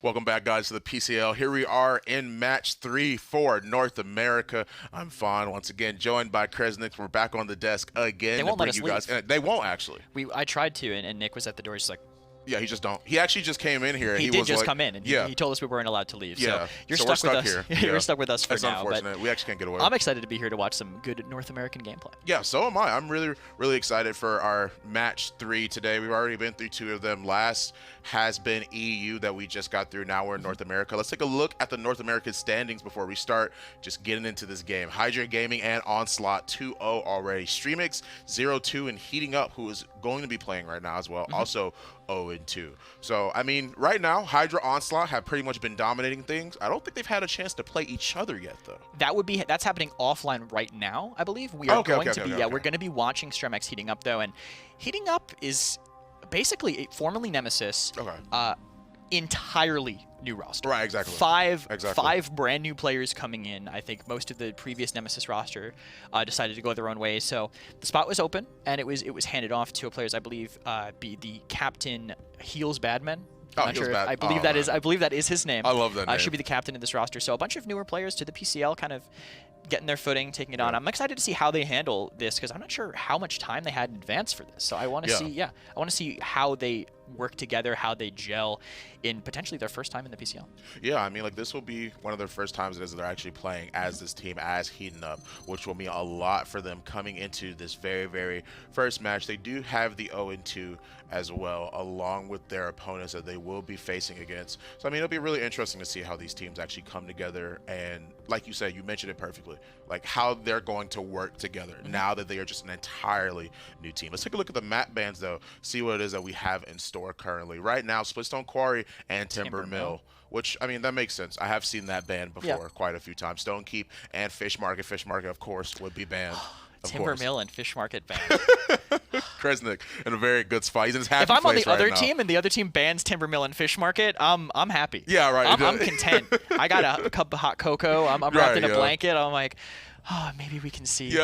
Welcome back, guys, to the PCL. Here we are in match 3 for North America. I'm Fawn, once again, joined by Kresnik. We're back on the desk again. They won't let us leave. They won't, actually. I tried to, and Nick was at the door. He's like, yeah, he just don't. He actually just came in here. He did just come in, and he told us we weren't allowed to leave. Yeah. So you're so stuck with us. Here. You're stuck with us for That's now. Unfortunate. But we actually can't get away. I'm excited to be here to watch some good North American gameplay. Yeah, so am I. I'm really excited for our match 3 today. We've already been through 2 of them. Last has been EU that we just got through. Now we're in North America. Let's take a look at the North American standings before we start just getting into this game. Hydra Gaming and Onslaught 2-0 already. Stremex 0-2 and Heating Up, who is going to be playing right now as well, also 0-2. So, I mean, right now, Hydra Onslaught have pretty much been dominating things. I don't think they've had a chance to play each other yet, though. That's happening offline right now, I believe. We are going to be we're going to be watching Stremex Heating Up, though, and Heating Up is basically formerly Nemesis, entirely new roster. Right, exactly. Five brand new players coming in. I think most of the previous Nemesis roster decided to go their own way. So the spot was open, and it was handed off to a players, I believe, be the captain Heels Badman. I'm not sure. I believe that is his name. I love that name. Should be the captain of this roster. So a bunch of newer players to the PCL, kind of getting their footing, taking it on. I'm excited to see how they handle this because I'm not sure how much time they had in advance for this. So I want to see, I want to see how they work together, how they gel in potentially their first time in the PCL. Yeah, I mean, like, this will be one of their first times that they're actually playing as this team, as Heating Up, which will mean a lot for them coming into this very first match. They do have the 0-2 as well, along with their opponents that they will be facing against. So, I mean, it'll be really interesting to see how these teams actually come together and, like you said, you mentioned it perfectly, like how they're going to work together now that they are just an entirely new team. Let's take a look at the map bans, though, see what it is that we have in store currently. Right now, Splitstone Quarry and Timber Mill, which, I mean, that makes sense. I have seen that banned before quite a few times. Stonekeep and Fish Market. Fish Market, of course, would be banned. Timber Mill and Fish Market banned. Kresnik in a very good spot. He's in his happy If I'm on the place other right team and the other team bans Timber Mill and Fish Market, I'm happy. Yeah, right. I'm content. I got a cup of hot cocoa. I'm wrapped in a blanket. I'm like, oh, maybe we can see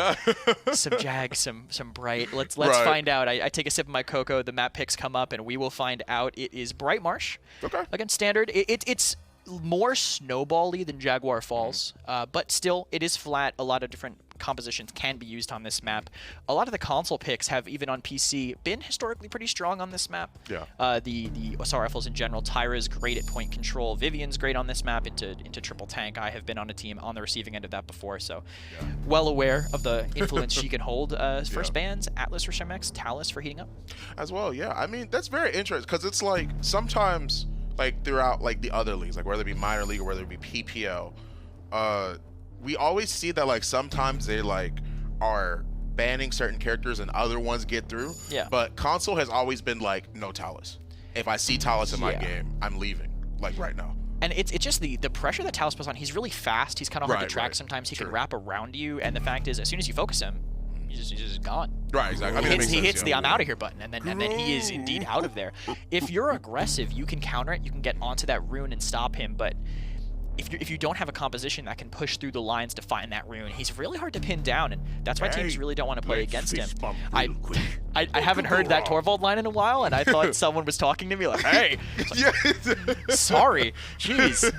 some Jag, some Bright. Let's find out. I take a sip of my cocoa. The map picks come up, and we will find out. It is Bright Marsh against Standard. It's more snowball-y than Jaguar Falls, but still, it is flat. A lot of different compositions can be used on this map. A lot of the console picks have, even on PC, been historically pretty strong on this map. Yeah. The Assault Rifles in general. Tyra's great at point control. Vivian's great on this map into triple tank. I have been on a team on the receiving end of that before, so well aware of the influence she can hold. First bans, Atlas for Stremex, Talus for Heating Up. As well, yeah. I mean, that's very interesting because it's like sometimes, like throughout like the other leagues, like whether it be minor league or whether it be PPL, we always see that like sometimes they like are banning certain characters and other ones get through. Yeah. But console has always been like, no Talus. If I see Talus in my game, I'm leaving. Like right now. And it's just the pressure that Talus puts on. He's really fast. He's kind of hard to track sometimes. He can wrap around you. And the fact is, as soon as you focus him, he's just gone. Right, exactly. I mean, he hits the I'm out of here button, and then he is indeed out of there. If you're aggressive, you can counter it. You can get onto that rune and stop him. But if you don't have a composition that can push through the lines to find that rune, he's really hard to pin down, and that's why teams really don't want to play against him. I haven't heard that Torvald line in a while, and I thought someone was talking to me like, hey, sorry, jeez.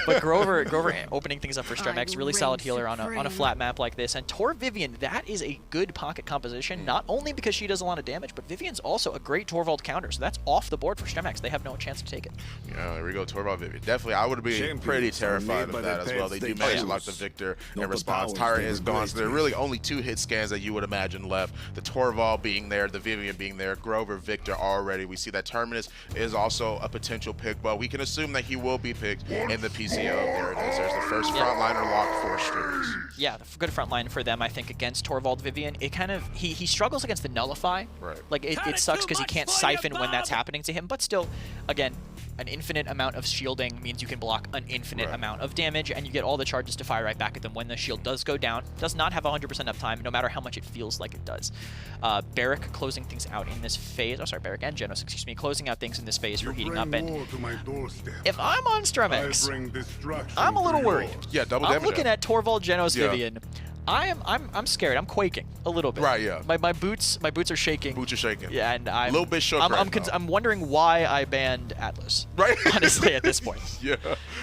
But Grover opening things up for Stremex, really solid healer on a flat map like this. And Tor Vivian, that is a good pocket composition, not only because she does a lot of damage, but Vivian's also a great Torvald counter, so that's off the board for Stremex. They have no chance to take it. Yeah, there we go, Torvald Vivian. Definitely, I would be pretty terrified of that as well. They do manage to lock the Victor in response. Tyra is gone, so there are really only 2 hit scans that you would imagine left. The Torvald being there, the Vivian being there, Grover, Victor already. We see that Terminus is also a potential pick, but we can assume that he will be picked in the PCO. There it is. There's the first frontliner locked for Streamers. Yeah, the good front line for them, I think, against Torvald Vivian. It kind of, he struggles against the Nullify. Right. Like, it sucks because he can't siphon when that's happening to him, but still, again, an infinite amount of shielding means you can block an infinite amount of damage, and you get all the charges to fire right back at them when the shield does go down. Does not have 100% uptime, no matter how much it feels like it does. Barrick closing things out in this phase. Oh, sorry, Barrick and Genos, excuse me, closing out things in this phase for Heating Up. And if I'm on Stremex, I'm a little worried. Yeah, double damage. I'm looking at Torvald, Genos, Vivian. I'm scared. I'm quaking a little bit. Right, yeah. My boots are shaking. Boots are shaking. Yeah, and I'm a little bit shook I'm wondering why I banned Atlas. Right. Honestly, at this point. Yeah,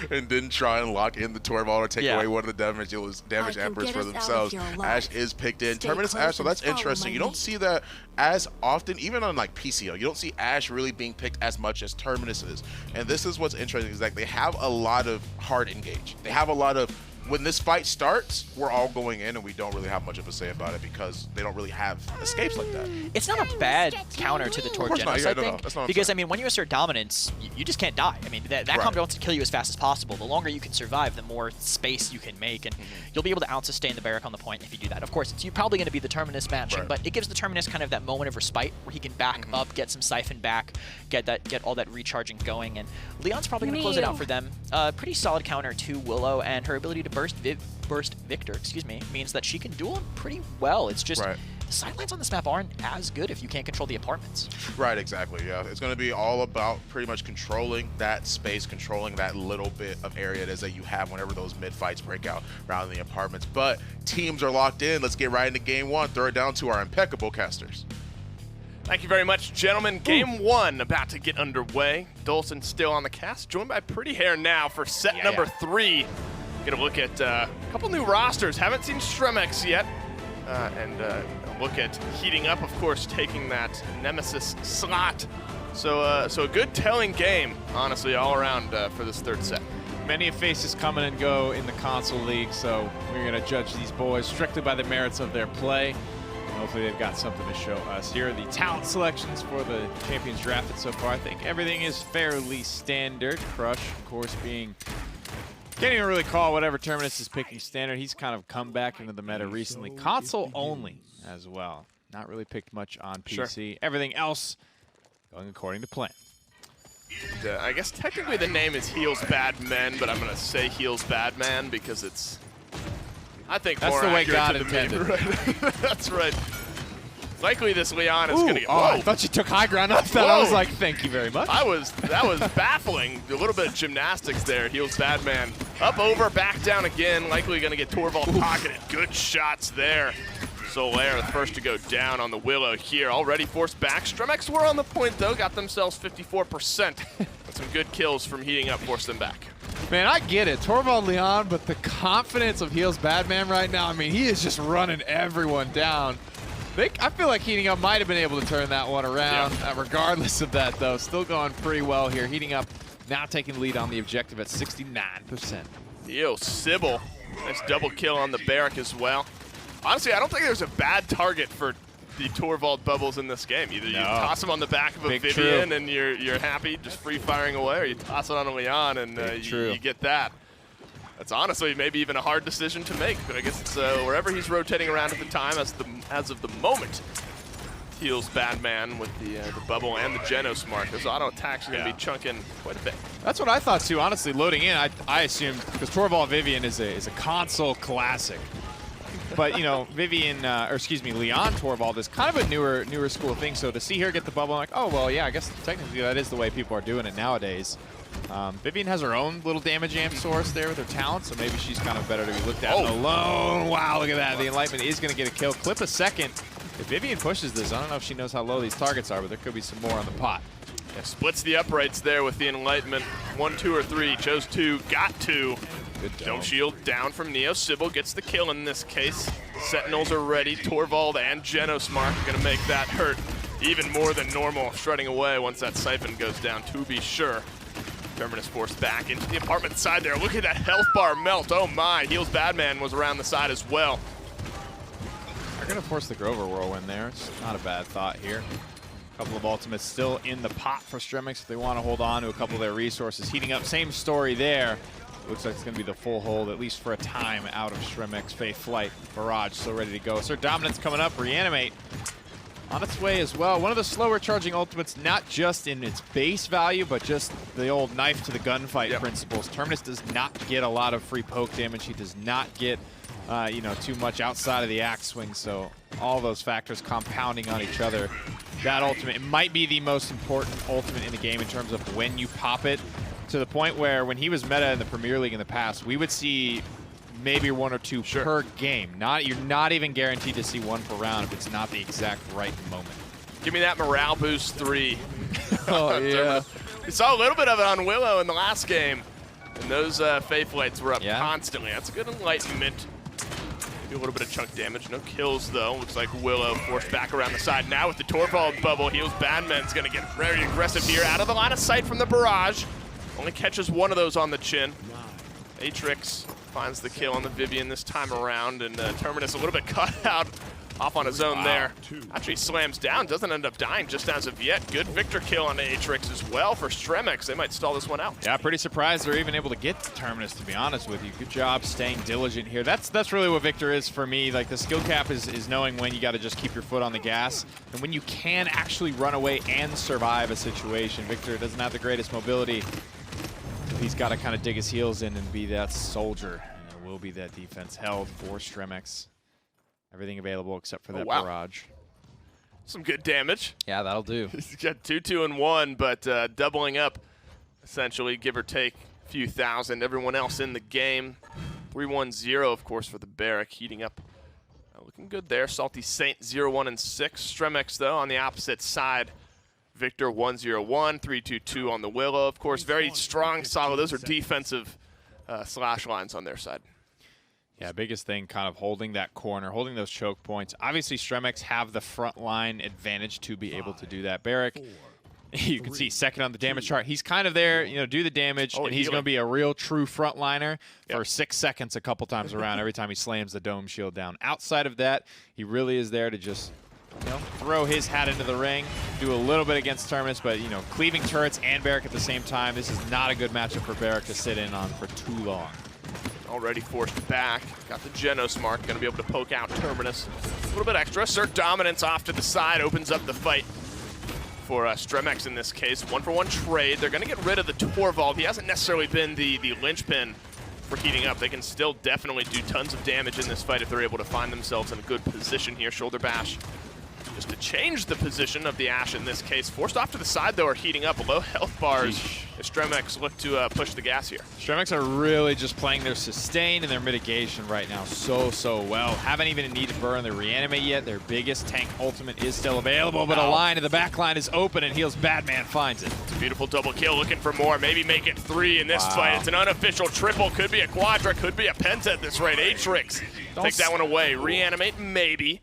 and didn't try and lock in the Torvald or take away one of the damage embers for themselves. Ash is picked in. Terminus Ash, so that's interesting. You don't see that as often, even on like PCL. You don't see Ash really being picked as much as Terminus is. And this is what's interesting, is that they have a lot of hard engage. They have a lot of, when this fight starts, we're all going in and we don't really have much of a say about it because they don't really have escapes like that. It's not a bad counter to the Torque Genos, I think, because I mean, when you assert dominance, you just can't die. I mean, that combo wants to kill you as fast as possible. The longer you can survive, the more space you can make, and you'll be able to out-sustain the Barrack on the point if you do that. Of course, you're probably going to be the Terminus matching, but it gives the Terminus kind of that moment of respite where he can back up, get some Siphon back, get all that recharging going, and Leon's probably going to close it out for them. Pretty solid counter to Willow, and her ability to burst Victor, means that she can duel him pretty well. It's just the sidelines on this map aren't as good if you can't control the apartments. Right, exactly, yeah. It's going to be all about pretty much controlling that space, controlling that little bit of area it is that you have whenever those mid-fights break out around the apartments. But teams are locked in. Let's get right into game one. Throw it down to our impeccable casters. Thank you very much, gentlemen. Game one about to get underway. Dolson still on the cast, joined by Pretty Hair now for set number 3. Gonna look at a couple new rosters. Haven't seen Stremex yet. And look at heating up, of course, taking that Nemesis slot. So a good telling game, honestly, all around for this third set. Many faces come and go in the console league, so we're gonna judge these boys strictly by the merits of their play. And hopefully they've got something to show us. Here are the talent selections for the champions drafted so far. I think everything is fairly standard. Crush, of course, being... Can't even really call whatever Terminus is picking standard. He's kind of come back into the meta recently. Console only as well. Not really picked much on PC. Sure. Everything else going according to plan. I guess technically the name is Heels Bad Men, but I'm going to say Heels Bad Man because it's, I think, that's more the way accurate God to the intended. meme, right? That's right. Likely this Leon is going to get... Oh, I thought you took high ground off that. I was like, thank you very much. That was baffling. A little bit of gymnastics there. Heels Bad Man. Up, over, back down again. Likely going to get Torvald pocketed. Good shots there. Solaire, the first to go down on the Willow here. Already forced back. Stremex were on the point, though. Got themselves 54%. But some good kills from heating up forced them back. Man, I get it. Torvald Leon, but the confidence of Heels Bad Man right now, I mean, he is just running everyone down. I feel like Heating Up might have been able to turn that one around. Regardless of that, though, still going pretty well here. Heating Up now taking the lead on the objective at 69%. Yo, Sybil. Nice double kill on the Barrack as well. Honestly, I don't think there's a bad target for the Torvald bubbles in this game. Either you toss him on the back of a Vivian and you're happy, just free firing away, or you toss it on a Leon and you get that. That's honestly maybe even a hard decision to make, but I guess it's wherever he's rotating around at the time as of the moment. Heals Bad Man with the bubble and the Genos mark. Those auto attacks are going to be chunking quite a bit. That's what I thought too. Honestly, loading in, I assumed, because Torvald Vivian is a console classic. But, you know, Leon Torvald is kind of a newer school thing. So to see her get the bubble, I'm like, oh, well, yeah, I guess technically that is the way people are doing it nowadays. Vivian has her own little damage amp source there with her talent, so maybe she's kind of better to be looked at alone. Wow, look at that. The Enlightenment is going to get a kill. Clip a second. If Vivian pushes this, I don't know if she knows how low these targets are, but there could be some more on the pot. Yeah, splits the uprights there with the Enlightenment. 1, 2, or 3. Chose 2. Got 2. Dome shield down from Neo. Sybil gets the kill in this case. Sentinels are ready. Torvald and Genosmark are going to make that hurt even more than normal. Shredding away once that Siphon goes down, to be sure. Terminus forced back into the apartment side there. Look at that health bar melt. Oh my. Heals Badman was around the side as well. They're going to force the Grover Whirlwind there. It's not a bad thought here. A couple of ultimates still in the pot for Stremex if they want to hold on to a couple of their resources. Heating up, same story there. Looks like it's going to be the full hold, at least for a time, out of Stremex. Faith Flight, Barrage still ready to go. Sir Dominance coming up, Reanimate on its way as well. One of the slower charging ultimates, not just in its base value, but just the old knife to the gunfight principles. Terminus does not get a lot of free poke damage. He does not get too much outside of the axe swing, so all those factors compounding on each other. That ultimate, it might be the most important ultimate in the game in terms of when you pop it, to the point where when he was meta in the Premier League in the past, we would see maybe 1 or 2 per game. You're not even guaranteed to see 1 per round if it's not the exact right moment. Give me that morale boost 3. Oh, yeah. We saw a little bit of it on Willow in the last game, and those Faith Lights were up constantly. That's a good enlightenment. Maybe a little bit of chunk damage. No kills, though. Looks like Willow forced back around the side. Now with the Torvald bubble, Heels Badman's going to get very aggressive here. Out of the line of sight from the barrage. Only catches 1 of those on the chin. Atrix finds the kill on the Vivian this time around, and Terminus a little bit cut out off on his own there. Actually slams down, doesn't end up dying just as of yet. Good Victor kill on Atrix as well for Stremex. They might stall this one out. Yeah, pretty surprised they're even able to get to Terminus, to be honest with you. Good job staying diligent here. That's really what Victor is for me. Like, the skill cap is knowing when you got to just keep your foot on the gas, and when you can actually run away and survive a situation. Victor doesn't have the greatest mobility. He's got to kind of dig his heels in and be that soldier. And there will be that defense held for Stremex. Everything available except for that barrage. Some good damage. Yeah, that'll do. He's got 2, 2, and 1, but doubling up, essentially, give or take a few thousand. Everyone else in the game. 3-1-0, of course, for the Barrack, heating up. Looking good there. Salty Saint 0-1 and 6. Stremex, though, on the opposite side. Victor 1-0-1, 3-2-2 on the Willow. Of course, very strong, solid. Those are defensive slash lines on their side. Yeah, biggest thing, kind of holding that corner, holding those choke points. Obviously, Stremex have the front line advantage to be able to do that. Barrack, you can see second on the damage chart. He's kind of there, you know, do the damage, and he's going to be a real true frontliner for 6 seconds a couple times around every time he slams the dome shield down. Outside of that, he really is there to just, you know, throw his hat into the ring, do a little bit against Terminus, but, you know, cleaving turrets and Barrack at the same time. This is not a good matchup for Barrack to sit in on for too long. Already forced back. Got the Genos mark. Going to be able to poke out Terminus. A little bit extra. Assert dominance off to the side. Opens up the fight for Stremex in this case. 1-for-1 trade. They're going to get rid of the Torvald. He hasn't necessarily been the linchpin for heating up. They can still definitely do tons of damage in this fight if they're able to find themselves in a good position here. Shoulder bash. Just to change the position of the Ashe in this case. Forced off to the side, though, are heating up. Low health bars as Stremex look to push the gas here. Stremex are really just playing their sustain and their mitigation right now so well. Haven't even needed to burn the reanimate yet. Their biggest tank ultimate is still available, but a line to the back line is open, and Heels Badman finds it. It's a beautiful double kill, looking for more. Maybe make it 3 in this fight. It's an unofficial triple. Could be a quadra, could be a penta at this rate. Atrix take that one away. Reanimate, maybe.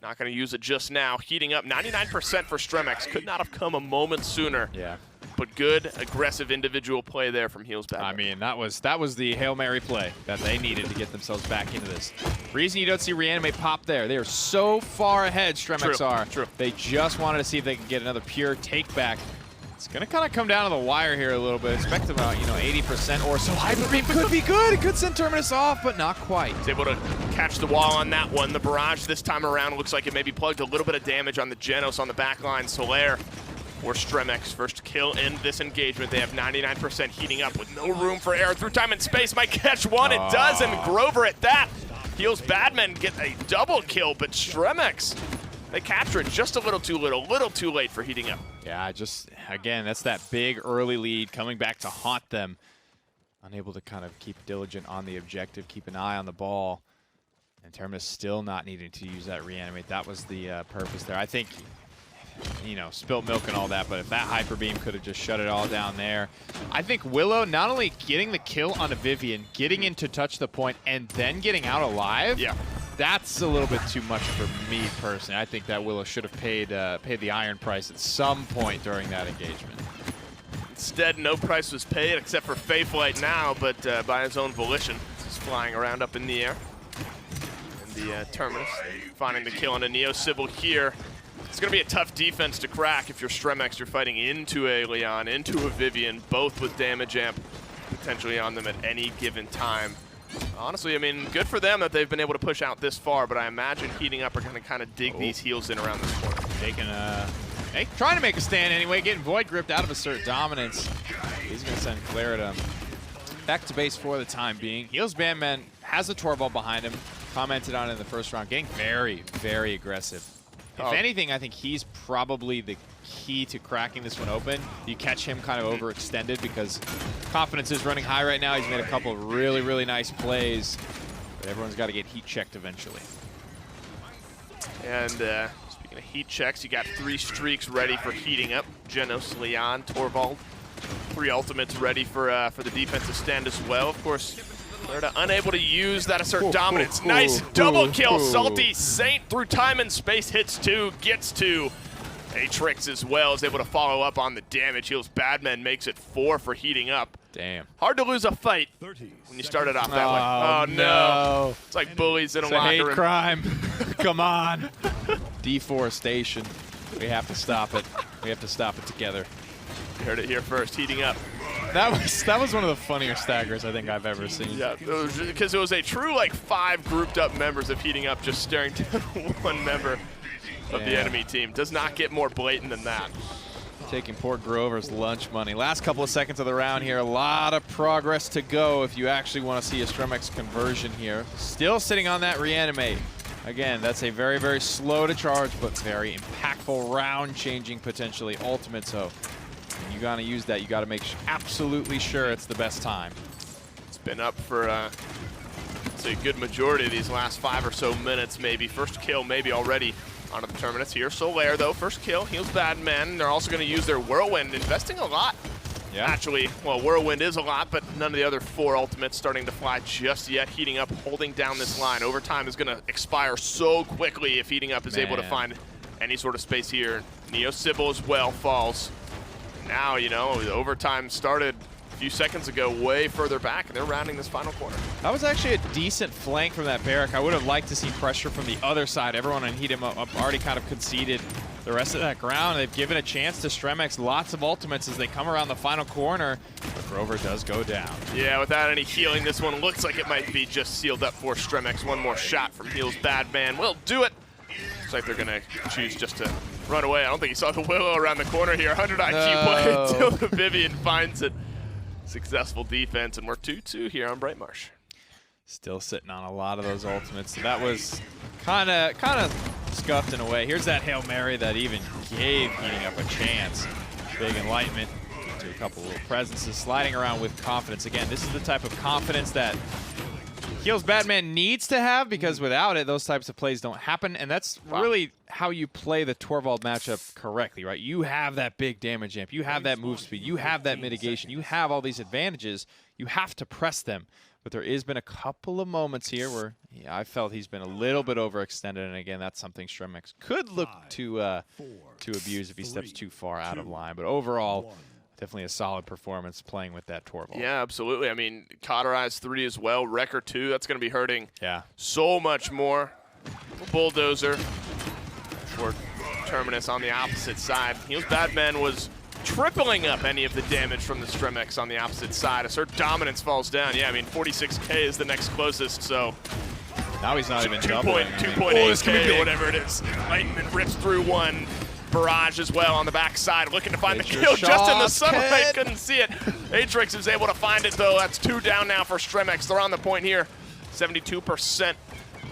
Not going to use it just now. Heating up 99% for Stremex. Could not have come a moment sooner. Yeah. But good, aggressive individual play there from Heels Badman. I mean, that was the Hail Mary play that they needed to get themselves back into this. Reason you don't see Reanimate pop there. They are so far ahead, Stremex are. True. They just wanted to see if they could get another pure take back. It's going to kind of come down to the wire here a little bit. Expect about, 80% or so. Hyper Beam could be good. It could send Terminus off, but not quite. He's able to catch the wall on that one. The barrage this time around looks like it maybe plugged a little bit of damage on the Genos on the back line. Solaire or Stremex, first kill in this engagement. They have 99% heating up with no room for error. Through time and space might catch one. It does, and Grover at that. Heels Badman get a double kill, but Stremex, they capture it just a little too late for heating up. Yeah, again, that's that big early lead coming back to haunt them. Unable to kind of keep diligent on the objective, keep an eye on the ball. And Terminus still not needing to use that reanimate. That was the purpose there. I think, spilt milk and all that, but if that Hyper Beam could have just shut it all down there. I think Willow not only getting the kill on a Vivian, getting in to touch the point, and then getting out alive. Yeah. That's a little bit too much for me personally. I think that Willow should have paid the iron price at some point during that engagement. Instead, no price was paid except for Faithlight now, but by his own volition. He's flying around up in the air. And the Terminus finding the kill on a Neo Sybil here. It's going to be a tough defense to crack if you're Stremex. You're fighting into a Leon, into a Vivian, both with damage amp potentially on them at any given time. Honestly, I mean, good for them that they've been able to push out this far, but I imagine heating up are going to kind of dig these heels in around this corner. Taking trying to make a stand anyway, getting Void gripped out of Assert Dominance. He's going to send Clarida back to base for the time being. Heels Badman has a Torvald behind him, commented on it in the first round, getting very, very aggressive. If anything, I think he's probably the key to cracking this one open. You catch him kind of overextended because confidence is running high right now. He's made a couple of really, really nice plays But everyone's got to get heat checked eventually. And speaking of heat checks, you got 3 streaks ready for heating up. Genos, Leon, Torvald. 3 ultimates ready for the defensive stand as well. Of course, they're unable to use that assert dominance. Nice double kill. Salty Saint through time and space hits 2, gets 2. Atrix as well is able to follow up on the damage. Heals Badman, makes it 4 for heating up. Damn. Hard to lose a fight when you started off that way. Oh, no. It's like bullies in a locker room. Hate crime. Come on. Deforestation. We have to stop it. We have to stop it together. You heard it here first, heating up. That was one of the funnier staggers I think I've ever seen. Yeah, because it was a true like 5 grouped up members of heating up just staring down one member of the enemy team. Does not get more blatant than that. Taking poor Grover's lunch money. Last couple of seconds of the round here. A lot of progress to go if you actually want to see a Stremex conversion here. Still sitting on that reanimate. Again, that's a very, very slow to charge, but very impactful round-changing potentially ultimate. So you got to use that. You got to make absolutely sure it's the best time. It's been up for I'd say a good majority of these last 5 or so minutes, maybe. First kill, maybe already. Onto the Terminus here. Solaire, though, first kill. Heals Badman. They're also going to use their Whirlwind, investing a lot. Yeah. Actually, well, Whirlwind is a lot, but none of the other 4 ultimates starting to fly just yet. Heating up, holding down this line. Overtime is going to expire so quickly if Heating Up is able to find any sort of space here. Neo Sybil as well falls. Now, you know, the overtime started a few seconds ago way further back, and they're rounding this final corner. That was actually a decent flank from that barrack. I would have liked to see pressure from the other side. Everyone on Heat Him Up already kind of conceded the rest of that ground. They've given a chance to Stremex. Lots of ultimates as they come around the final corner, but Grover does go down. Yeah, without any healing, this one looks like it might be just sealed up for Stremex. One more shot from Heals Badman will do it. Looks like they're going to choose just to run away. I don't think he saw the Willow around the corner here. 100 IQ play until the Vivian finds it. Successful defense, and we're 2-2 here on Bright Marsh. Still sitting on a lot of those ultimates. So that was kind of scuffed in a way. Here's that Hail Mary that even gave Heating Up a chance. Big enlightenment to a couple little presences, sliding around with confidence. Again, this is the type of confidence that Heals Badman needs to have, because without it, those types of plays don't happen. And that's really how you play the Torvald matchup correctly, right? You have that big damage amp. You have that move speed. You have that mitigation. You have all these advantages. You have to press them. But there has been a couple of moments here where I felt he's been a little bit overextended. And again, that's something Stremex could look to abuse if he steps too far out of line. But overall, definitely a solid performance playing with that Torvald. Yeah, absolutely. I mean, Cauterize 3 as well, Wrecker 2. That's going to be hurting so much more. Bulldozer for Terminus on the opposite side. Heals Badman was tripling up any of the damage from the Stremex on the opposite side. Assert Dominance falls down. Yeah, I mean, 46K is the next closest, so now he's not even doubling. 2.8K or whatever it is. Enlightenment rips through one. Barrage as well on the backside, looking to find the kill just in the sunlight. Couldn't see it. Atrix is able to find it, though. That's 2 down now for Stremex. They're on the point here, 72%.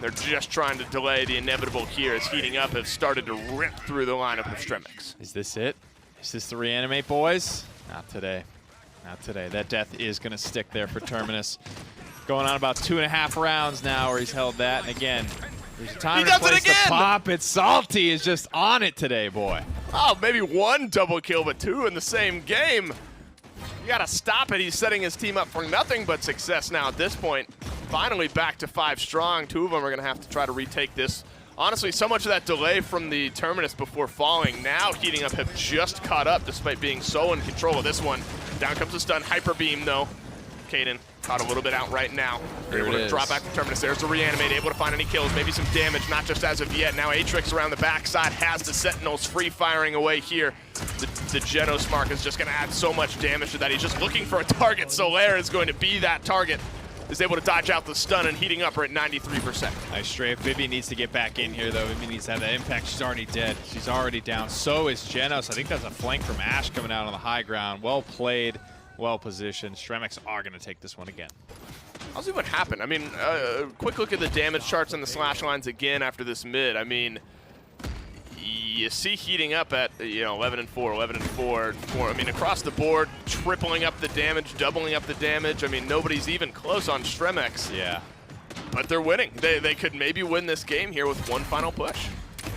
They're just trying to delay the inevitable here as Heating Up has started to rip through the lineup of Stremex. Is this it? Is this the reanimate, boys? Not today. Not today. That death is going to stick there for Terminus. Going on about 2.5 rounds now where he's held that. And again, there's a time to place the pop. It's Salty is just on it today, boy. Oh, maybe 1 double kill, but 2 in the same game. You got to stop it. He's setting his team up for nothing but success now at this point. Finally back to 5 strong. 2 of them are going to have to try to retake this. Honestly, so much of that delay from the Terminus before falling. Now Heating Up have just caught up despite being so in control of this one. Down comes the stun. Hyper Beam, though. Kaden caught a little bit out right now. They're able to drop back to Terminus. There's the reanimate, able to find any kills, maybe some damage, not just as of yet. Now Atrix around the backside has the Sentinels free firing away here. The Genos mark is just going to add so much damage to that. He's just looking for a target. Solaire is going to be that target. Is able to dodge out the stun, and Heating Up are at 93%. Nice strafe. Vivian needs to get back in here, though. Vivian needs to have that impact. She's already dead. She's already down. So is Genos. I think that's a flank from Ash coming out on the high ground. Well played, well positioned. Stremex are going to take this one again. I'll see what happened. I mean, quick look at the damage charts and the slash lines again after this mid. I mean, you see Heating Up at 11 and 4, 11 and 4. I mean, across the board, tripling up the damage, doubling up the damage. I mean, nobody's even close on Stremex. Yeah. but they're winning. They could maybe win this game here with one final push.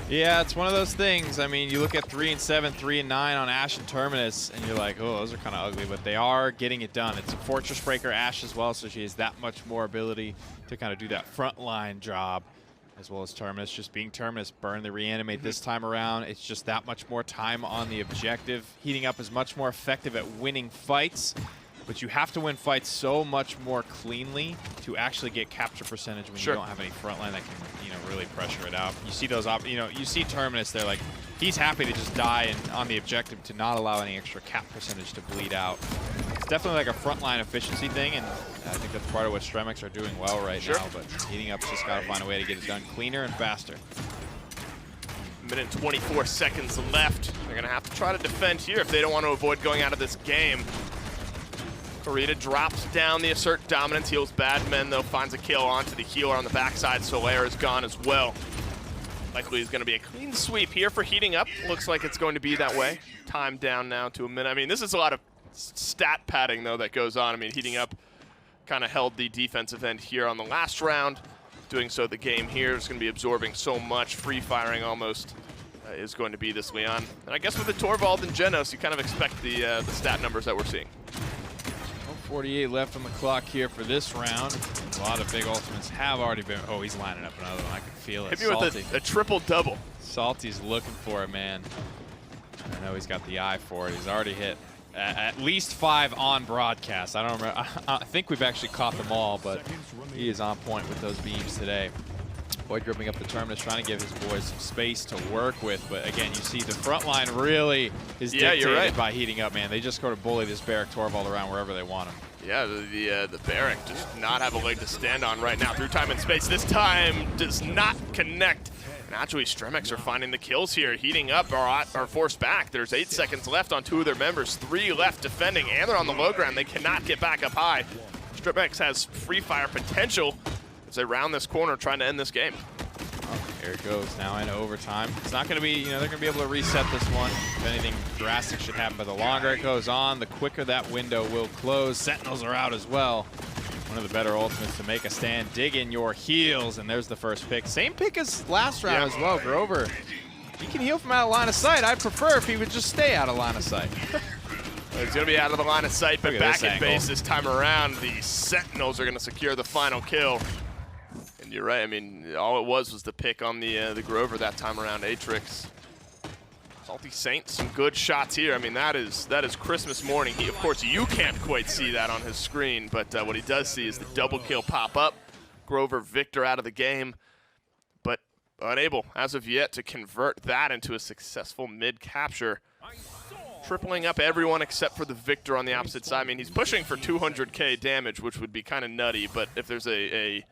Yeah, it's one of those things. I mean, you look at 3-7, 3-9 on Ashe and Terminus, and you're like, oh, those are kind of ugly, but they are getting it done. It's a Fortress Breaker Ashe as well, so she has that much more ability to kind of do that frontline job, as well as Terminus. Just being Terminus, burn the reanimate this time around. It's just that much more time on the objective. Heating Up is much more effective at winning fights, but you have to win fights so much more cleanly to actually get capture percentage when you don't have any frontline that can, really pressure it out. You see those, you see Terminus there, like, he's happy to just die on the objective to not allow any extra cap percentage to bleed out. It's definitely like a frontline efficiency thing, and I think that's part of what Stremex are doing well right now, but Heating Up's just got to find a way to get it done cleaner and faster. Minute and 24 seconds left. They're going to have to try to defend here if they don't want to avoid going out of this game. Clarita drops down the assert dominance, heals bad men though, finds a kill onto the healer on the backside. Solaire is gone as well. Likely is going to be a clean sweep here for Heating Up. Looks like it's going to be that way. Time down now to a minute. I mean, this is a lot of stat padding though that goes on. I mean, Heating Up kind of held the defensive end here on the last round. Doing so the game here is going to be absorbing so much. Free firing almost is going to be this Leon. And I guess with the Torvald and Genos, you kind of expect the stat numbers that we're seeing. 48 left on the clock here for this round. A lot of big ultimates have already been. Oh, he's lining up another one. I can feel it. Hit me with a triple-double. Salty's looking for it, man. I know he's got the eye for it. He's already hit at least 5 on broadcast. I don't remember. I think we've actually caught them all, but he is on point with those beams today. Boyd gripping up the Terminus, trying to give his boys some space to work with. But again, you see the front line really is dictated by Heating Up, man. They just go to bully this Barrack Torvald around wherever they want him. Yeah, the Barrack does not have a leg to stand on right now. Through time and space, this time does not connect. And actually, Stremex are finding the kills here. Heating Up are forced back. There's 8 seconds left on 2 of their members, 3 left defending, and they're on the low ground. They cannot get back up high. Stremex has free fire potential as they round this corner trying to end this game. Here it goes now in overtime. It's not going to be, they're going to be able to reset this one. If anything drastic should happen, but the longer it goes on, the quicker that window will close. Sentinels are out as well. One of the better ultimates to make a stand. Dig in your heals, and there's the first pick. Same pick as last round as well, Grover. He can heal from out of line of sight. I'd prefer if he would just stay out of line of sight. He's going to be out of the line of sight, but back at base this time around, the Sentinels are going to secure the final kill. And you're right, I mean, all it was the pick on the Grover that time around, Atrix. Salty Saint, some good shots here. I mean, that is Christmas morning. Of course, you can't quite see that on his screen, but what he does see is the double kill pop up. Grover Victor out of the game, but unable, as of yet, to convert that into a successful mid-capture. Tripling up everyone except for the Victor on the opposite side. I mean, he's pushing for 200k damage, which would be kind of nutty, but if there's a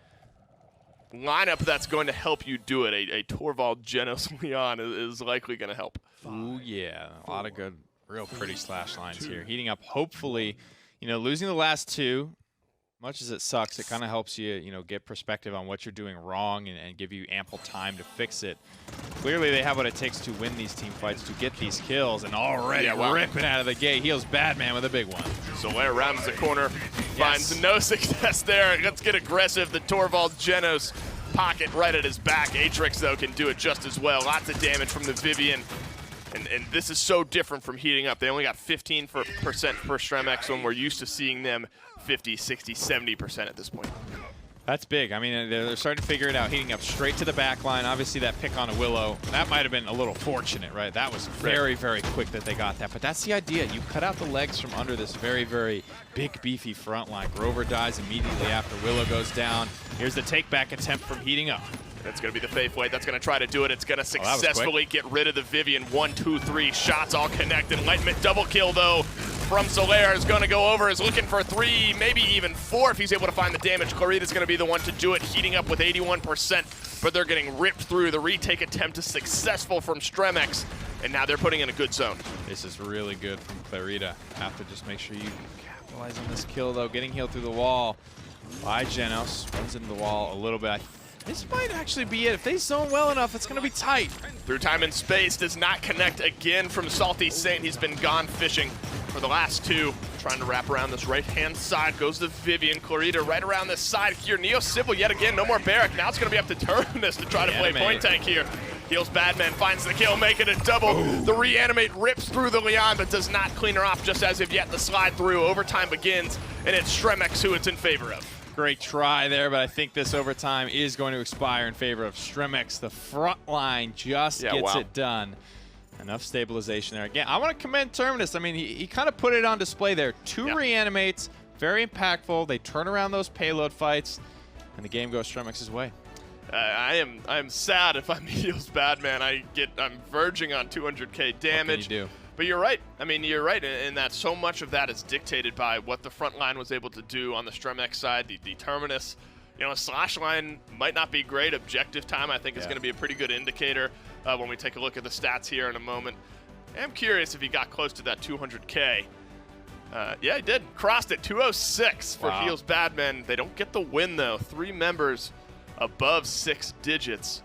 lineup that's going to help you do it, a Torvald Genos Leon is likely going to help. Ooh, yeah. A lot of good, real pretty slash lines here. Heating Up, hopefully, losing the last 2, much as it sucks, it kind of helps you, get perspective on what you're doing wrong and give you ample time to fix it. Clearly, they have what it takes to win these team fights, to get these kills, and already ripping out of the gate. Heals Badman with a big one. Solaire rounds the corner, finds no success there. Let's get aggressive. The Torvald Genos pocket right at his back. Atrix, though, can do it just as well. Lots of damage from the Vivian. And this is so different from Heating Up. They only got 15% for Stremex when we're used to seeing them 50, 60, 70% at this point. That's big. I mean, they're starting to figure it out. Heating Up straight to the back line. Obviously, that pick on a Willow, that might have been a little fortunate, right? That was very, very quick that they got that. But that's the idea. You cut out the legs from under this very, very big, beefy front line. Grover dies immediately after Willow goes down. Here's the take-back attempt from Heating Up. That's going to be the Faith Blade that's going to try to do it. It's going to successfully get rid of the Vivian. 1, 2, 3 shots all connect. Enlightenment double kill, though, from Solaire is going to go over. Is looking for 3, maybe even 4 if he's able to find the damage. Clarita's going to be the one to do it. Heating Up with 81%, but they're getting ripped through. The retake attempt is successful from Stremex, and now they're putting in a good zone. This is really good from Clarita. Have to just make sure you capitalize on this kill, though. Getting healed through the wall by Genos. Runs into the wall a little bit. This might actually be it. If they zone well enough, it's going to be tight. Through time and space does not connect again from Salty Saint. He's been gone fishing for the last 2. trying to wrap around this right-hand side. Goes the Vivian. Clarita right around this side here. Neo Sybil yet again. No more Barrack. Now it's going to be up to Terminus to try to play point tank here. Heals Badman, finds the kill, making it double. Ooh. The reanimate rips through the Leon, but does not clean her off just as of yet. The slide through. Overtime begins, and it's Stremex who it's in favor of. Great try there, but I think this overtime is going to expire in favor of Stremex. The front line just gets it done. Enough stabilization there. Again, I want to commend Terminus. I mean, he kind of put it on display there. Two reanimates, very impactful. They turn around those payload fights, and the game goes Stremex's way. I am sad if I'm Heals Badman. I'm verging on 200k damage. What can you do? But you're right. I mean, you're right in that so much of that is dictated by what the front line was able to do on the Stremex side. The Terminus, you know, slash line might not be great. Objective time, I think, is going to be a pretty good indicator when we take a look at the stats here in a moment. I'm curious if he got close to that 200k. Yeah, he did. Crossed it. 206 for Heals Badman. They don't get the win, though. 3 members above 6 digits.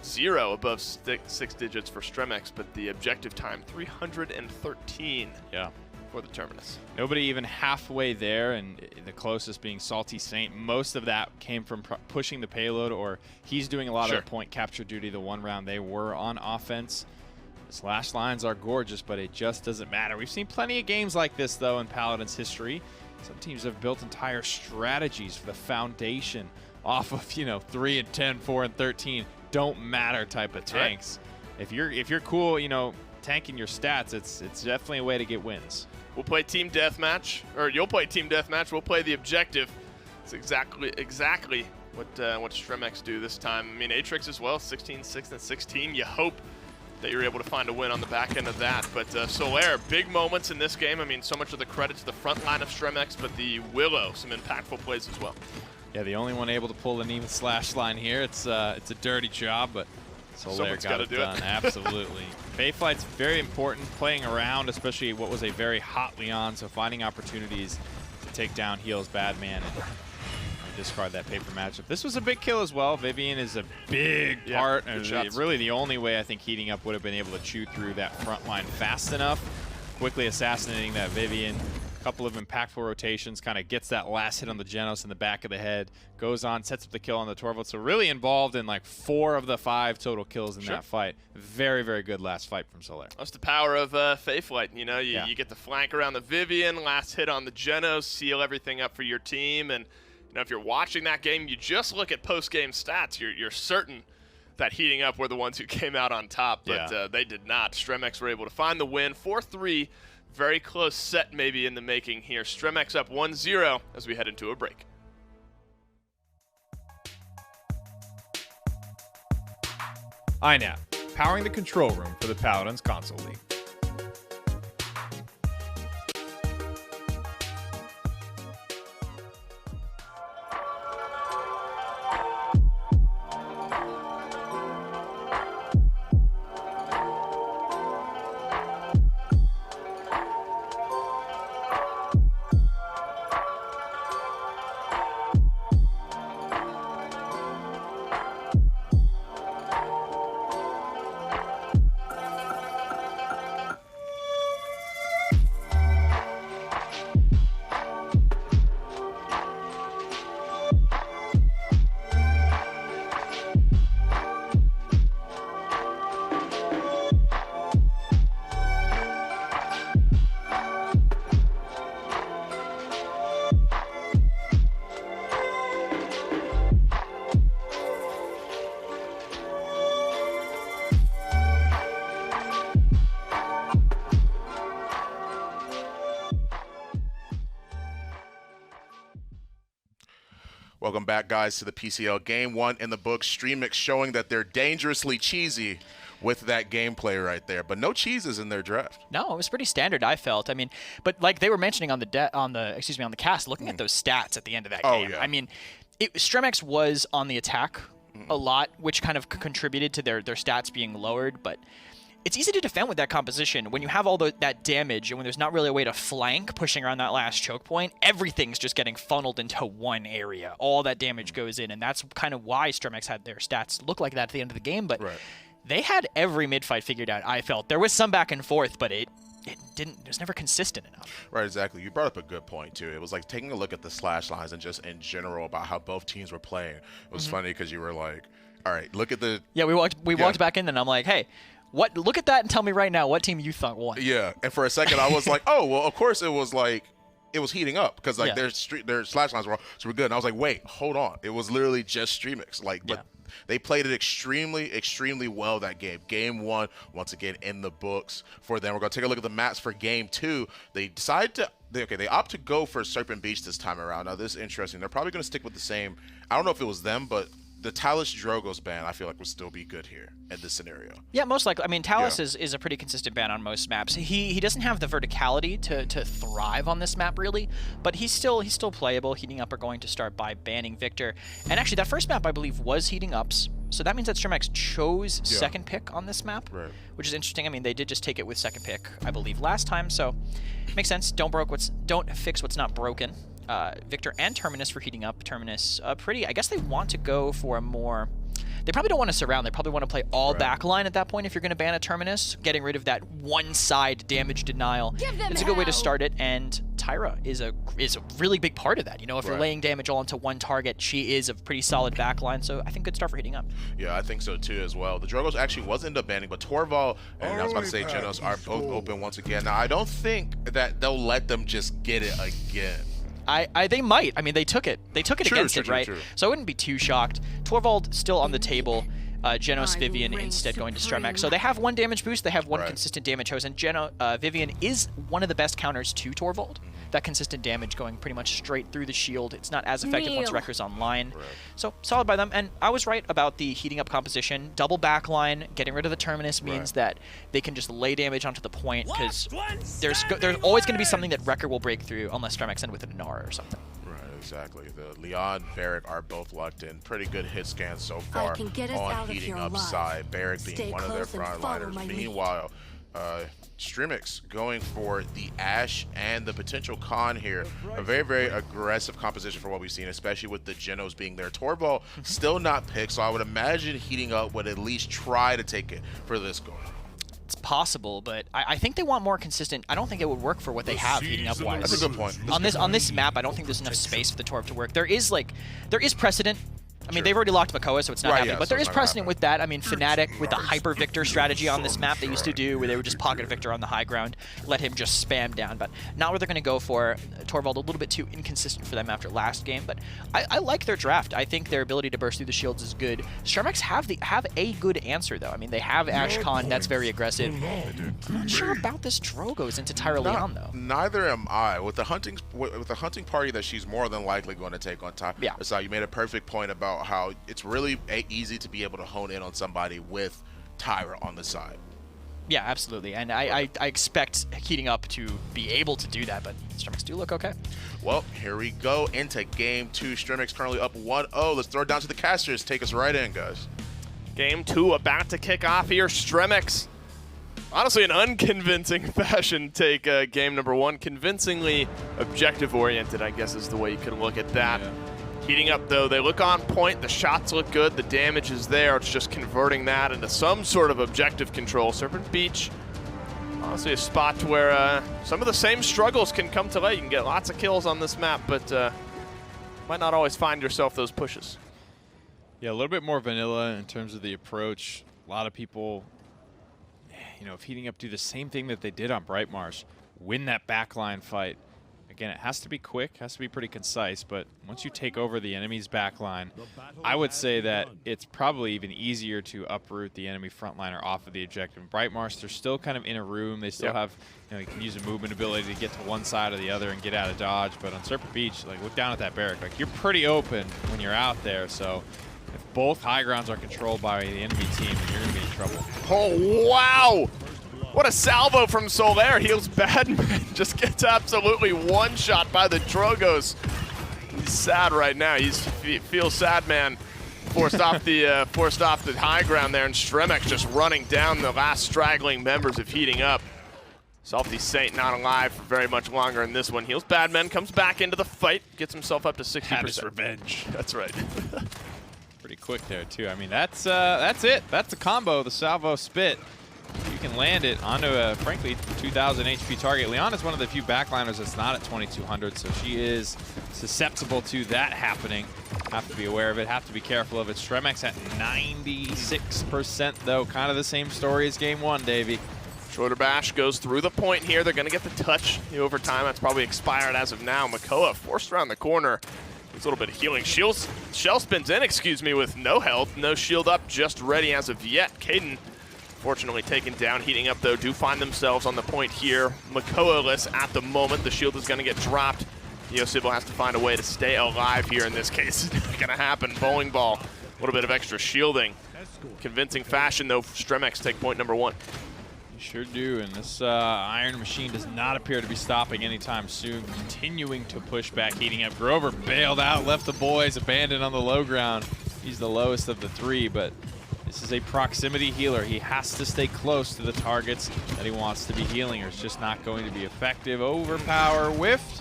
0 above 6 digits for Stremex, but the objective time, 313 for the Terminus. Nobody even halfway there, and the closest being Salty Saint. Most of that came from pushing the payload, or he's doing a lot of the point capture duty the one round they were on offense. Slash lines are gorgeous, but it just doesn't matter. We've seen plenty of games like this, though, in Paladins history. Some teams have built entire strategies for the foundation off of, you know, 3 and 10, 4 and 13, don't matter type of tanks. Right. If you're cool, you know, tanking your stats, it's definitely a way to get wins. We'll play team deathmatch, or you'll play team deathmatch. We'll play the objective. It's exactly what Stremex do this time. I mean, Atrix as well, 16, 6, and 16. You hope that you're able to find a win on the back end of that. But Solaire, big moments in this game. I mean, so much of the credit to the front line of Stremex, but the Willow, some impactful plays as well. Yeah, the only one able to pull the Neiman slash line here. It's a dirty job, but Solaire got it done. Absolutely. Bayflight's very important, playing around, especially what was a very hot Leon, so finding opportunities to take down Heals Badman and discard that paper matchup. This was a big kill as well. Vivian is a big part, and really the only way I think Heating Up would have been able to chew through that front line fast enough, quickly assassinating that Vivian. Couple of impactful rotations, kind of gets that last hit on the Genos in the back of the head, goes on, sets up the kill on the Torvald. So really involved in like 4 of the 5 total kills in that fight. Very, very good last fight from Solaire. That's the power of Faithlight. You know, you get the flank around the Vivian, last hit on the Genos, seal everything up for your team. And you know, if you're watching that game, you just look at post-game stats. You're certain that Heating Up were the ones who came out on top, but they did not. Stremex were able to find the win, 4-3. Very close set maybe in the making here. Stremex up 1-0 as we head into a break. INAP, powering the control room for the Paladins Console League. Welcome back, guys, to the PCL Game 1 in the books. Stremex showing that they're dangerously cheesy with that gameplay right there, but no cheeses in their draft. No, it was pretty standard, I felt. I mean, but like they were mentioning on the cast, looking at those stats at the end of that game. I mean, Stremex was on the attack a lot, which kind of contributed to their stats being lowered, but it's easy to defend with that composition. When you have all that damage and when there's not really a way to flank pushing around that last choke point, everything's just getting funneled into one area. All that damage goes in, and that's kind of why Stremex had their stats look like that at the end of the game. But they had every mid-fight figured out, I felt. There was some back and forth, but it was never consistent enough. Right, exactly. You brought up a good point too. It was like taking a look at the slash lines and just in general about how both teams were playing. It was funny because you were like, all right, look at the... Yeah, we walked back in and I'm like, hey, look at that and tell me right now what team you thought won. Yeah, and for a second I was like, oh, well, of course it was like, it was heating up because like their slash lines were super good. And I was like, wait, hold on. It was literally just Stremex. Like, but they played it extremely, extremely well that game. Game 1, once again, in the books for them. We're going to take a look at the maps for Game 2. They decide to, they opt to go for Serpent Beach this time around. Now, this is interesting. They're probably going to stick with the same, I don't know if it was them, but the Talus Drogos ban, I feel like, would still be good here in this scenario. Yeah, most likely. I mean, Talus is a pretty consistent ban on most maps. He doesn't have the verticality to thrive on this map, really, but he's still playable. Heating Up are going to start by banning Victor. And actually, that first map, I believe, was Heating Ups. So that means that Stremex chose second pick on this map, which is interesting. I mean, they did just take it with second pick, I believe, last time, so makes sense. Don't fix what's not broken. Victor and Terminus for Heating Up. Terminus, I guess they want to go for a more... They probably don't want to surround. They probably want to play all backline at that point if you're going to ban a Terminus. Getting rid of that one-side damage denial. It's a good way to start it, and Tyra is a really big part of that. You know, if you're laying damage all into one target, she is a pretty solid backline, so I think good start for Heating Up. Yeah, I think so too as well. The Drogos actually was end up banning, but Torval and I was about to say Genos are both open once again. Now, I don't think that they'll let them just get it again. They might. I mean, they took it. They took it against it, right? So I wouldn't be too shocked. Torvald still on the table. Genos, Vivian instead going to Stremex. So they have one damage boost. They have one consistent damage hose. And Vivian is one of the best counters to Torvald. That consistent damage going pretty much straight through the shield. It's not as effective once Wrecker's online. So solid by them. And I was right about the Heating Up composition. Double backline, getting rid of the Terminus means that they can just lay damage onto the point because there's always going to be something that Wrecker will break through unless Stremex end with an R or something. Exactly. The Leon, Barrick are both locked in. Pretty good hit scans so far on Heating Up side. Barrick being one of their frontliners. Meanwhile, Stremex going for the Ashe and the potential Khan here. A very, very aggressive composition for what we've seen, especially with the Genos being there. Torval still not picked, so I would imagine Heating Up would at least try to take it for this goal. It's possible, but I think they want more consistent. I don't think it would work for what they have Heating Up wise. That's a good point. On this map, I don't think there's enough space for the Torv to work. There is precedent. I mean, they've already locked Makoa, so it's not happening. But there is precedent with that. I mean, Fnatic with the Hyper Victor strategy on this map they used to do, where they would just pocket Victor on the high ground, let him just spam down. But not what they're going to go for. Torvald a little bit too inconsistent for them after last game. But I like their draft. I think their ability to burst through the shields is good. Stremex have a good answer, though. I mean, they have Ashe Khan. That's very aggressive. I'm not sure about this Drogos into Tyra Leon, though. Neither am I. With the hunting party that she's more than likely going to take on Tyra. So you made a perfect point about how it's really easy to be able to hone in on somebody with Tyra on the side. Yeah, absolutely. And I expect Heating Up to be able to do that, but Stremex do look okay. Well, here we go into Game 2. Stremex currently up 1-0. Let's throw it down to the casters. Take us right in, guys. Game 2 about to kick off here. Stremex, honestly, in unconvincing fashion, take game number 1. Convincingly objective-oriented, I guess is the way you could look at that. Heating Up, though, they look on point. The shots look good. The damage is there. It's just converting that into some sort of objective control. Serpent Beach, honestly, a spot where some of the same struggles can come to light. You can get lots of kills on this map, but might not always find yourself those pushes. Yeah, a little bit more vanilla in terms of the approach. A lot of people, you know, if Heating Up do the same thing that they did on Bright Marsh, win that backline fight. Again, it has to be quick, has to be pretty concise, but once you take over the enemy's backline, I would say that it's probably even easier to uproot the enemy frontliner off of the objective. Bright Marsh, they're still kind of in a room. They still have, you know, you can use a movement ability to get to one side or the other and get out of dodge. But on Serpent Beach, like, look down at that barrack. Like, you're pretty open when you're out there. So if both high grounds are controlled by the enemy team, then you're going to be in trouble. Oh, wow! What a salvo from Solaire. Heals Badman. Just gets absolutely one-shot by the Drogos. He's sad right now. He feels sad, man. Forced off the high ground there, and Stremex just running down the last straggling members of Heating Up. Salty Saint not alive for very much longer in this one. Heals Badman, comes back into the fight, gets himself up to 60%. Had his revenge. That's right. Pretty quick there, too. I mean, that's it. That's the combo, the salvo spit. You can land it onto a, frankly, 2,000 HP target. Leon is one of the few backliners that's not at 2,200, so she is susceptible to that happening. Have to be aware of it, have to be careful of it. Stremex at 96% though, kind of the same story as game one, Davey. Shorter bash goes through the point here. They're going to get the touch. The overtime, that's probably expired as of now. Makoa forced around the corner. There's a little bit of healing. Shell spins in, excuse me, with no health. No shield up, just ready as of yet. Caden, fortunately taken down. Heating up, though, do find themselves on the point here. Makoa-less at the moment. The shield is going to get dropped. Neosibel has to find a way to stay alive here in this case. It's not going to happen. Bowling ball, a little bit of extra shielding. Convincing fashion, though. Stremex take point number 1. Sure do, and this Iron Machine does not appear to be stopping anytime soon. Continuing to push back, heating up. Grover bailed out, left the boys abandoned on the low ground. He's the lowest of the 3, but this is a proximity healer. He has to stay close to the targets that he wants to be healing, or it's just not going to be effective. Overpower, whiffed.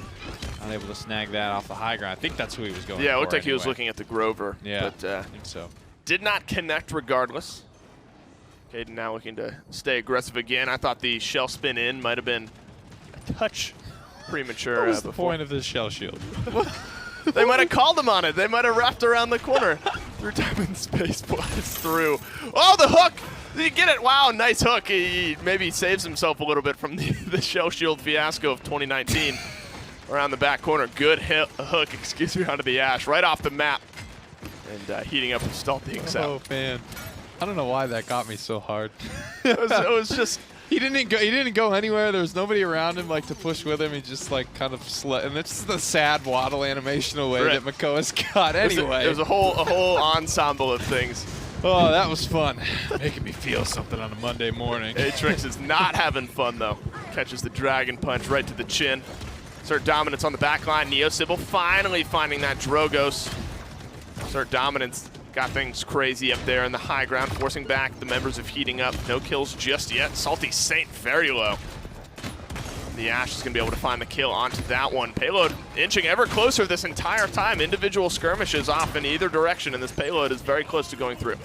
Unable to snag that off the high ground. I think that's who he was going for. Yeah, it looked like anyway. he was looking at the Grover. Yeah, but, I think so. Did not connect regardless. Caden now looking to stay aggressive again. I thought the shell spin in might have been a touch premature. What was the before. point of this shell shield? They might have called him on it. They might have wrapped around the corner. Through time and space, flies through. Oh, the hook! Did you get it? Wow, nice hook. He maybe saves himself a little bit from the shell shield fiasco of 2019. Around the back corner. Good hook, excuse me, onto the ash. Right off the map. And heating up and stalled things out. Oh, man. I don't know why that got me so hard. It was just he didn't go anywhere. There was nobody around him like to push with him. He just like kind of slept, and it's the sad waddle animational way that Makoa's got. Anyway, it was a whole ensemble of things. Oh, that was fun. Making me feel something on a Monday morning. Atrix is not having fun though. Catches the dragon punch right to the chin. Assert dominance on the back line. Neosibel finally finding that Drogos. Assert dominance. Got things crazy up there in the high ground, forcing back the members of Heating Up. No kills just yet. Salty Saint very low. The Ash is going to be able to find the kill onto that one. Payload inching ever closer this entire time. Individual skirmishes off in either direction, and this payload is very close to going through.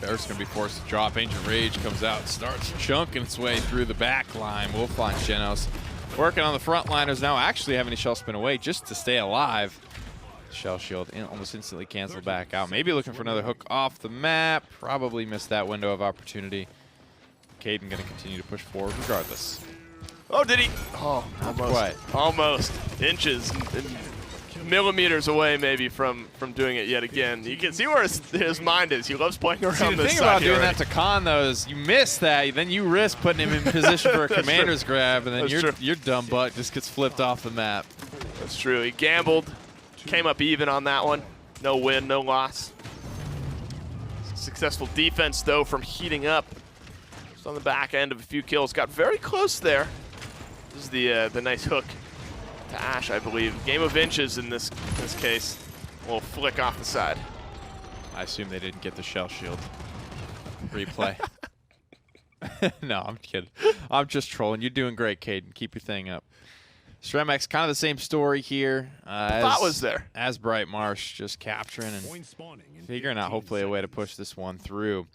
Bear's going to be forced to drop. Ancient Rage comes out, starts chunking its way through the back line. Wolfline Genos working on the front liners now, actually having a shell spin away just to stay alive. Shell shield almost instantly canceled back out. Maybe looking for another hook off the map. Probably missed that window of opportunity. Caden going to continue to push forward regardless. Oh, did he? Oh, almost. Quite. Almost. Inches and millimeters away maybe from doing it yet again. You can see where his mind is. He loves playing around this side. The thing about doing that to Khan, though, is you miss that. Then you risk putting him in position for a commander's grab, and then your dumb butt just gets flipped off the map. That's true. He gambled. Came up even on that one. No win, no loss. Successful defense, though, from Heating Up. Just on the back end of a few kills. Got very close there. This is the nice hook to Ash, I believe. Game of inches in this case. A little flick off the side. I assume they didn't get the shell shield replay. No, I'm kidding. I'm just trolling. You're doing great, Caden. Keep your thing up. Stremex, kind of the same story here. Thought was there. As Bright Marsh, just capturing and figuring out hopefully a way to push this one through.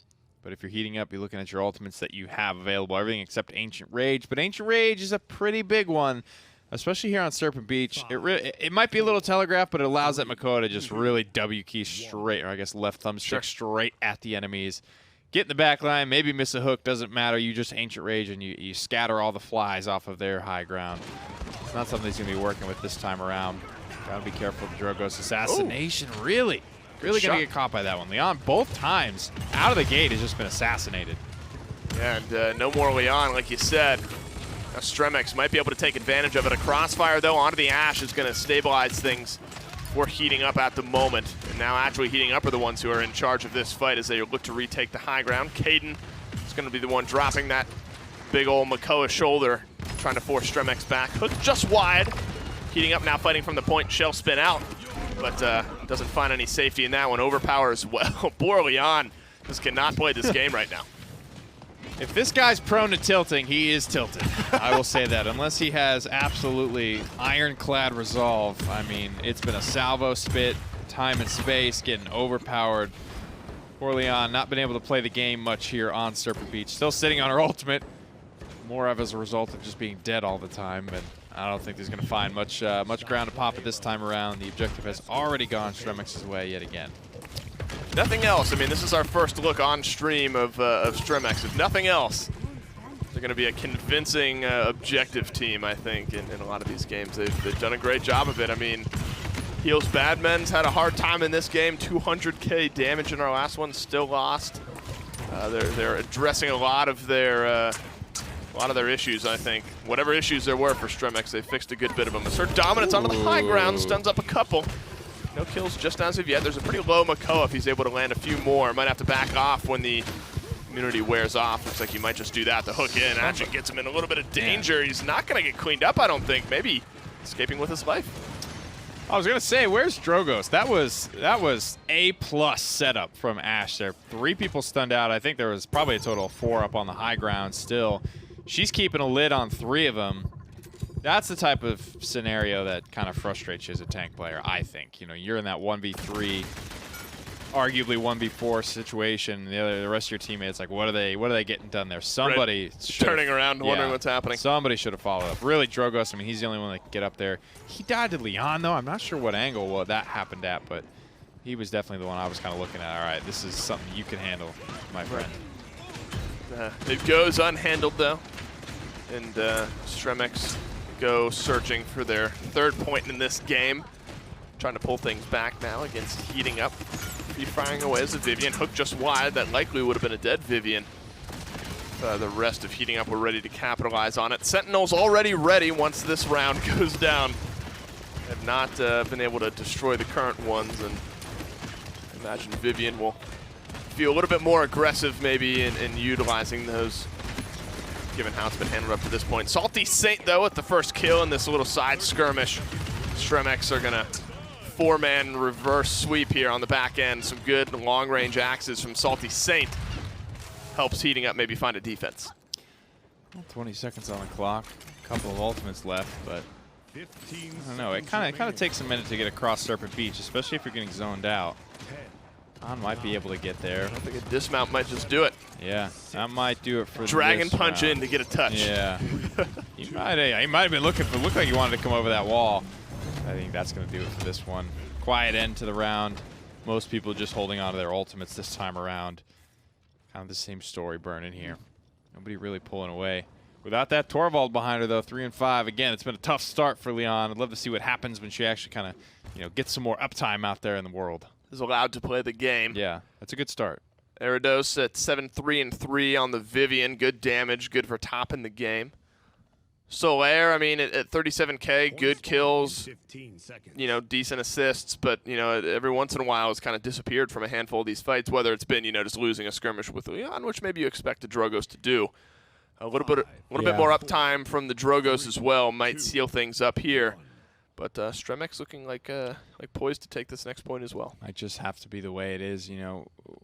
But if you're Heating Up, you're looking at your ultimates that you have available, everything except Ancient Rage. But Ancient Rage is a pretty big one, especially here on Serpent Beach. It might be a little telegraphed, but it allows that Makoa to just really W key straight, or I guess left thumbstick straight at the enemies. Get in the back line, maybe miss a hook, doesn't matter. You just Ancient Rage and you scatter all the flies off of their high ground. It's not something he's going to be working with this time around. Got to be careful of the Drogos assassination. Ooh. Really going to get caught by that one. Leon, both times, out of the gate, has just been assassinated. Yeah, and no more Leon, like you said. Now Stremex might be able to take advantage of it. A crossfire, though, onto the Ash is going to stabilize things for Heating Up at the moment. And now actually Heating Up are the ones who are in charge of this fight as they look to retake the high ground. Caden is going to be the one dropping that big old Makoa shoulder, trying to force Stremex back. Hook just wide. Heating Up now fighting from the point. Shell spin out, but doesn't find any safety in that one. Overpower as well. Poor Leon just cannot play this game right now. If this guy's prone to tilting, he is tilted. I will say that. Unless he has absolutely ironclad resolve. I mean, it's been a salvo spit, time and space, getting overpowered. Poor Leon, not been able to play the game much here on Serpent Beach. Still sitting on her ultimate. more of as a result of just being dead all the time, and I don't think he's going to find much ground to pop at this time around. The objective has already gone Stremex's way yet again. Nothing else. I mean, this is our first look on stream of Stremex. If nothing else, they're going to be a convincing objective team, I think, in a lot of these games. They've done a great job of it. I mean, Heels Badmen's had a hard time in this game. 200k damage in our last one, still lost. They're addressing a lot of their issues, I think. Whatever issues there were for Stremex, they fixed a good bit of them. Assert dominance onto the high ground, stuns up a couple. No kills just as of yet. There's a pretty low Makoa if he's able to land a few more. Might have to back off when the immunity wears off. Looks like he might just do that. The hook in actually gets him in a little bit of danger. He's not going to get cleaned up, I don't think. Maybe escaping with his life. I was going to say, where's Drogos? That was A+ setup from Ash there. 3 people stunned out. I think there was probably a total of 4 up on the high ground still. She's keeping a lid on 3 of them. That's the type of scenario that kind of frustrates you as a tank player, I think. You know, you're in that 1v3, arguably 1v4 situation. The rest of your teammates, like, what are they getting done there? Somebody turning around, wondering what's happening. Somebody should have followed up. Really, Drogos, I mean, he's the only one that could get up there. He died to Leon, though. I'm not sure what angle that happened at, but he was definitely the one I was kind of looking at. All right, this is something you can handle, my friend. It goes unhandled, though. And Stremex go searching for their 3rd point in this game. Trying to pull things back now against Heating Up. Be firing away as a Vivian. Hook just wide. That likely would have been a dead Vivian. The rest of Heating Up were ready to capitalize on it. Sentinel's already ready once this round goes down. Have not been able to destroy the current ones, and I imagine Vivian will feel a little bit more aggressive maybe in utilizing those, given how it's been handled up to this point. Salty Saint, though, at the first kill in this little side skirmish. Stremex are going to 4-man reverse sweep here on the back end. Some good long-range axes from Salty Saint. Helps Heating Up maybe find a defense. 20 seconds on the clock. A couple of ultimates left, but I don't know. It kind of takes a minute to get across Serpent Beach, especially if you're getting zoned out. Khan might be able to get there. I think a dismount might just do it. Yeah, that might do it for Dragon this punch round. in to get a touch. Yeah. he might have been looked like he wanted to come over that wall. I think that's going to do it for this one. Quiet end to the round. Most people just holding on to their ultimates this time around. Kind of the same story burning here. Nobody really pulling away. Without that Torvald behind her, though, 3 and 5. Again, it's been a tough start for Leon. I'd love to see what happens when she actually kind of, gets some more uptime out there in the world. Is allowed to play the game. Yeah, that's a good start. Eridos at 7-3-3 on the Vivian. Good damage, good for top in the game. Solaire, I mean, at 37k, good kills, decent assists, but, every once in a while has kind of disappeared from a handful of these fights, whether it's been, just losing a skirmish with Leon, which maybe you expect a Drogos to do. A little bit more uptime from the Drogos as well might seal things up here. But Stremex looking like poised to take this next point as well. Might just have to be the way it is,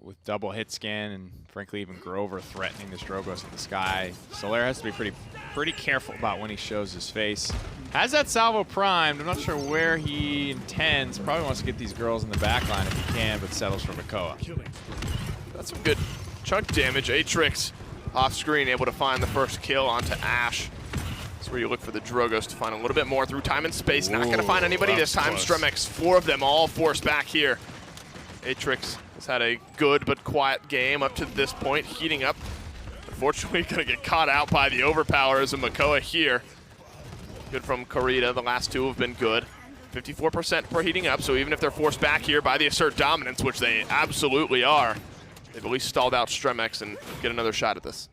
with double hit scan and frankly even Grover threatening this Drogos in the sky. Solaire has to be pretty careful about when he shows his face. Has that salvo primed. I'm not sure where he intends. Probably wants to get these girls in the back line if he can, but settles for Makoa. That's some good chunk damage. Atrix off screen able to find the first kill onto Ash. That's where you look for the Drogos to find a little bit more through time and space. Not going to find anybody this time. Close. Stremex, 4 of them all forced back here. Atrix has had a good but quiet game up to this point. Heating Up, unfortunately, going to get caught out by the overpowers of Makoa here. Good from Corrida. The last 2 have been good. 54% for Heating Up, so even if they're forced back here by the Assert Dominance, which they absolutely are, they've at least stalled out Stremex and get another shot at this.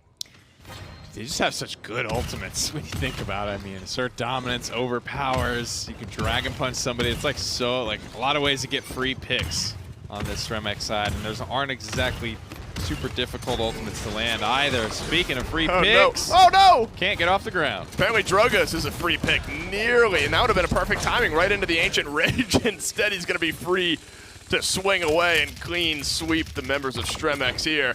They just have such good ultimates when you think about it. I mean, Assert Dominance, overpowers, you can Dragon Punch somebody. It's a lot of ways to get free picks on this Stremex side, and there aren't exactly super difficult ultimates to land either. Speaking of free picks. No. Oh no! Can't get off the ground. Apparently Drogos is a free pick, nearly, and that would have been a perfect timing right into the Ancient Rage. Instead, he's going to be free to swing away and clean sweep the members of Stremex here.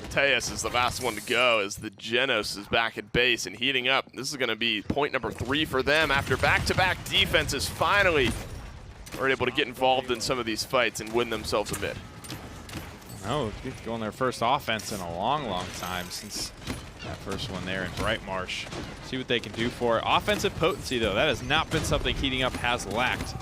Mateus is the last one to go as the Genos is back at base and Heating Up. This is going to be point number 3 for them after back-to-back defenses finally are able to get involved in some of these fights and win themselves a bit. No, going their first offense in a long, long time since That first one there in Bright Marsh. See what they can do for it. Offensive potency, though, that has not been something Heating Up has lacked.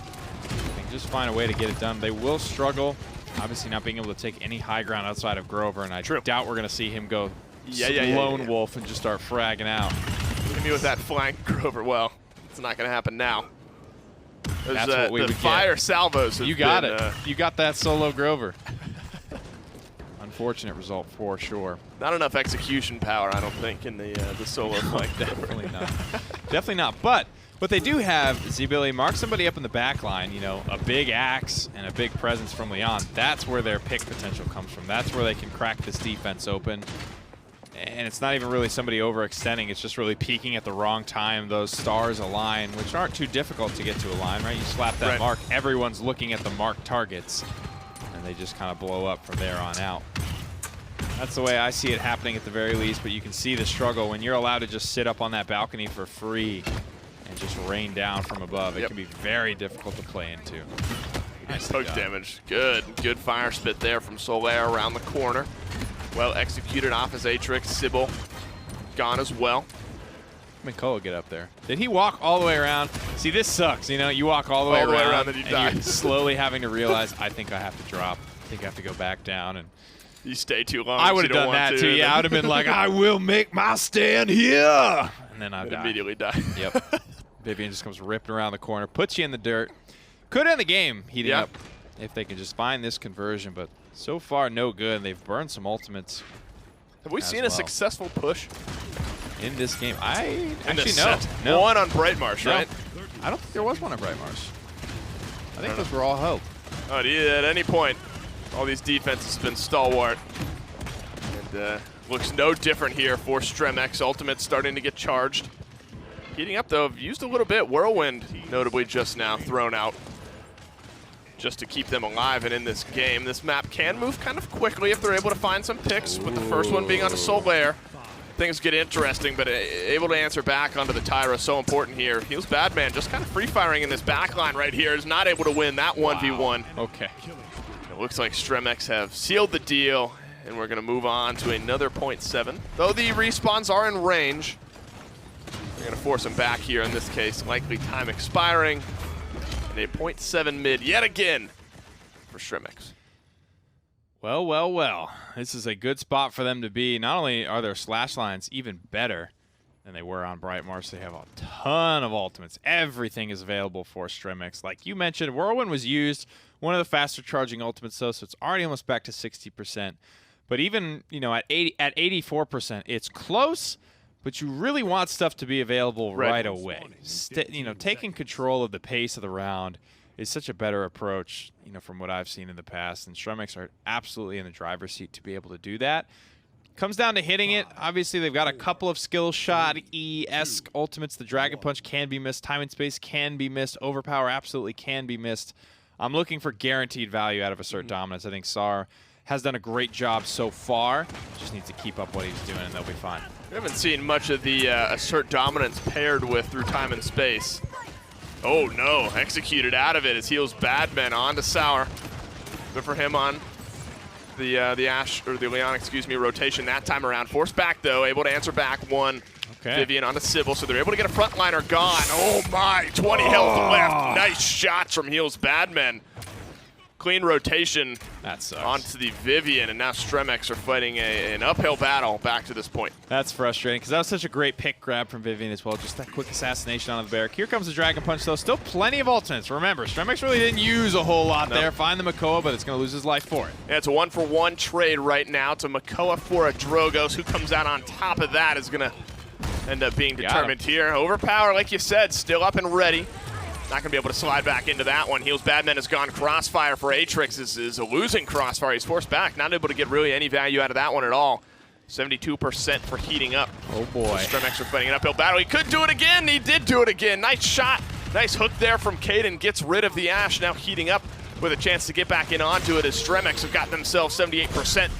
They can just find a way to get it done. They will struggle, obviously not being able to take any high ground outside of Grover, and I doubt we're going to see him go lone wolf and just start fragging out. Hit me with that flank, Grover. Well, it's not going to happen now. That's what we would fire salvos. You got it. You got that solo Grover. Unfortunate result for sure. Not enough execution power, I don't think, in the solo flank. Definitely not. Definitely not. But what they do have is the ability to mark somebody up in the back line, you know, a big axe and a big presence from Leon. That's where their pick potential comes from. That's where they can crack this defense open. And it's not even really somebody overextending. It's just really peaking at the wrong time. Those stars align, which aren't too difficult to get to align, right? You slap that mark, everyone's looking at the marked targets, and they just kind of blow up from there on out. That's the way I see it happening at the very least, but you can see the struggle when you're allowed to just sit up on that balcony for free and just rain down from above. It can be very difficult to play into. Nice poke damage. Good fire spit there from Solaire around the corner. Well executed off his Aatrix. Sybil gone as well. Makoa get up there. Did he walk all the way around? See, this sucks. You know, you walk all the way around and you die. You're slowly having to realize, I think I have to drop. I think I have to go back down. And you stay too long. I would have done that too. Yeah, I would have been like, I will make my stand here. And then I'd immediately die. Yep. Vivian just comes ripping around the corner, puts you in the dirt. Could end the game Heating Up if they can just find this conversion, but so far no good. And they've burned some ultimates. Have we seen a successful push in this game? I actually no. One on Bright Marsh, right? I don't think there was one on Bright Marsh. I think those were all hope. Oh, at any point, all these defenses have been stalwart. And looks no different here for Stremex. Ultimate starting to get charged. Heating Up, though, used a little bit. Whirlwind, notably just now, thrown out just to keep them alive and in this game. This map can move kind of quickly if they're able to find some picks, with the first one being onto Solaire. Things get interesting, but able to answer back onto the Tyra is so important here. Heals Badman just kind of free-firing in this backline right here. Is not able to win that 1v1. Okay. It looks like Stremex have sealed the deal, and we're going to move on to another 0.7. Though the respawns are in range, they're going to force them back here in this case. Likely time expiring. And a 0.7 mid yet again for Stremex. Well, well, well. This is a good spot for them to be. Not only are their slash lines even better than they were on Bright Marsh, they have a ton of ultimates. Everything is available for Stremex. Like you mentioned, Whirlwind was used, one of the faster charging ultimates, though, so it's already almost back to 60%. But even, you know, at 84%, it's close, but you really want stuff to be available right away. You know, taking control of the pace of the round is such a better approach, you know, from what I've seen in the past. And Stremex are absolutely in the driver's seat to be able to do that. Comes down to hitting it. Obviously, they've got a couple of skill shot-esque ultimates. The Dragon Punch can be missed. Time and Space can be missed. Overpower absolutely can be missed. I'm looking for guaranteed value out of Assert Dominance. I think Sar has done a great job so far. Just needs to keep up what he's doing, and they'll be fine. We haven't seen much of the Assert Dominance paired with through Time and Space. Oh no, executed out of it as heals Badman onto Sour. Good for him on the Ash, or the Leon, excuse me, rotation that time around. Forced back though, able to answer back one. Okay. Vivian onto Sybil, so they're able to get a frontliner gone. Oh my, 20 health left. Nice shots from heals Badman. Clean rotation onto the Vivian, and now Stremex are fighting an uphill battle back to this point. That's frustrating, because that was such a great pick grab from Vivian as well. Just that quick assassination on the barrack. Here comes the Dragon Punch, though. Still plenty of ultimates. Remember, Stremex really didn't use a whole lot there. Find the Makoa, but it's going to lose his life for it. Yeah, it's a 1-for-1 trade right now. It's a Makoa for a Drogos. Who comes out on top of that is going to end up being determined here. Overpower, like you said, still up and ready. Not going to be able to slide back into that one. Heals Badman has gone. Crossfire for Aatrix is a losing Crossfire. He's forced back. Not able to get really any value out of that one at all. 72% for Heating Up. Oh boy. Stremex are fighting an uphill battle. He could do it again. He did do it again. Nice shot. Nice hook there from Caden. Gets rid of the Ash. Now Heating Up with a chance to get back in onto it as Stremex have gotten themselves 78%.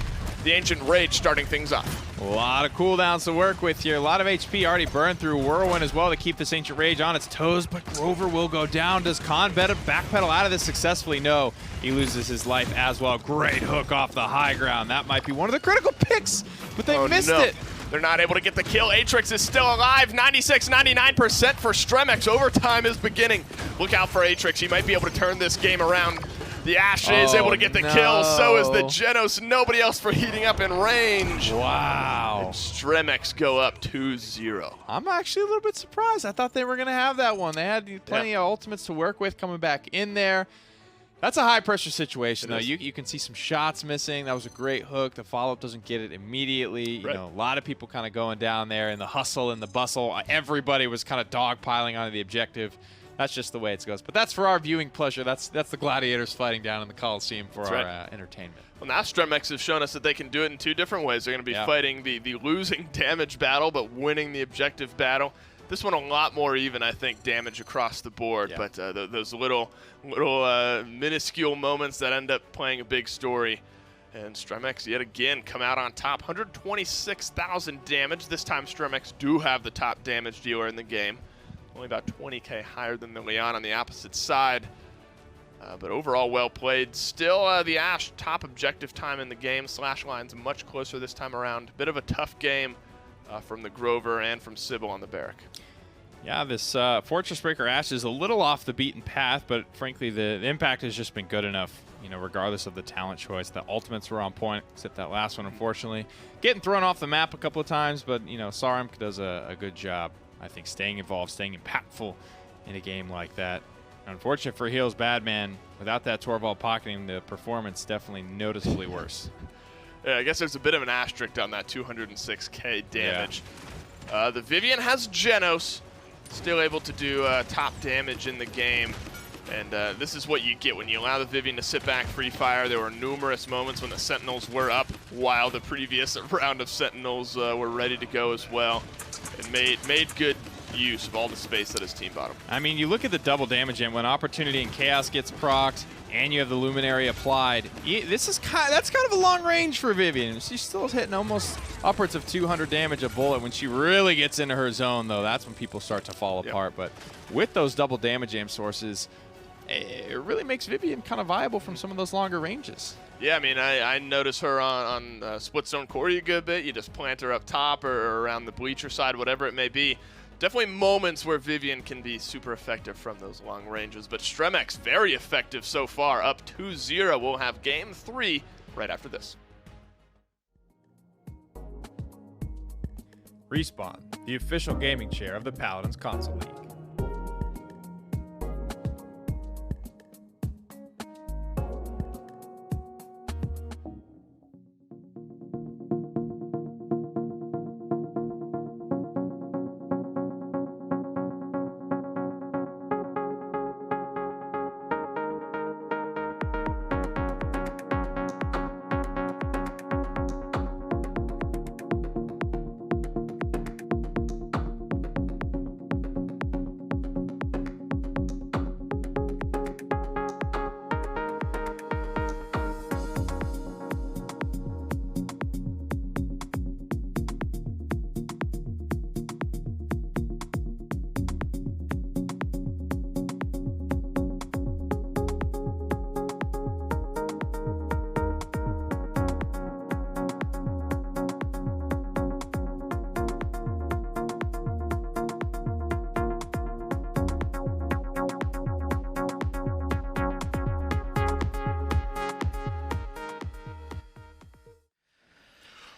The Ancient Rage starting things off. A lot of cooldowns to work with here. A lot of HP already burned through Whirlwind as well to keep this Ancient Rage on its toes, but Grover will go down. Does Khan backpedal out of this successfully? No. He loses his life as well. Great hook off the high ground. That might be one of the critical picks, but they missed it. They're not able to get the kill. Atrix is still alive. 96, 99% for Stremex. Overtime is beginning. Look out for Atrix. He might be able to turn this game around. The Ash is able to get the kill. So is the Genos. Nobody else for heating up in range. Wow. And Stremex go up 2-0. I'm actually a little bit surprised. I thought they were going to have that one. They had plenty of ultimates to work with coming back in there. That's a high-pressure situation, though. You can see some shots missing. That was a great hook. The follow-up doesn't get it immediately. You know, a lot of people kind of going down there in the hustle and the bustle. Everybody was kind of dogpiling onto the objective. That's just the way it goes. But that's for our viewing pleasure. That's the gladiators fighting down in the Coliseum for our entertainment. Well, now Stremex has shown us that they can do it in two different ways. They're going to be fighting the losing damage battle, but winning the objective battle. This one a lot more even, I think, damage across the board. But those little minuscule moments that end up playing a big story. And Stremex yet again come out on top. 126,000 damage. This time Stremex do have the top damage dealer in the game. Only about 20k higher than the Leon on the opposite side. But overall well played. Still the Ash top objective time in the game. Slash line's much closer this time around. Bit of a tough game from the Grover and from Sybil on the Barrack. Yeah, this Fortress Breaker Ash is a little off the beaten path, but frankly the impact has just been good enough, you know, regardless of the talent choice. The ultimates were on point, except that last one, unfortunately. Getting thrown off the map a couple of times, but, you know, Sarim does a good job, I think, staying involved, staying impactful in a game like that. Unfortunate for Heel's Badman, without that Torvald pocketing, the performance definitely noticeably worse. Yeah, I guess there's a bit of an asterisk on that 206k damage. The Vivian has Genos, still able to do top damage in the game. And this is what you get when you allow the Vivian to sit back free fire. There were numerous moments when the Sentinels were up while the previous round of Sentinels were ready to go as well. And made good use of all the space that his team bought him. I mean, you look at the double damage, and when Opportunity and Chaos gets procced, and you have the Luminary applied, that's kind of a long range for Vivian. She's still hitting almost upwards of 200 damage a bullet. When she really gets into her zone, though, that's when people start to fall apart. But with those double damage aim sources, it really makes Vivian kind of viable from some of those longer ranges. Yeah, I mean, I notice her on split zone core a good bit. You just plant her up top or around the bleacher side, whatever it may be. Definitely moments where Vivian can be super effective from those long ranges. But Stremex, very effective so far, up 2-0. We'll have game 3 right after this. Respawn, the official gaming chair of the Paladins Console League.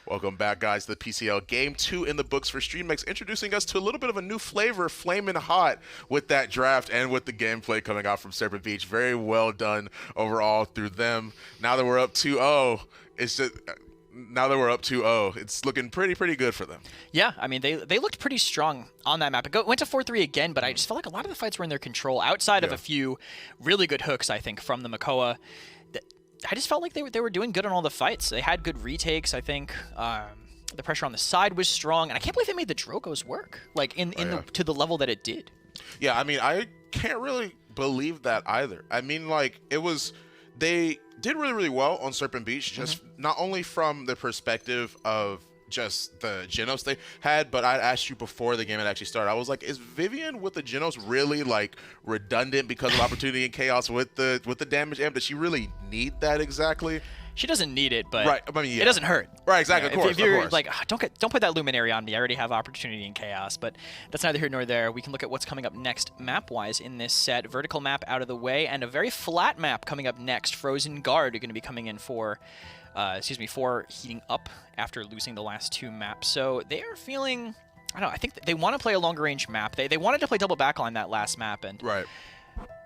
Welcome back, guys, to the PCL Game 2 in the books for Stremex, introducing us to a little bit of a new flavor, flaming hot with that draft and with the gameplay coming out from Serpent Beach. Very well done overall through them. Now that we're up 2-0, it's looking pretty good for them. Yeah, I mean, they looked pretty strong on that map. It went to 4-3 again, but I just felt like a lot of the fights were in their control outside of a few really good hooks, I think, from the Makoa. I just felt like they were doing good on all the fights. They had good retakes, I think. The pressure on the side was strong, and I can't believe they made the Drogos work, like to the level that it did. Yeah, I mean, I can't really believe that either. I mean, like, they did really well on Serpent Beach, just not only from the perspective of just the Genos they had, but I asked you before the game had actually started, I was like, is Vivian with the Genos really like redundant because of Opportunity and Chaos with the damage amp? Does she really need that exactly? She doesn't need it, but right. I mean, yeah. it doesn't hurt. Right, exactly. Yeah, of course. if you're of course. like, don't put that Luminary on me. I already have Opportunity and Chaos, but that's neither here nor there. We can look at what's coming up next map-wise in this set. Vertical map out of the way, and a very flat map coming up next. Frozen Guard are going to be coming in for heating up after losing the last 2 maps. So they are feeling, I don't know, I think they want to play a longer range map. They wanted to play double backline that last map, and right.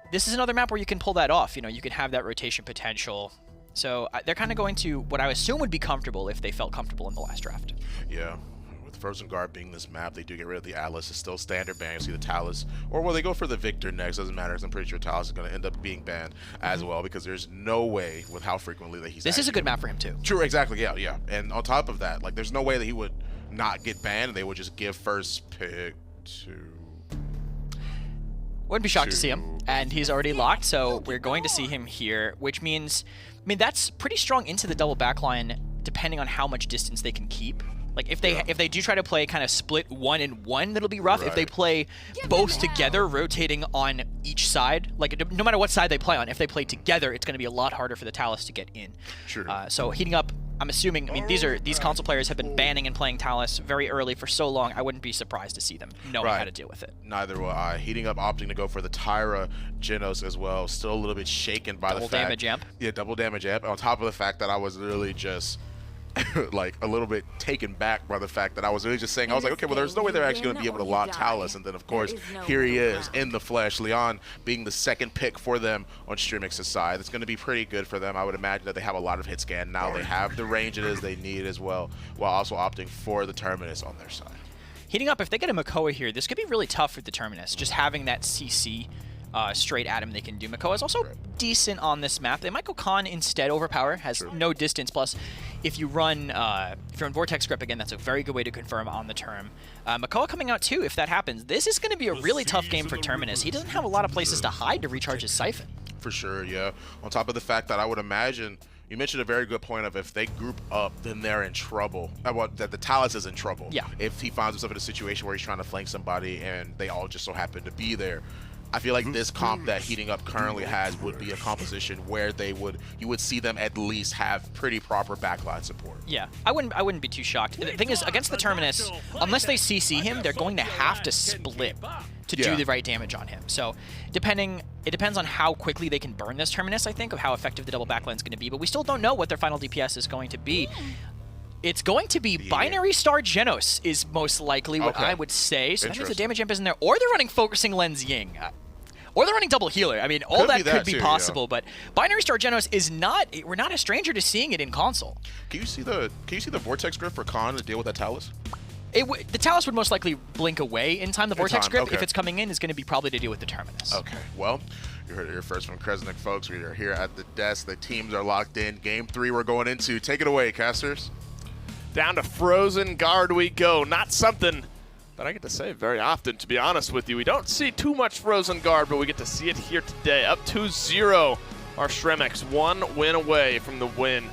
This is another map where you can pull that off. You know, you can have that rotation potential. So they're kind of going to what I assume would be comfortable if they felt comfortable in the last draft. Yeah. With Frozen Guard being this map, they do get rid of the Atlas. It's still standard ban. You see the Talus. Or will they go for the Victor next? Doesn't matter, because I'm pretty sure Talus is going to end up being banned as well, because there's no way with how frequently that he's This is a good map for him, too. True, exactly, yeah. And on top of that, like, there's no way that he would not get banned, and they would just give first pick to... Wouldn't be shocked to see him. And he's already locked, so we're going to see him here, which means, I mean, that's pretty strong into the double backline, depending on how much distance they can keep. Like, if they do try to play kind of split 1 and 1, that'll be rough. If they play both together, rotating on each side, like, no matter what side they play on, if they play together, it's going to be a lot harder for the Talus to get in. Sure. So heating up, I'm assuming, I mean, these console players have been banning and playing Talus very early for so long, I wouldn't be surprised to see them knowing how to deal with it. Neither will I. Heating up, opting to go for the Tyra Genos as well. Still a little bit shaken by the fact... Double damage amp. Yeah, double damage amp. On top of the fact that I was literally just... like a little bit taken back by the fact that I was really just saying, I was like, okay, well, there's no way they're actually going to be able to lock Talus. And then, of course, here he is in the flesh. Leon being the second pick for them on Stremex's side. It's going to be pretty good for them. I would imagine that they have a lot of hit scan now. They have the range it is they need as well, while also opting for the Terminus on their side. Heating up, if they get a Makoa here, this could be really tough for the Terminus. Just having that CC straight at him they can do. Makoa is also decent on this map. They might go Khan instead. Overpower has no distance. Plus, if you run Vortex Grip again, that's a very good way to confirm on the term. Makoa coming out too, if that happens. This is going to be a really tough game for Terminus. He doesn't have a lot of places to hide to recharge his Siphon. For sure, yeah. On top of the fact that I would imagine, you mentioned a very good point of if they group up, then they're in trouble. Well, that the Talus is in trouble. Yeah. If he finds himself in a situation where he's trying to flank somebody and they all just so happen to be there. I feel like this comp that Heating Up currently has would be a composition where you would see them at least have pretty proper backline support. Yeah, I wouldn't be too shocked. The thing is, against the Terminus, unless they CC him, they're going to have to split to do the right damage on him. So it depends on how quickly they can burn this Terminus, I think, of how effective the double backline is going to be. But we still don't know what their final DPS is going to be. It's going to be Binary Star Genos is most likely what I would say. So that means the damage amp isn't there. Or they're running Focusing Lens Ying. Or they're running double healer. I mean, all that could be possible, but Binary Star Genos is not, we're not a stranger to seeing it in console. Can you see the Vortex Grip for Khan to deal with that Talus? The Talus would most likely blink away in time. The Vortex Grip, if it's coming in, is going to be probably to deal with the Terminus. Okay, well, you heard it here first from Kresnik, folks. We are here at the desk. The teams are locked in. Game 3 we're going into. Take it away, casters. Down to Frozen Guard we go. Not something that I get to say very often, to be honest with you. We don't see too much Frozen Guard, but we get to see it here today. Up 2-0, our Stremex, 1 win away from the win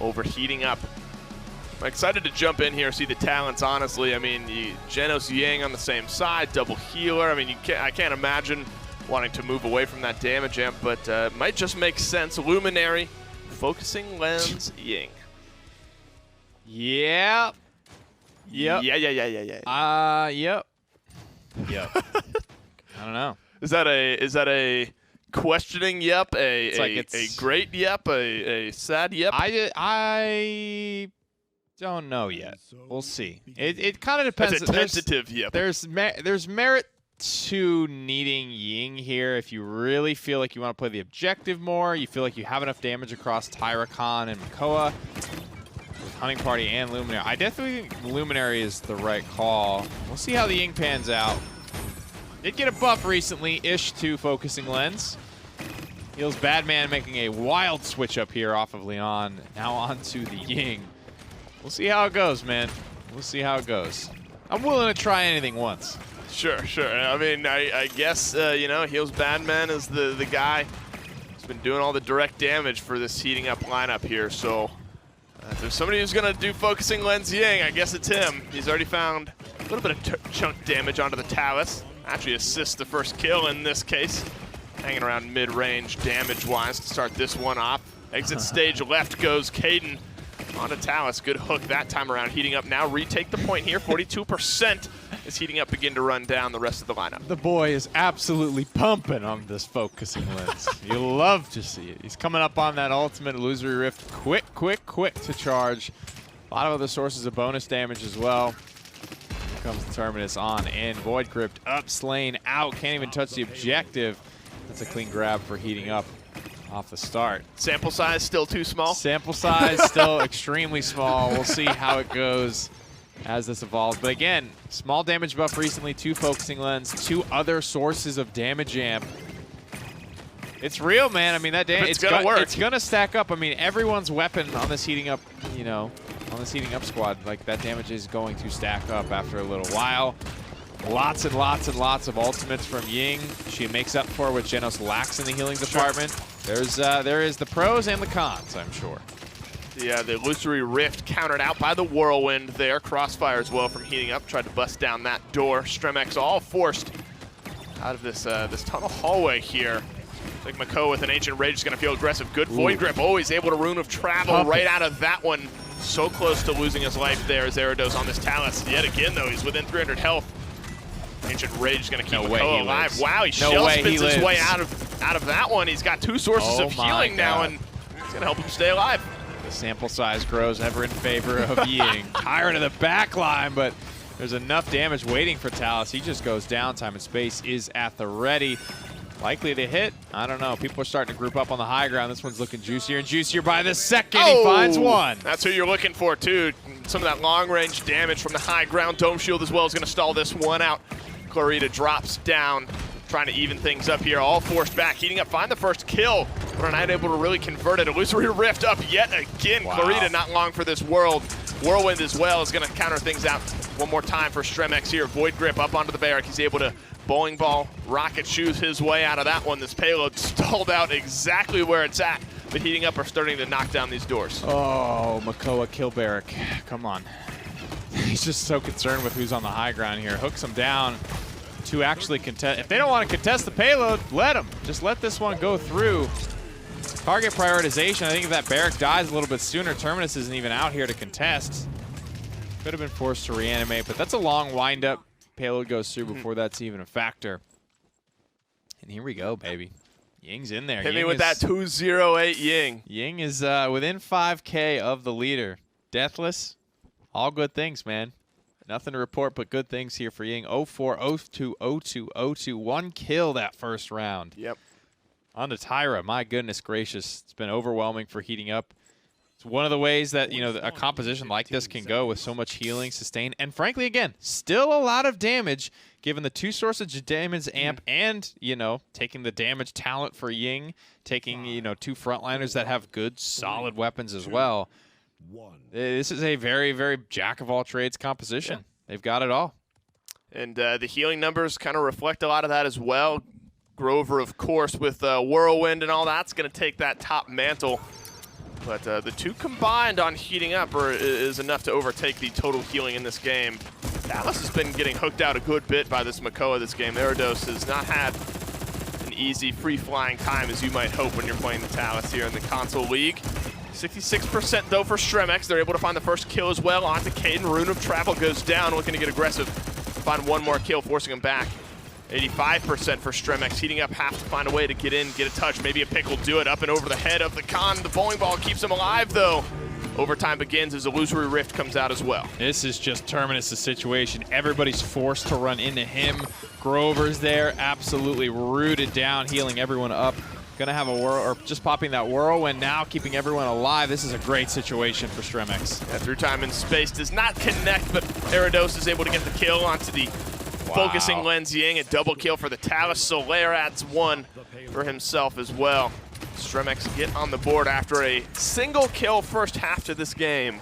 over Heating Up. I'm excited to jump in here, see the talents, honestly. I mean, Genos Yang on the same side, double healer. I mean, I can't imagine wanting to move away from that damage amp, but it might just make sense. Luminary, Focusing Lens Ying. Yeah. Yep. Yeah. Yep. Yep. I don't know. Is that a questioning yep, a great yep, a sad yep? I don't know yet. We'll see. It kind of depends. It's a tentative yep. There's merit to needing Ying here if you really feel like you want to play the objective more. You feel like you have enough damage across Tyra Khan and Makoa. With Hunting Party and Luminary. I definitely think Luminary is the right call. We'll see how the Ying pans out. Did get a buff recently-ish to Focusing Lens. Heals Badman making a wild switch up here off of Leon. Now onto the Ying. We'll see how it goes, man. We'll see how it goes. I'm willing to try anything once. Sure. I mean, I guess, you know, Heals Badman is the guy who's been doing all the direct damage for this Heating Up lineup here, so... if there's somebody who's going to do Focusing Lens Ying, I guess it's him. He's already found a little bit of chunk damage onto the Talus. Actually assists the first kill in this case. hanging around mid-range damage-wise to start this one off. Exit stage left goes Caden onto Talus. Good hook that time around, heating up now. Retake the point here, 42% is heating up, begin to run down the rest of the lineup. The boy is absolutely pumping on this focusing lens. You love to see it. He's coming up on that ultimate illusory rift. Quick, quick, quick to charge. A lot of other sources of bonus damage as well. Here comes the Terminus on in. Void Crypt up, Slain out. Can't even touch the objective. That's a clean grab for heating up off the start. Sample size still too small? Sample size still extremely small. We'll see how it goes as this evolves. But again, small damage buff recently, 2 focusing lens, 2 other sources of damage amp. It's real, man. I mean, that damage, it's gonna work. It's gonna stack up. I mean, everyone's weapon on this heating up, you know, on this heating up squad, like that damage is going to stack up after a little while. Lots and lots and lots of ultimates from Ying. She makes up for what Genos lacks in the healing department. There is the pros and the cons, I'm sure. Yeah, the illusory rift countered out by the whirlwind there. Crossfire as well from heating up. Tried to bust down that door. Stremex all forced out of this this tunnel hallway here. I think Mako with an Ancient Rage is going to feel aggressive. Good Void Grip, always able to Rune of Travel right out of that one. So close to losing his life there as Erados on this Talus. Yet again, though, he's within 300 health. Ancient Rage is going to keep Mako alive. Wow, he shell spins his way out of that one. He's got 2 sources of healing now, and it's going to help him stay alive. The sample size grows ever in favor of Ying. Higher to the back line, but there's enough damage waiting for Talus. He just goes down. Time and Space is at the ready. Likely to hit? I don't know. People are starting to group up on the high ground. This one's looking juicier and juicier by the second. He finds one. That's who you're looking for, too. Some of that long-range damage from the high ground. Dome Shield as well is going to stall this one out. Clarita drops down, trying to even things up here. All forced back, heating up, find the first kill, but are not able to really convert it. Illusory Rift up yet again. Wow. Clarita not long for this world. Whirlwind as well is going to counter things out one more time for Stremex here. Void Grip up onto the barrack. He's able to bowling ball, rocket shoes his way out of that one. This payload stalled out exactly where it's at. The heating up are starting to knock down these doors. Oh, Makoa kill barrack. Come on. He's just so concerned with who's on the high ground here. Hooks him down to actually contest. If they don't want to contest the payload, let them. Just let this one go through. Target prioritization. I think if that barrack dies a little bit sooner, Terminus isn't even out here to contest. Could have been forced to reanimate, but that's a long windup. Payload goes through before that's even a factor. And here we go, baby. Ying's in there. Hit me with that 208 Ying. Ying is within 5K of the leader. Deathless. All good things, man. Nothing to report but good things here for Ying. 0-4, 0-2, 0-2, 0-2. 1 kill that first round. Yep. On to Tyra. My goodness gracious. It's been overwhelming for heating up. It's one of the ways that, you know, a composition like this can go with so much healing, sustain, and frankly, again, still a lot of damage given the 2 sources of damage amp and, you know, taking the damage talent for Ying, taking, you know, 2 frontliners that have good, solid weapons as well. This is a very, very jack-of-all-trades composition. Yeah. They've got it all. And the healing numbers kind of reflect a lot of that as well. Grover, of course, with Whirlwind and all that's going to take that top mantle. But the 2 combined on heating up is enough to overtake the total healing in this game. Dallas has been getting hooked out a good bit by this Makoa this game. Erados has not had an easy, free-flying time as you might hope when you're playing the Talus here in the console league. 66% though for Stremex. They're able to find the first kill as well. Onto Caden. Rune of Travel goes down, looking to get aggressive. Find 1 more kill, forcing him back. 85% for Stremex. Heating up, have to find a way to get in, get a touch. Maybe a pick will do it. Up and over the head of the Khan. The bowling ball keeps him alive though. Overtime begins as Illusory Rift comes out as well. This is just Terminus' situation. Everybody's forced to run into him. Grover's there, absolutely rooted down, healing everyone up. Gonna have a whirl, or just popping that whirlwind now, keeping everyone alive. This is a great situation for Stremex. Yeah, through time and space does not connect, but Erados is able to get the kill onto the focusing lens Ying. A double kill for the Talus. Solaire adds 1 for himself as well. Stremex get on the board after a single kill first half to this game.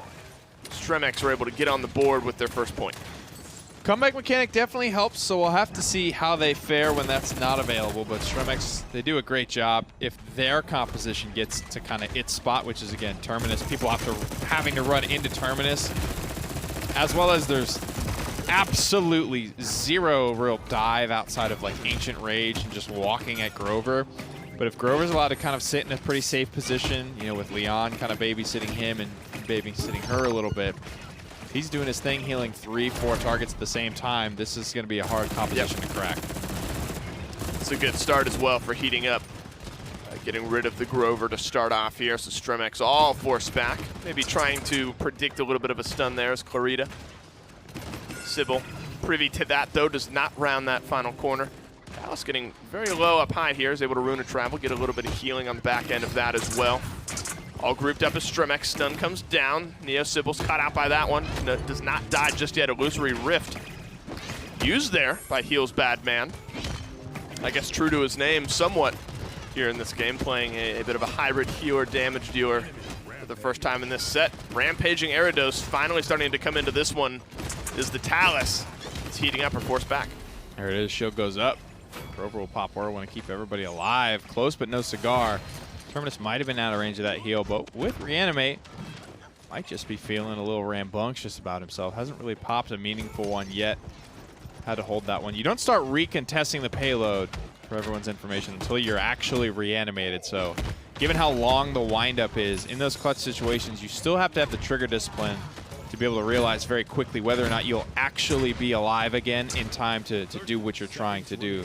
Stremex are able to get on the board with their first point. Comeback mechanic definitely helps, so we'll have to see how they fare when that's not available. But Stremex, they do a great job. If their composition gets to kind of its spot, which is, again, Terminus, people having to run into Terminus, as well as there's absolutely zero real dive outside of like Ancient Rage and just walking at Grover. But if Grover's allowed to kind of sit in a pretty safe position, you know, with Leon kind of babysitting him and babysitting her a little bit, if he's doing his thing, healing 3-4 targets at the same time, this is going to be a hard composition to crack. It's a good start as well for heating up. Getting rid of the Grover to start off here, so Stremex all forced back. Maybe trying to predict a little bit of a stun there as Clarita. Sybil, privy to that though, does not round that final corner. Dallas getting very low up high here, is able to rune a travel, get a little bit of healing on the back end of that as well. All grouped up as Stremex. Stun comes down. Neo Sybil's caught out by that one. Does not die just yet. Illusory Rift used there by Heal's bad man. I guess true to his name somewhat here in this game, playing a bit of a hybrid healer, damage dealer for the first time in this set. Rampaging Eridos finally starting to come into this one is the Talus. It's heating up or forced back. There it is. Shield goes up. Grover will pop where want to keep everybody alive. Close but no cigar. Terminus might have been out of range of that heal, but with Reanimate, might just be feeling a little rambunctious about himself. Hasn't really popped a meaningful one yet. Had to hold that one. You don't start recontesting the payload, for everyone's information, until you're actually reanimated. So given how long the windup is, in those clutch situations, you still have to have the trigger discipline to be able to realize very quickly whether or not you'll actually be alive again in time to do what you're trying to do.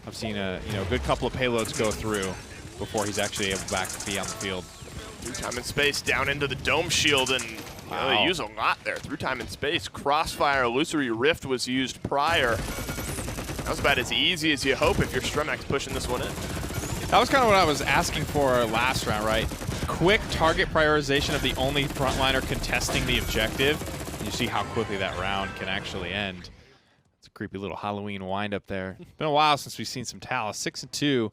I've seen a good couple of payloads go through before he's actually able back to be on the field. Through time and space down into the dome shield, and they use a lot there. Through time and space. Crossfire, Illusory Rift was used prior. That was about as easy as you hope if you're Stremex pushing this one in. That was kind of what I was asking for last round, right? Quick target prioritization of the only frontliner contesting the objective. And you see how quickly that round can actually end. It's a creepy little Halloween wind up there. Been a while since we've seen some Talus. 6-2.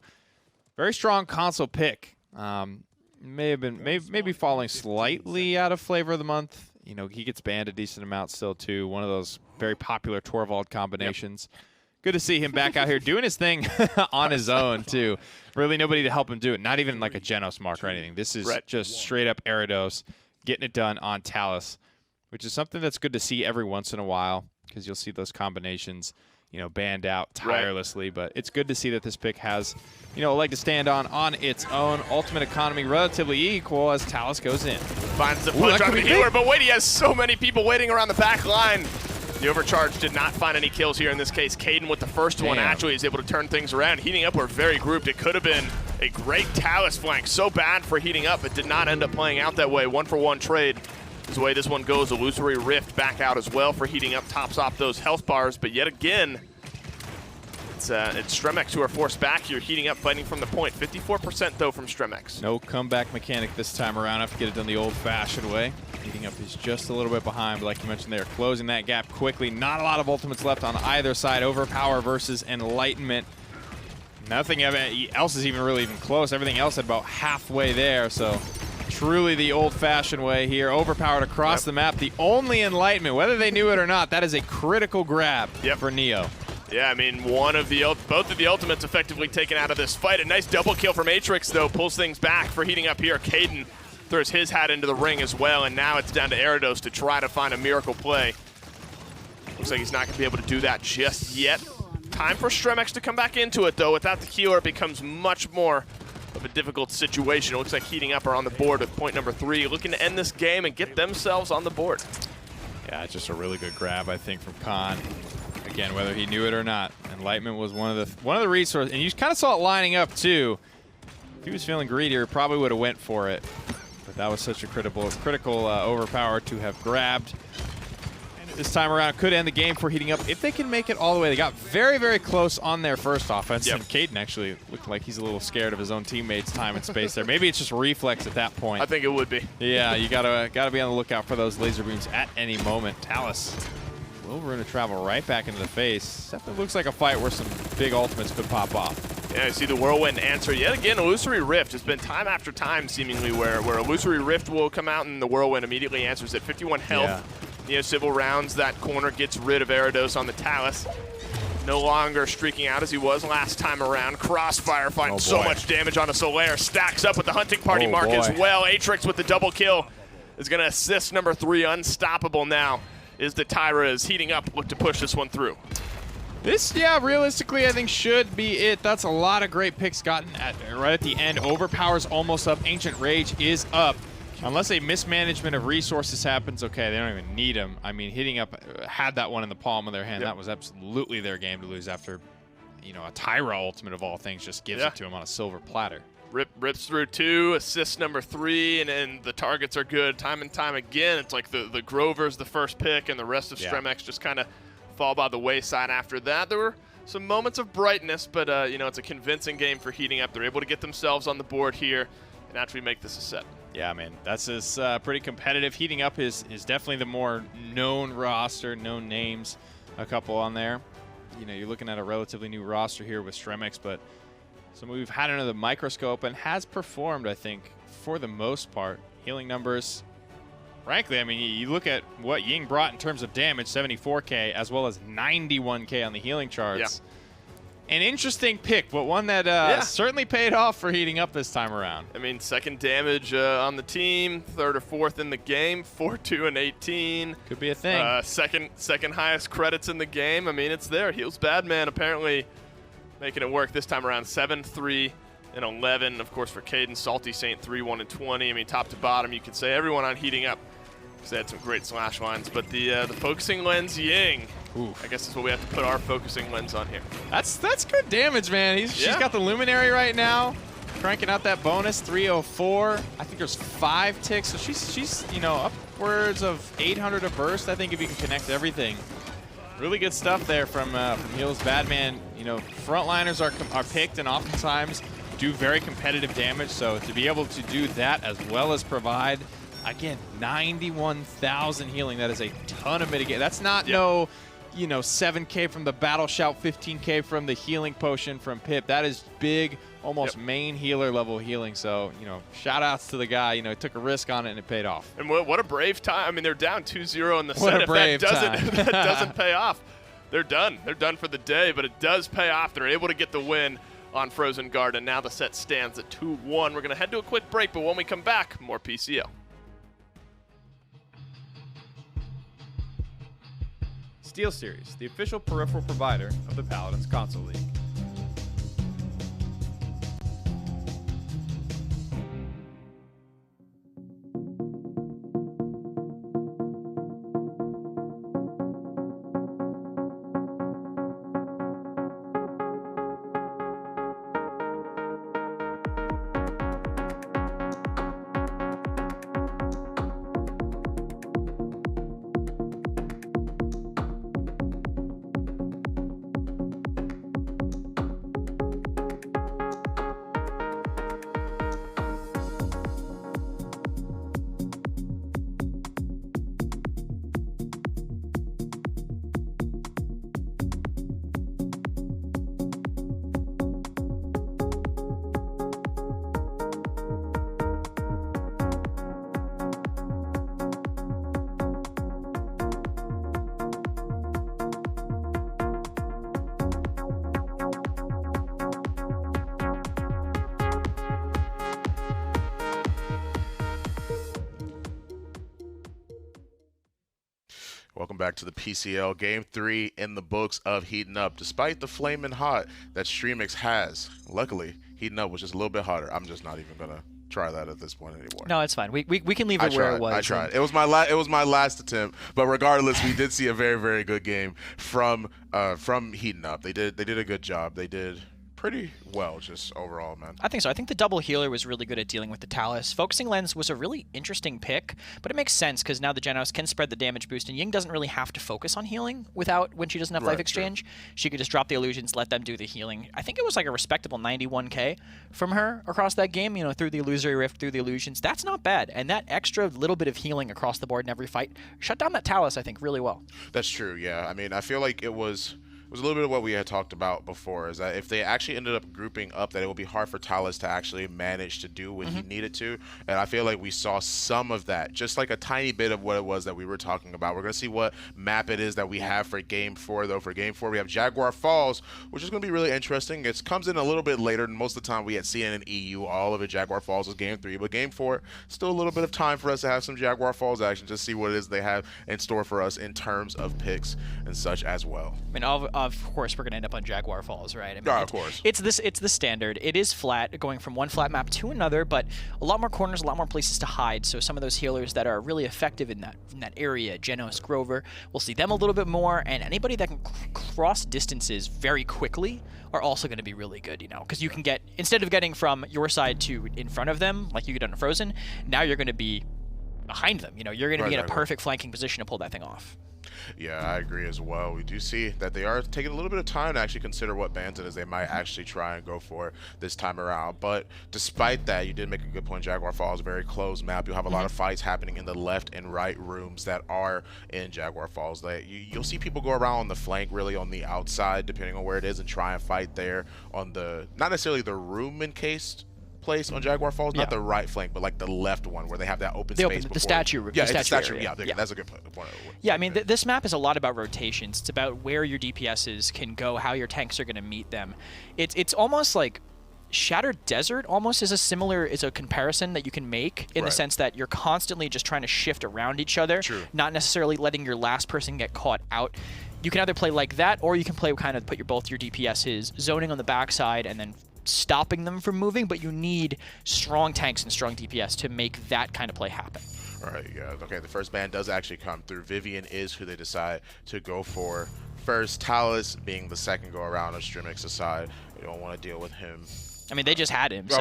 Very strong console pick. Maybe falling slightly out of flavor of the month. You know, he gets banned a decent amount still too. One of those very popular Torvald combinations. Yep. Good to see him back out here doing his thing on his own too. Really nobody to help him do it. Not even like a Genos mark or anything. This is just straight up Eridos getting it done on Talus, which is something that's good to see every once in a while because you'll see those combinations, you know, banned out tirelessly. But it's good to see that this pick has, you know, a leg to stand on its own. Ultimate economy relatively equal as Talus goes in. Finds the punch on the healer, but wait, he has so many people waiting around the back line. The overcharge did not find any kills here in this case. Caden with the first one actually is able to turn things around. Heating up, we're very grouped. It could have been a great Talus flank. So bad for heating up, it did not end up playing out that way. 1-for-1 trade is the way this one goes. Illusory Rift back out as well for heating up. Tops off those health bars, but yet again, it's Stremex who are forced back here. Heating up, fighting from the point. 54% though from Stremex. No comeback mechanic this time around. Have to get it done the old-fashioned way. Heating up is just a little bit behind, but like you mentioned, they're closing that gap quickly. Not a lot of ultimates left on either side. Overpower versus Enlightenment. Nothing else is even close. Everything else at about halfway there, so truly the old-fashioned way here. Overpowered across the map. The only Enlightenment, whether they knew it or not, that is a critical grab for Neo. Yeah, I mean, both of the ultimates effectively taken out of this fight. A nice double kill from Matrix, though, pulls things back for heating up here. Caden throws his hat into the ring as well, and now it's down to Eridos to try to find a miracle play. Looks like he's not going to be able to do that just yet. Time for Stremex to come back into it, though. Without the healer, it becomes much more of a difficult situation. It looks like heating up are on the board with point number 3, looking to end this game and get themselves on the board. Yeah, just a really good grab, I think, from Khan. Again, whether he knew it or not, Enlightenment was one of the resources, and you kind of saw it lining up too. If he was feeling greedier, probably would have went for it. But that was such a critical overpower to have grabbed. And this time around, could end the game for heating up if they can make it all the way. They got very, very close on their first offense, and Caden actually looked like he's a little scared of his own teammates' time and space there. Maybe it's just reflex at that point. I think it would be. Yeah, you gotta be on the lookout for those laser beams at any moment. Talus will rune a travel right back into the face. Definitely looks like a fight where some big ultimates could pop off. Yeah, I see the Whirlwind answer yet again. Illusory Rift has been time after time, seemingly, where Illusory Rift will come out and the Whirlwind immediately answers at 51 health. Neo Sybil rounds that corner, gets rid of Eridos on the Talus. No longer streaking out as he was last time around. Crossfire finds so much damage on a Solaire. Stacks up with the hunting party mark as well. Atrix with the double kill is going to assist number 3. Unstoppable now. is that Tyra is heating up, look to push this one through. This, yeah, realistically, I think should be it. That's a lot of great picks gotten right at the end. Overpower's almost up. Ancient Rage is up. Unless a mismanagement of resources happens, okay, they don't even need them. I mean, hitting up had that one in the palm of their hand. That was absolutely their game to lose after, you know, a Tyra ultimate of all things just gives it to him on a silver platter. Rips through 2, assist number 3, and the targets are good time and time again. It's like the Grover's the first pick, and the rest of Stremex just kind of fall by the wayside after that. There were some moments of brightness, but you know, it's a convincing game for heating up. They're able to get themselves on the board here and actually make this a set. Yeah, man, that's pretty competitive. Heating up is definitely the more known roster, known names, a couple on there. You know, you're looking at a relatively new roster here with Stremex, but someone we've had under the microscope and has performed, I think, for the most part. Healing numbers, frankly, I mean, you look at what Ying brought in terms of damage, 74K, as well as 91K on the healing charts. An interesting pick, but one that certainly paid off for heating up this time around. I mean, second damage on the team, third or fourth in the game, 4-2 and 18. Could be a thing. Second highest credits in the game. I mean, it's there. Heals Badman apparently making it work this time around. 7-3 and 11. Of course, for Caden, Salty Saint 3-1 and 20. I mean, top to bottom, you could say everyone on heating up because they had some great slash lines. But the focusing lens Ying. Oof. I guess that's what we have to put our focusing lens on here. That's good damage, man. She's got the Luminary right now, cranking out that bonus, 304. I think there's 5 ticks, so she's you know, upwards of 800 a burst, I think, if you can connect everything. Really good stuff there from Heals Badman. You know, frontliners are picked and oftentimes do very competitive damage, so to be able to do that as well as provide, again, 91,000 healing, that is a ton of mitigation. That's not no, you know, 7K from the Battle Shout, 15K from the healing potion from Pip. That is big, almost main healer level healing. So, you know, shout outs to the guy. You know, he took a risk on it and it paid off. And what a brave time. I mean, they're down 2-0 in the set. If that doesn't pay off, they're done. They're done for the day, but it does pay off. They're able to get the win on Frozen Garden. Now the set stands at 2-1. We're going to head to a quick break, but when we come back, more PCL. SteelSeries, the official peripheral provider of the Paladins Console League. Welcome back to the PCL. Game 3 in the books of Heating Up. Despite the flaming hot that Stremex has, luckily, Heating Up was just a little bit hotter. I'm just not even going to try that at this point anymore. No, it's fine. We can leave it where it was. I tried. It was my last attempt, but regardless, we did see a very, very good game from Heating Up. They did a good job. They did pretty well, just overall, man. I think so. I think the double healer was really good at dealing with the Talus. Focusing Lens was a really interesting pick, but it makes sense because now the Genos can spread the damage boost, and Ying doesn't really have to focus on healing when she doesn't have life exchange. Sure. She could just drop the illusions, let them do the healing. I think it was like a respectable 91k from her across that game, you know, through the Illusory Rift, through the illusions. That's not bad, and that extra little bit of healing across the board in every fight shut down that Talus, I think, really well. That's true, yeah. I mean, I feel like it was It was a little bit of what we had talked about before, is that if they actually ended up grouping up, that it would be hard for Talus to actually manage to do what he needed to. And I feel like we saw some of that, just like a tiny bit of what it was that we were talking about. We're going to see what map it is that we have for Game 4, though. For Game 4, we have Jaguar Falls, which is going to be really interesting. It comes in a little bit later than most of the time we had seen in EU. All of it, Jaguar Falls was Game 3, but Game 4, still a little bit of time for us to have some Jaguar Falls action, just see what it is they have in store for us in terms of picks and such as well. I mean, of course, we're going to end up on Jaguar Falls, right? I mean, of course. It's the standard. It is flat, going from one flat map to another, but a lot more corners, a lot more places to hide. So some of those healers that are really effective in that area, Genos, Grover, we'll see them a little bit more, and anybody that can cross distances very quickly are also going to be really good, you know, because you can get, instead of getting from your side to in front of them, like you get on a Frozen, now you're going to be behind them. You know, you're going to be in a perfect flanking position to pull that thing off. Yeah, I agree as well. We do see that they are taking a little bit of time to actually consider what bands it is they might actually try and go for this time around. But despite that, you did make a good point. Jaguar Falls, very closed map. You'll have a lot of fights happening in the left and right rooms that are in Jaguar Falls. You'll see people go around on the flank, really on the outside, depending on where it is, and try and fight there on the, not necessarily the room encased place on Jaguar Falls, not the right flank, but like the left one where they have that open space. The statue. Yeah, the statue. area. Yeah, that's a good point. Yeah, I mean, this map is a lot about rotations. It's about where your DPSs can go, how your tanks are going to meet them. It's almost like Shattered Desert almost is a comparison that you can make in the sense that you're constantly just trying to shift around each other, not necessarily letting your last person get caught out. You can either play like that, or you can play kind of put both your DPSs zoning on the backside and then stopping them from moving, but you need strong tanks and strong DPS to make that kind of play happen. All right, yeah. Okay, the first ban does actually come through. Vivian is who they decide to go for first. Talus being the second go around of Stremex side. You don't want to deal with him. I mean, they just had him. So.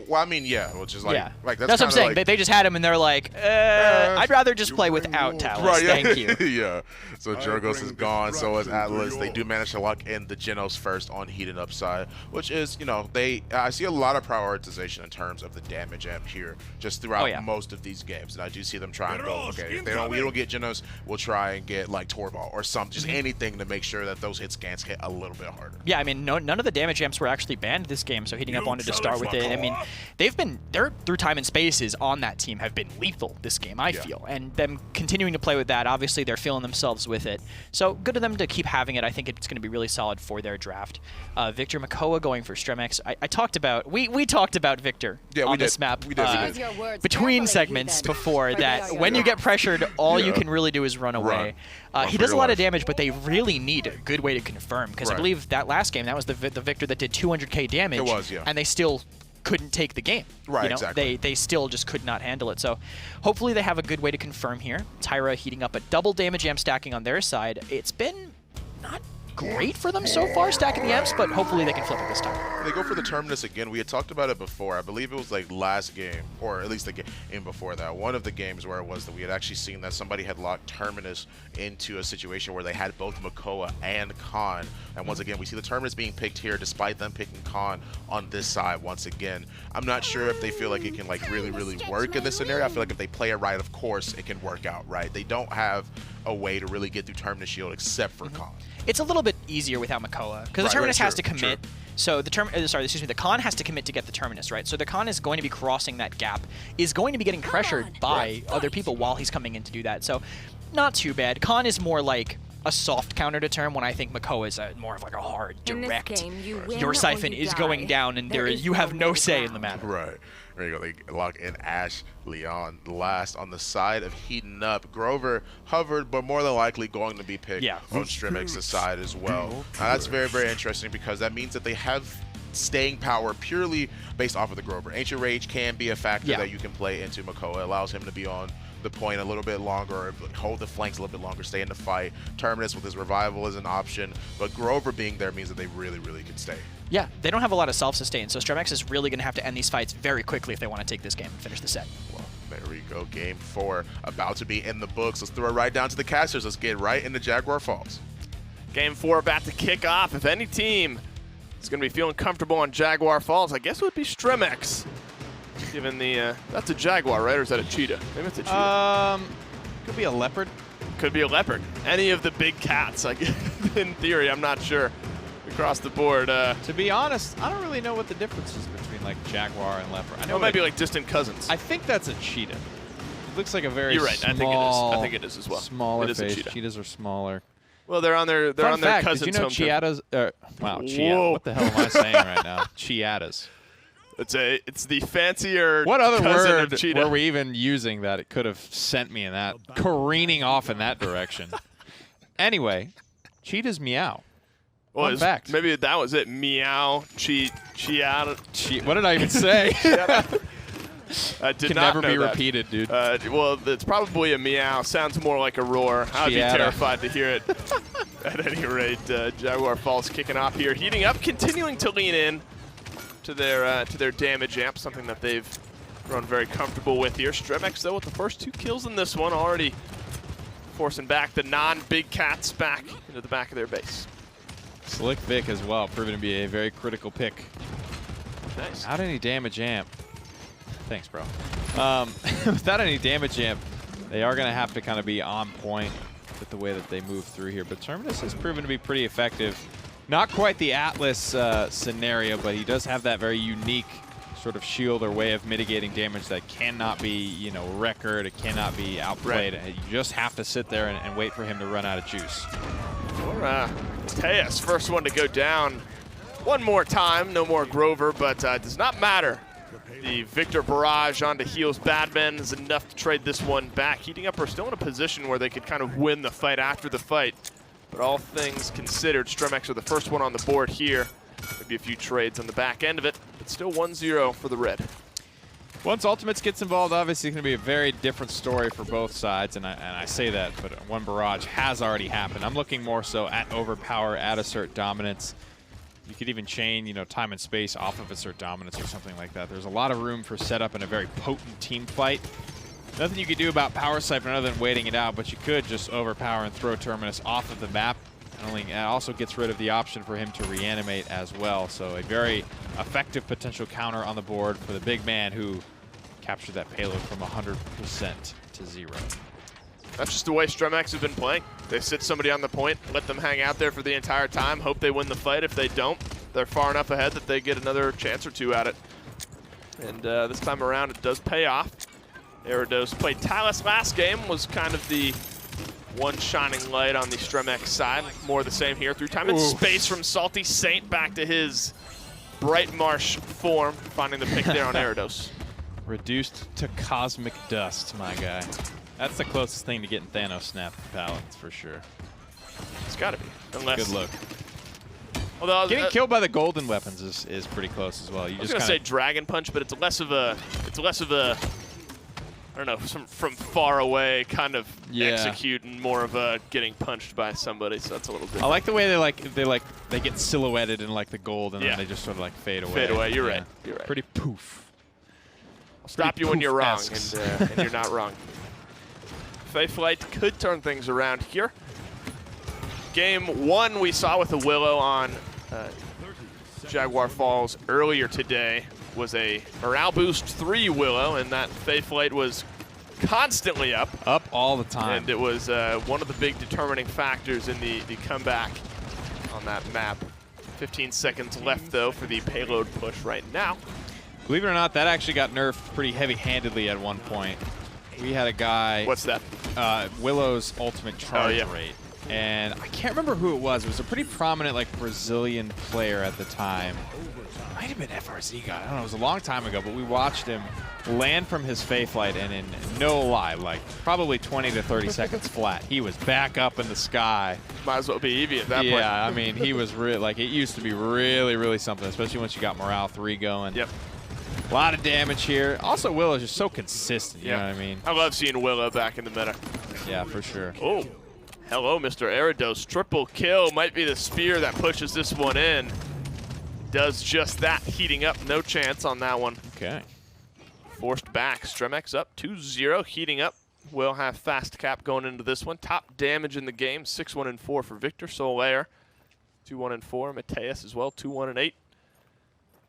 Well, I mean, yeah, which is like, like that's what I'm saying. Like, they just had him, and they're like, I'd rather just play without Talus. Right, yeah. Thank you. Yeah. So Jurgos is gone. So is Atlas. They do manage to lock in the Genos first on Heated Upside, which is, you know, I see a lot of prioritization in terms of the damage amp here, just throughout most of these games, and I do see them try and go, okay, if we don't get Genos, we'll try and get like Torvald or something, just anything to make sure that those hit scans hit a little bit harder. Yeah, I mean, none of the damage amps were actually banned this game, so Heating Up wanted to start with it. I mean, their through time and spaces on that team have been lethal this game, I feel, and them continuing to play with that, obviously they're feeling themselves with it. So good of them to keep having it. I think it's going to be really solid for their draft. Victor Makoa going for Stremex. I talked about, we talked about Victor on this map between segments before that. When you get pressured, all you can really do is run away. He does a lot of damage, but they really need a good way to confirm, because I believe that last game, that was the Victor that did 200k damage. It was, yeah. And they still couldn't take the game. Right, you know? exactly. They still just could not handle it. So hopefully they have a good way to confirm here. Tyra heating up a double damage amp stacking on their side. It's been not great for them so far, stacking the amps, but hopefully they can flip it this time. They go for the Terminus again. We had talked about it before. I believe it was like last game, or at least the game before that. One of the games where it was that we had actually seen that somebody had locked Terminus into a situation where they had both Makoa and Khan. And once again, we see the Terminus being picked here despite them picking Khan on this side once again. I'm not sure if they feel like it can like really work in this scenario. I feel like if they play it right, of course, it can work out, right? They don't have a way to really get through Terminus Shield except for Khan. It's a little bit easier without Makoa, because the Terminus has to commit. So the the Khan has to commit to get the Terminus, right? So the Khan is going to be crossing that gap, is going to be getting pressured by other people while he's coming in to do that. So not too bad. Khan is more like a soft counter to Term, when I think Makoa is more of like a hard, direct. Your Siphon is going down, and you have no say in the matter. Right. There you go. They lock in Ash Leon last on the side of Heating Up. Grover hovered, but more than likely going to be picked on Stremex's side as well. Now, that's very interesting, because that means that they have staying power purely based off of the Grover. Ancient Rage can be a factor that you can play into Makoa. It allows him to be on the point a little bit longer, hold the flanks a little bit longer, stay in the fight. Terminus with his revival is an option, but Grover being there means that they really can stay. Yeah, they don't have a lot of self-sustain, so Stremex is really going to have to end these fights very quickly if they want to take this game and finish the set. Well, there we go. Game 4 about to be in the books. Let's throw it right down to the casters. Let's get right into Jaguar Falls. Game 4 about to kick off. If any team is going to be feeling comfortable on Jaguar Falls, I guess it would be Stremex. Given the, that's a Jaguar, right? Or is that a cheetah? Maybe it's a cheetah. Could be a leopard. Could be a leopard. Any of the big cats, like in theory, I'm not sure. Across the board. To be honest, I don't really know what the difference is between like jaguar and leopard. I know it might be like distant cousins. I think that's a cheetah. It looks like a very You're right. small, I think it is as well. Smaller it is face. a cheetah. Cheetahs are smaller. Well, they're on their Fun fact, cousins' did you know home turf. chiatas? Wow, Whoa. what the hell am I saying right now? Chiatas. It's the fancier. What other cousin word of cheetah. were we even using that it could have sent me in that careening off in that direction? Anyway, cheetahs meow. Well, Fun fact. maybe that was it. Meow, chiata. What did I even say? I did Can not never know be that. repeated, dude. Well, it's probably a meow. Sounds more like a roar. I'd be Chiata. terrified to hear it. At any rate, Jaguar Falls kicking off here, heating up, continuing to lean in to their damage amp, something that they've grown very comfortable with here. Stremex, though, with the first 2 kills in this one, already forcing back the non-big cats back into the back of their base. Slick Vic as well, proving to be a very critical pick. Nice. Without any damage amp. Thanks, bro. Without any damage amp, they are going to have to kind of be on point with the way that they move through here. But Terminus has proven to be pretty effective. Not quite the Atlas scenario, but he does have that very unique sort of shield or way of mitigating damage that cannot be, you know, wreckered. It cannot be outplayed. Right. You just have to sit there and wait for him to run out of juice. For Tejas, first one to go down one more time. No more Grover, but does not matter. The Victor barrage onto Heels Badman is enough to trade this one back. Heating Up are still in a position where they could kind of win the fight after the fight. But all things considered, Stremex are the first one on the board here. Maybe a few trades on the back end of it, but still 1-0 for the Red. Once Ultimates gets involved, obviously it's going to be a very different story for both sides, and I say that, but one barrage has already happened. I'm looking more so at overpower, at assert dominance. You could even chain, you know, time and space off of assert dominance or something like that. There's a lot of room for setup in a very potent team fight. Nothing you could do about Power Siphon other than waiting it out, but you could just overpower and throw Terminus off of the map. It also gets rid of the option for him to reanimate as well. So a very effective potential counter on the board for the big man who captured that payload from 100% to 0. That's just the way Stremex have been playing. They sit somebody on the point, let them hang out there for the entire time, hope they win the fight. If they don't, they're far enough ahead that they get another chance or two at it. And this time around, it does pay off. Eridos played Talus last game, was kind of the one shining light on the Stremex side. More of the same here. Through time and space from Salty Saint back to his Bright Marsh form, finding the pick there on Eridos. Reduced to cosmic dust, my guy. That's the closest thing to getting Thanos snapped with Paladins, for sure. It's got to be. Unless, good look. Although, Getting killed by the golden weapons is pretty close as well. You I was just gonna say Dragon Punch, but it's less of a I don't know, from far away kind of execute, and more of a getting punched by somebody. So that's a little different. I like the way they get silhouetted in like the gold, and then they just sort of like fade away. Fade away. You're right. You're right. Pretty poof. I'll stop you when you're wrong, and you're not wrong. Fayflight could turn things around here. Game 1 we saw with the Willow on Jaguar Falls earlier today was a morale boost 3 Willow, and that Fayflight was constantly up. Up all the time. And it was one of the big determining factors in the comeback on that map. 15 seconds left, though, for the payload push right now. Believe it or not, that actually got nerfed pretty heavy-handedly at one point. We had a guy... What's that? Willow's ultimate charge Oh, rate. And I can't remember who it was. It was a pretty prominent like Brazilian player at the time. It might have been FRZ guy. I don't know. It was a long time ago, but we watched him land from his Fayflight, and in no lie, like probably 20 to 30 seconds flat, he was back up in the sky. Might as well be Eevee at that point. Yeah, I mean, he was really, like, it used to be really, really something, especially once you got Morale 3 going. Yep. A lot of damage here. Also, Willow's just so consistent, you know what I mean? I love seeing Willow back in the meta. Yeah, for sure. Oh, hello, Mr. Eridos. Triple kill might be the spear that pushes this one in. Does just that, heating up. No chance on that one. Okay. Forced back. Stremex up 2-0, heating up. Will have fast cap going into this one. Top damage in the game, 6-1-4 for Victor Solaire. 2-1-4. Mateus as well, 2-1-8.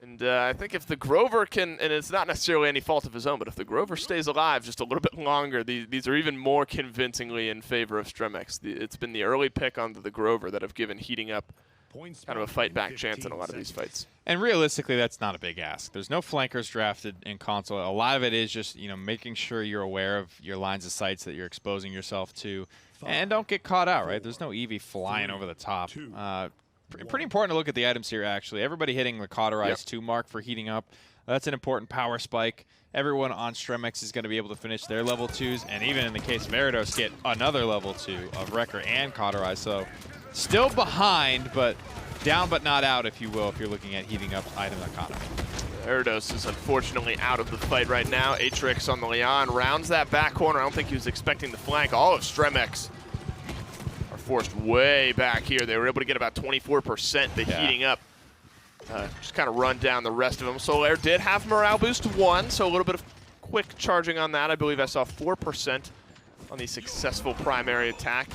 And I think if the Grover can, and it's not necessarily any fault of his own, but if the Grover stays alive just a little bit longer, these are even more convincingly in favor of Stremex. It's been the early pick onto the Grover that have given Heating Up kind of a fight-back chance in a lot of these fights. And realistically, that's not a big ask. There's no flankers drafted in console. A lot of it is just, making sure you're aware of your lines of sights that you're exposing yourself to, and don't get caught out, right? There's no Eevee flying over the top. Pretty important to look at the items here, actually. Everybody hitting the Cauterize 2 mark for Heating Up. That's an important power spike. Everyone on Stremex is going to be able to finish their level 2s, and even in the case of Erados, get another level 2 of Wrecker and Cauterize. So still behind, but down but not out, if you will, if you're looking at Heating Up item economy. Erados is unfortunately out of the fight right now. Atrix on the Leon rounds that back corner. I don't think he was expecting the flank. All of Stremex are forced way back here. They were able to get about 24%, the Heating Up. Just kind of run down the rest of them. Solaire did have morale boost 1, so a little bit of quick charging on that. I believe I saw 4% on the successful primary attack.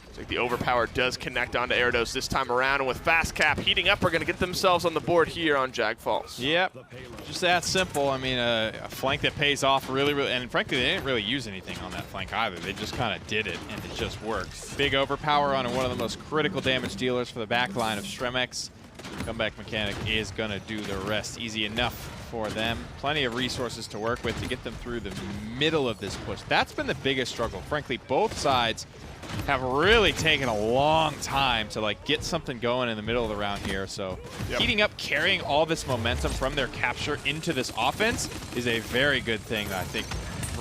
Looks like the overpower does connect onto Erados this time around, and with Fast Cap, Heating Up are going to get themselves on the board here on Jag Falls. Yep, just that simple. I mean, a flank that pays off really, and frankly, they didn't really use anything on that flank either. They just kind of did it, and it just worked. Big overpower on one of the most critical damage dealers for the back line of Stremex. Comeback mechanic is going to do the rest. Easy enough for them. Plenty of resources to work with to get them through the middle of this push. That's been the biggest struggle. Frankly, both sides have really taken a long time to get something going in the middle of the round here. So Heating Up, carrying all this momentum from their capture into this offense is a very good thing that I think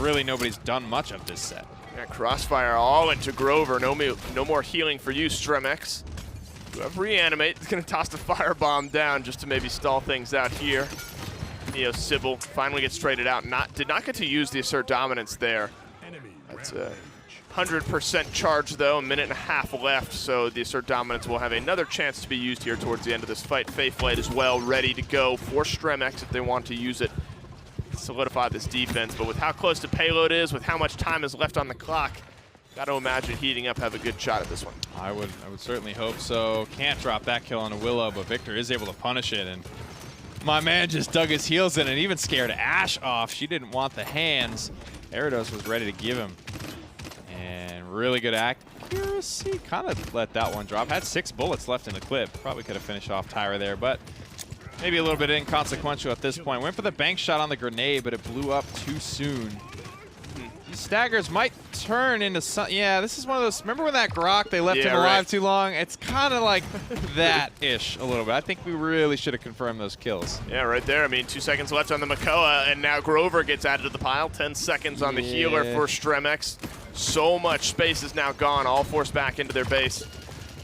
really nobody's done much of this set. Yeah, Crossfire all into Grover. No more healing for you, Stremex. You have Reanimate. He's going to toss the Firebomb down just to maybe stall things out here. Neo Sybil finally gets traded out. Did not get to use the Assert Dominance there. That's a 100% charge, though. A minute and a half left, so the Assert Dominance will have another chance to be used here towards the end of this fight. Faithlight as well, ready to go for Stremex if they want to use it to solidify this defense. But with how close the payload is, with how much time is left on the clock, got to imagine Heating Up have a good shot at this one. I would certainly hope so. Can't drop that kill on a Willow, but Victor is able to punish it. And my man just dug his heels in and even scared Ashe off. She didn't want the hands. Erados was ready to give him. And really good accuracy. Kind of let that one drop. Had 6 bullets left in the clip. Probably could have finished off Tyra there, but maybe a little bit inconsequential at this point. Went for the bank shot on the grenade, but it blew up too soon. These staggers might turn into some. Yeah, this is one of those. Remember when that Grok, they left him alive too long? It's kind of like that-ish a little bit. I think we really should have confirmed those kills. Yeah, right there. I mean, 2 seconds left on the Makoa, and now Grover gets added to the pile. 10 seconds on the healer for Stremex. So much space is now gone, all forced back into their base.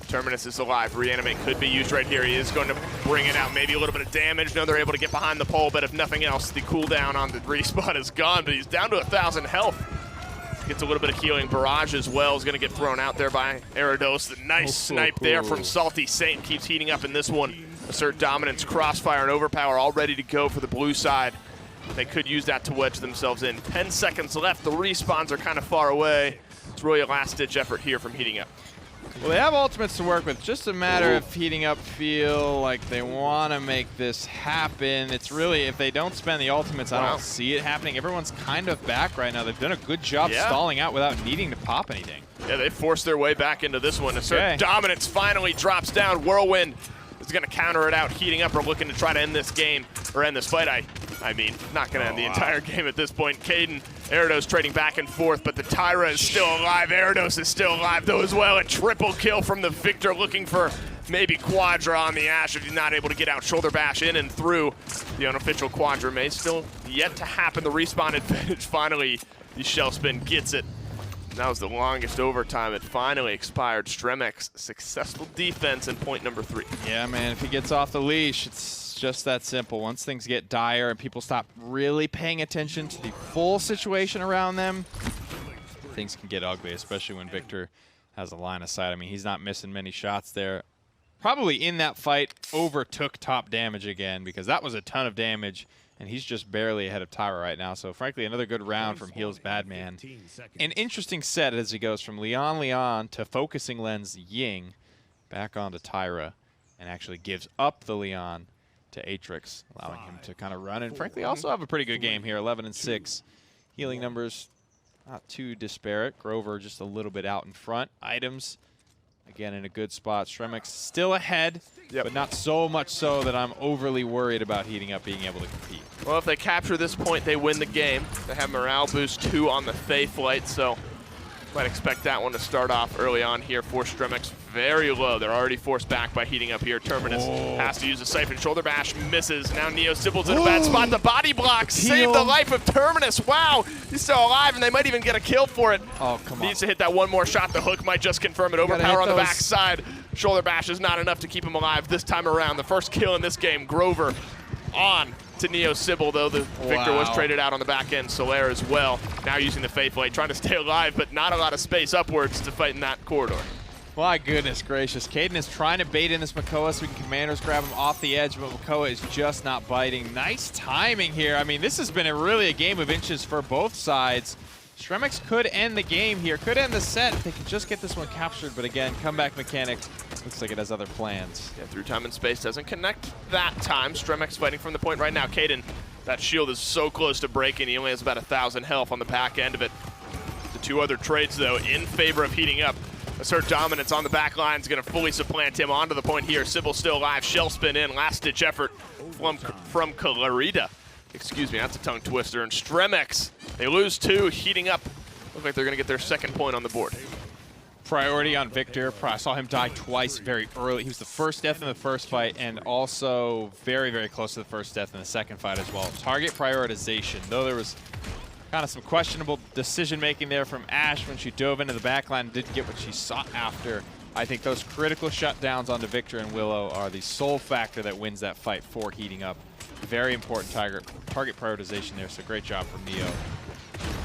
Terminus is alive. Reanimate could be used right here. He is going to bring it out. Maybe a little bit of damage. No, they're able to get behind the pole, but if nothing else, the cooldown on the respawn is gone, but he's down to 1,000 health. Gets a little bit of healing. Barrage as well is going to get thrown out there by Erados. The nice snipe there from Salty Saint keeps Heating Up in this one. Assert Dominance, Crossfire, and Overpower all ready to go for the blue side. They could use that to wedge themselves in. 10 seconds left. The respawns are kind of far away. It's really a last-ditch effort here from Heating Up. Well, they have ultimates to work with. Just a matter of Heating Up feel like they want to make this happen. It's really, if they don't spend the ultimates, I don't see it happening. Everyone's kind of back right now. They've done a good job stalling out without needing to pop anything. Yeah, they forced their way back into this one. Assert Dominance finally drops down. Whirlwind is going to counter it out. Heating Up are looking to try to end this game, or end this fight. I mean, not going to end the entire game at this point. Caden, Erados trading back and forth, but the Tyra is still alive. Erados is still alive, though, as well. A triple kill from the Victor, looking for maybe Quadra on the Ashe if he's not able to get out. Shoulder bash in and through. The unofficial Quadra may still yet to happen. The respawn advantage, finally, the shell spin gets it. That was the longest overtime. It finally expired. Stremex, successful defense, and point number 3. Yeah, man, if he gets off the leash, it's just that simple. Once things get dire and people stop really paying attention to the full situation around them, things can get ugly, especially when Victor has a line of sight. I mean, he's not missing many shots there. Probably in that fight overtook top damage again, because that was a ton of damage, and he's just barely ahead of Tyra right now. So, frankly, another good round from Heels Badman. An interesting set as he goes from Leon to Focusing Lens Ying back onto Tyra, and actually gives up the Leon to Atrix, allowing him to kind of run and frankly also have a pretty good game here. 11 and 6. Healing numbers not too disparate. Grover just a little bit out in front. Items, again, in a good spot. Stremex still ahead, but not so much so that I'm overly worried about Heating Up being able to compete. Well, if they capture this point, they win the game. They have morale boost 2 on the Fae Flight, so might expect that one to start off early on here for Stremex. Very low. They're already forced back by Heating Up here. Terminus has to use a Siphon. Shoulder Bash misses. Now Neo Sybil's in a bad spot. The body block saved the life of Terminus. Wow, he's still alive, and they might even get a kill for it. Oh, come on. Needs to hit that one more shot. The hook might just confirm it. Overpower on the backside. Shoulder Bash is not enough to keep him alive this time around. The first kill in this game. Grover on to Neo Sybil, though the Victor was traded out on the back end. Solaire as well. Now using the Fae Flight, trying to stay alive, but not a lot of space upwards to fight in that corridor. My goodness gracious. Caden is trying to bait in this Makoa so we can Commanders grab him off the edge, but Makoa is just not biting. Nice timing here. I mean, this has been really a game of inches for both sides. Stremex could end the game here, could end the set if they could just get this one captured, but again, comeback mechanics. Looks like it has other plans. Yeah, through time and space doesn't connect that time. Stremex fighting from the point right now. Caden, that shield is so close to breaking. He only has about 1,000 health on the back end of it. The 2 other trades, though, in favor of Heating Up. Assert dominance on the back line is going to fully supplant him onto the point here. Sybil still alive. Shell spin in. Last-ditch effort from Clarita. Excuse me, that's a tongue twister. And Stremex, they lose 2. Heating Up. Look like they're going to get their second point on the board. Priority on Victor. I saw him die twice very early. He was the first death in the first fight and also very, very close to the first death in the second fight as well. Target prioritization, though there was kind of some questionable decision-making there from Ash when she dove into the backline and didn't get what she sought after. I think those critical shutdowns onto Victor and Willow are the sole factor that wins that fight for Heating Up. Very important target prioritization there, so great job from Neo.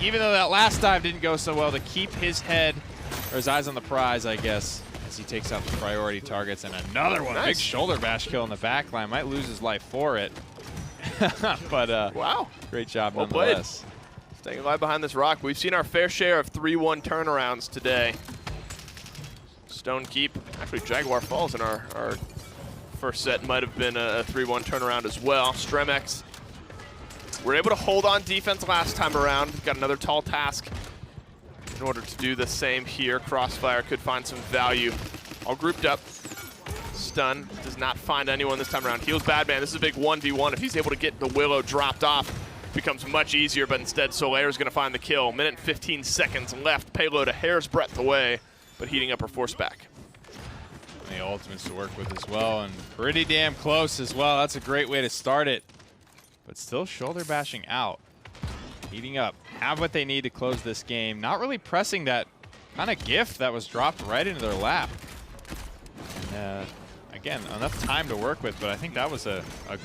Even though that last dive didn't go so well, to keep his head, or his eyes on the prize, I guess, as he takes out the priority targets. And another one, big shoulder bash kill in the backline. Might lose his life for it. But wow, great job well nonetheless. Played. Staying alive behind this rock. We've seen our fair share of 3-1 turnarounds today. Stone Keep, actually Jaguar Falls in our first set might have been a 3-1 turnaround as well. Stremex were able to hold on defense last time around. Got another tall task in order to do the same here. Crossfire could find some value. All grouped up. Stun does not find anyone this time around. Heals Badman. This is a big 1v1. If he's able to get the Willow dropped off, becomes much easier, but instead Solaire is going to find the kill. Minute and 15 seconds left. Payload a hair's breadth away, but Heating Up are forced back. The ultimates to work with as well, and pretty damn close as well. That's a great way to start it, but still shoulder bashing out. Heating Up have what they need to close this game. Not really pressing that kind of gift that was dropped right into their lap. And, again, enough time to work with, but I think that was a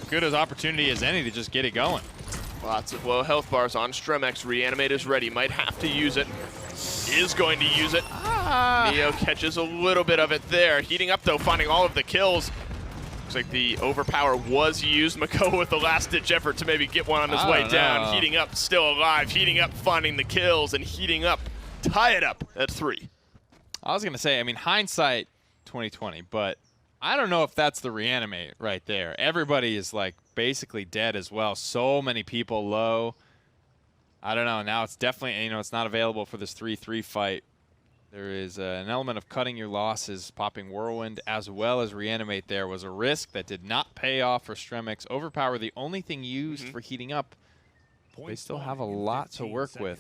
good as opportunity as any to just get it going. Lots of low health bars on Stremex. Reanimate is ready. Might have to use it. Is going to use it. Neo catches a little bit of it there. Heating Up, though, finding all of the kills. Looks like the overpower was used. Makoa with the last-ditch effort to maybe get one on his way down. Heating Up still alive. Heating Up finding the kills, and Heating Up tie it up at 3. I was going to say, I mean, hindsight 2020, but I don't know if that's the reanimate right there. Everybody is, like, basically dead as well. So many people low. I don't know. Now it's definitely, you know, it's not available for this 3-3 fight. There is an element of cutting your losses. Popping Whirlwind as well as reanimate there was a risk that did not pay off for Stremex. Overpower, the only thing used for Heating Up. They still have a lot to work with.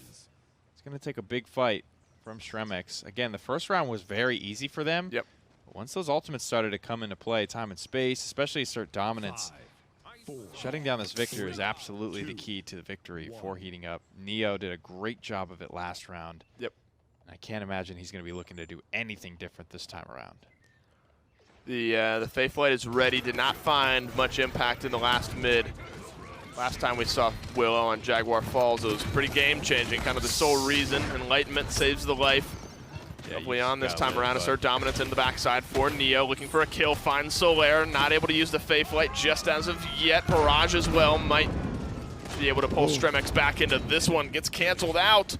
It's going to take a big fight from Stremex. Again, the first round was very easy for them. Yep. But once those ultimates started to come into play, time and space, especially assert dominance, shutting down this Victor is absolutely the key to the victory for Heating Up. Neo did a great job of it last round. Yep. I can't imagine he's going to be looking to do anything different this time around. The Fae Flight is ready. Did not find much impact in the last mid. Last time we saw Willow on Jaguar Falls, it was pretty game-changing. Kind of the sole reason. Enlightenment saves the life. Doubly on this time around. Assert dominance in the backside for Neo. Looking for a kill. Finds Solaire. Not able to use the Fae Flight just as of yet. Barrage as well. Might be able to pull Stremex back into this one. Gets canceled out.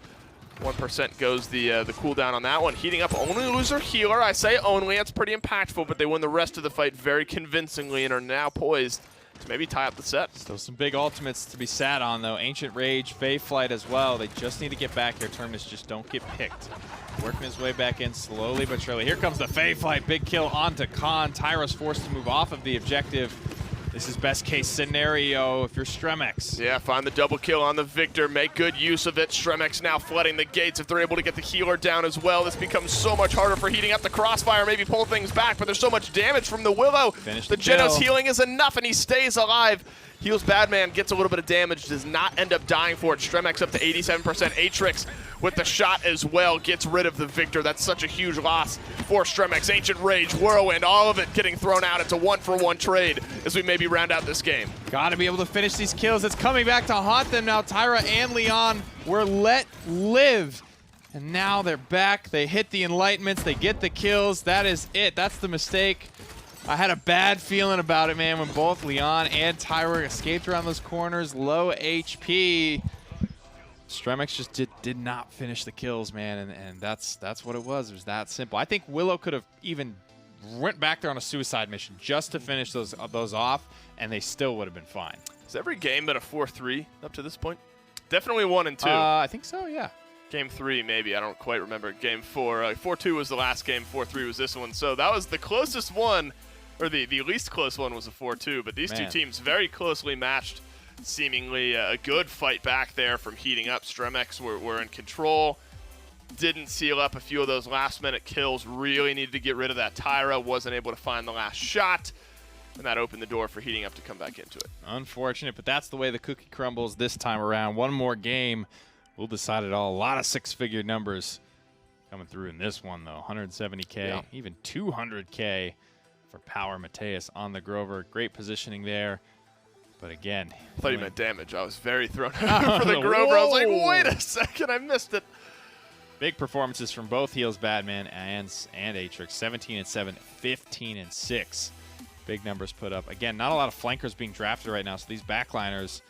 1% goes the cooldown on that one. Heating Up, only loser healer. I say only, that's pretty impactful, but they win the rest of the fight very convincingly and are now poised to maybe tie up the set. Still some big ultimates to be sat on, though. Ancient Rage, Fae Flight as well. They just need to get back here. Terminus just don't get picked. Working his way back in slowly but surely. Here comes the Fae Flight. Big kill onto Khan. Tyra's forced to move off of the objective. This is best case scenario if you're Stremex. Yeah, find the double kill on the Victor. Make good use of it. Stremex now flooding the gates. If they're able to get the healer down as well, this becomes so much harder for heating up the crossfire. Maybe pull things back, but there's so much damage from the Willow. Finish the kill. Genos healing is enough, and he stays alive. Heals Badman, gets a little bit of damage, does not end up dying for it. Stremex up to 87%. Atrix with the shot as well gets rid of the Victor. That's such a huge loss for Stremex. Ancient Rage, Whirlwind, all of it getting thrown out. It's a 1-for-1 trade as we maybe round out this game. Gotta be able to finish these kills. It's coming back to haunt them now. Tyra and Leon were let live. And now they're back. They hit the enlightenments. They get the kills. That is it. That's the mistake. I had a bad feeling about it, man, when both Leon and Tyra escaped around those corners. Low HP. Stremex just did not finish the kills, man, and that's what it was. It was that simple. I think Willow could have even went back there on a suicide mission just to finish those off, and they still would have been fine. Has every game been a 4-3 up to this point? Definitely 1 and 2. I think so, yeah. Game 3, maybe. I don't quite remember. Game 4. 4-2 was the last game. 4-3 was this one. So that was the closest one, or the least close one was a 4-2. But these two teams very closely matched. Seemingly a good fight back there from heating up. Stremex were in control. Didn't seal up a few of those last-minute kills. Really needed to get rid of that Tyra. Wasn't able to find the last shot. And that opened the door for heating up to come back into it. Unfortunate, but that's the way the cookie crumbles this time around. One more game. We'll decide it all. A lot of six-figure numbers coming through in this one, though. 170K, even 200K for Power Mateus on the Grover. Great positioning there. But again, I thought you meant damage. I was very thrown out for the Grover. I was like, wait a second, I missed it. Big performances from both Heels, Badman and Atrix. 17-7, 15-6. Big numbers put up. Again, not a lot of flankers being drafted right now, so these backliners,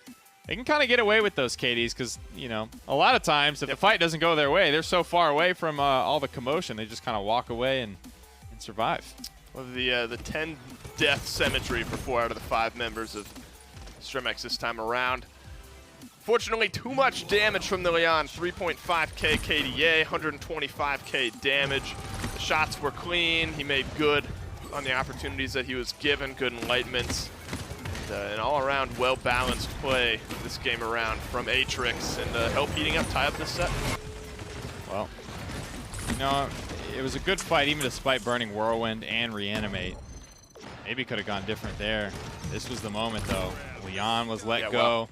they can kind of get away with those KDs because, you know, a lot of times if the fight doesn't go their way, they're so far away from all the commotion, they just kind of walk away and survive. Well, the 10 death symmetry for 4 out of the 5 members of Stremex this time around. Fortunately, too much damage from the Leon. 3.5k KDA, 125k damage. The shots were clean. He made good on the opportunities that he was given. Good enlightenments. And an all-around well-balanced play this game around from Atrix and help heating up, tie up this set. Well, you know, it was a good fight even despite burning Whirlwind and Reanimate. Maybe could have gone different there. This was the moment, though. Leon was let go. Well,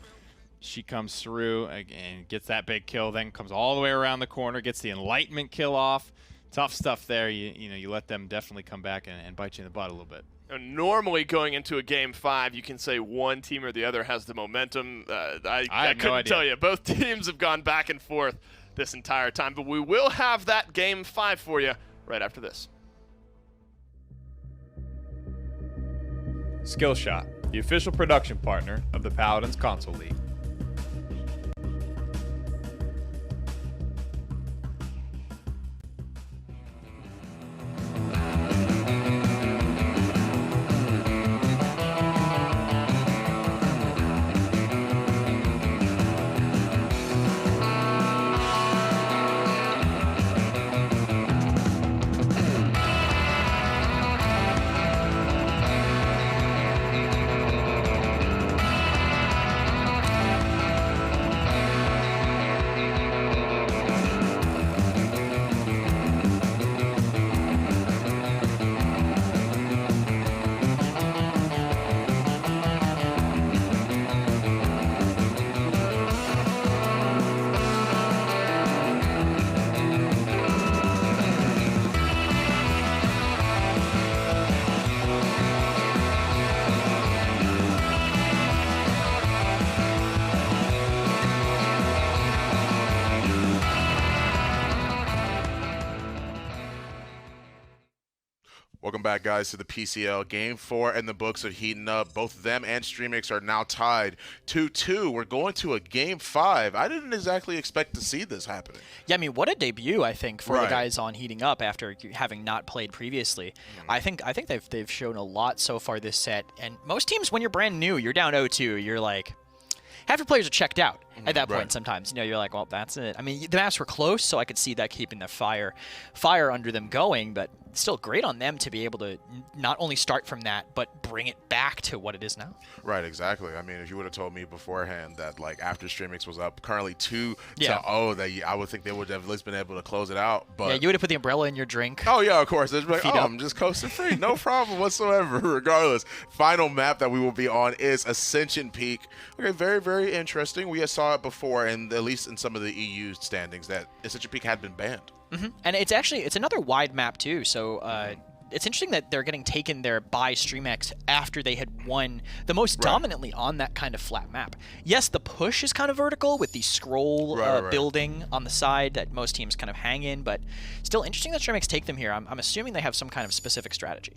she comes through and gets that big kill, then comes all the way around the corner, gets the enlightenment kill off. Tough stuff there. You know, you let them definitely come back and bite you in the butt a little bit. Normally going into a game 5, you can say one team or the other has the momentum. I couldn't tell you. Both teams have gone back and forth this entire time, but we will have that game 5 for you right after this. Skillshot, the official production partner of the Paladins Console League. welcome back, guys, to the PCL. Game 4 and the books are heating up. Both them and Stremex are now tied 2-2. We're going to a Game 5. I didn't exactly expect to see this happening. Yeah, I mean, what a debut, I think, for the guys on heating up after having not played previously. I think they've shown a lot so far this set. And most teams, when you're brand new, you're down 0-2, you're like, half your players are checked out at that point sometimes. You know, you're like, well, that's it. I mean, the maps were close, so I could see that keeping the fire under them going, but still great on them to be able to not only start from that, but bring it back to what it is now. Right, exactly. I mean, if you would have told me beforehand that, like, after Stremex was up currently 2-0, that I would think they would have at least been able to close it out. But yeah, you would have put the umbrella in your drink. Oh, yeah, of course. It's like, I'm just coasting free. No problem whatsoever, regardless. Final map that we will be on is Ascension Peak. Okay, very, very interesting. We saw it before, and at least in some of the EU standings, that Ascension Peak had been banned. And it's another wide map too, so it's interesting that they're getting taken there by Stremex after they had won the most dominantly on that kind of flat map. Yes, the push is kind of vertical with the scroll building on the side that most teams kind of hang in, but still interesting that Stremex take them here. I'm assuming they have some kind of specific strategy.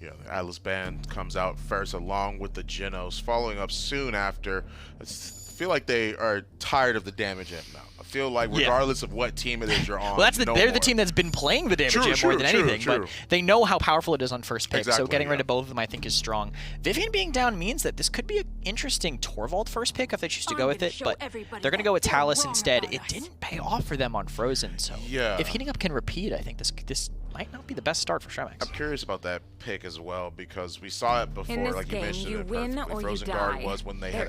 Yeah, the Atlas Band comes out first along with the Genos, following up soon after. I feel like they are tired of the damage amp now. I feel like regardless of what team it is you're on, well, they're the team that's been playing the damage amp more than anything, but they know how powerful it is on first pick, so getting rid of both of them I think is strong. Vivian being down means that this could be an interesting Torvald first pick if they choose to go with it, but they're going to go with Talus instead. It didn't pay off for them on Frozen, so if heating up can repeat, I think this might not be the best start for Stremex. I'm curious about that pick as well, because we saw it before, like you mentioned it perfectly. Frozen Guard was when they had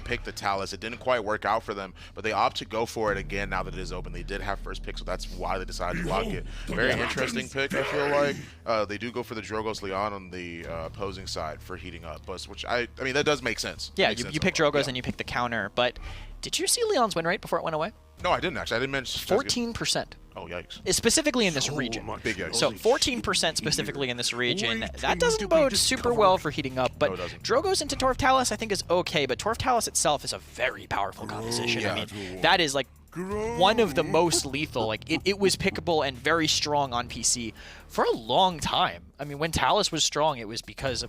picked the Talus. It didn't quite work out for them, but they opt to go for it again now that it is open. They did have first pick, so that's why they decided to lock it. Very interesting pick, I feel like. They do go for the Drogos Leon on the opposing side for heating up, which I mean, that does make sense. Yeah, you pick Drogos and you pick the counter, but did you see Leon's win rate before it went away? No, I didn't actually. I didn't mention 14%. Oh, yikes. Specifically in this region. Big yikes. So 14% specifically in this region. That doesn't bode super well for heating up, but Drogo's into Torv Talus I think is okay, but Torv Talus itself is a very powerful composition. I mean, that is like one of the most lethal. Like it was pickable and very strong on PC for a long time. I mean, when Talus was strong, it was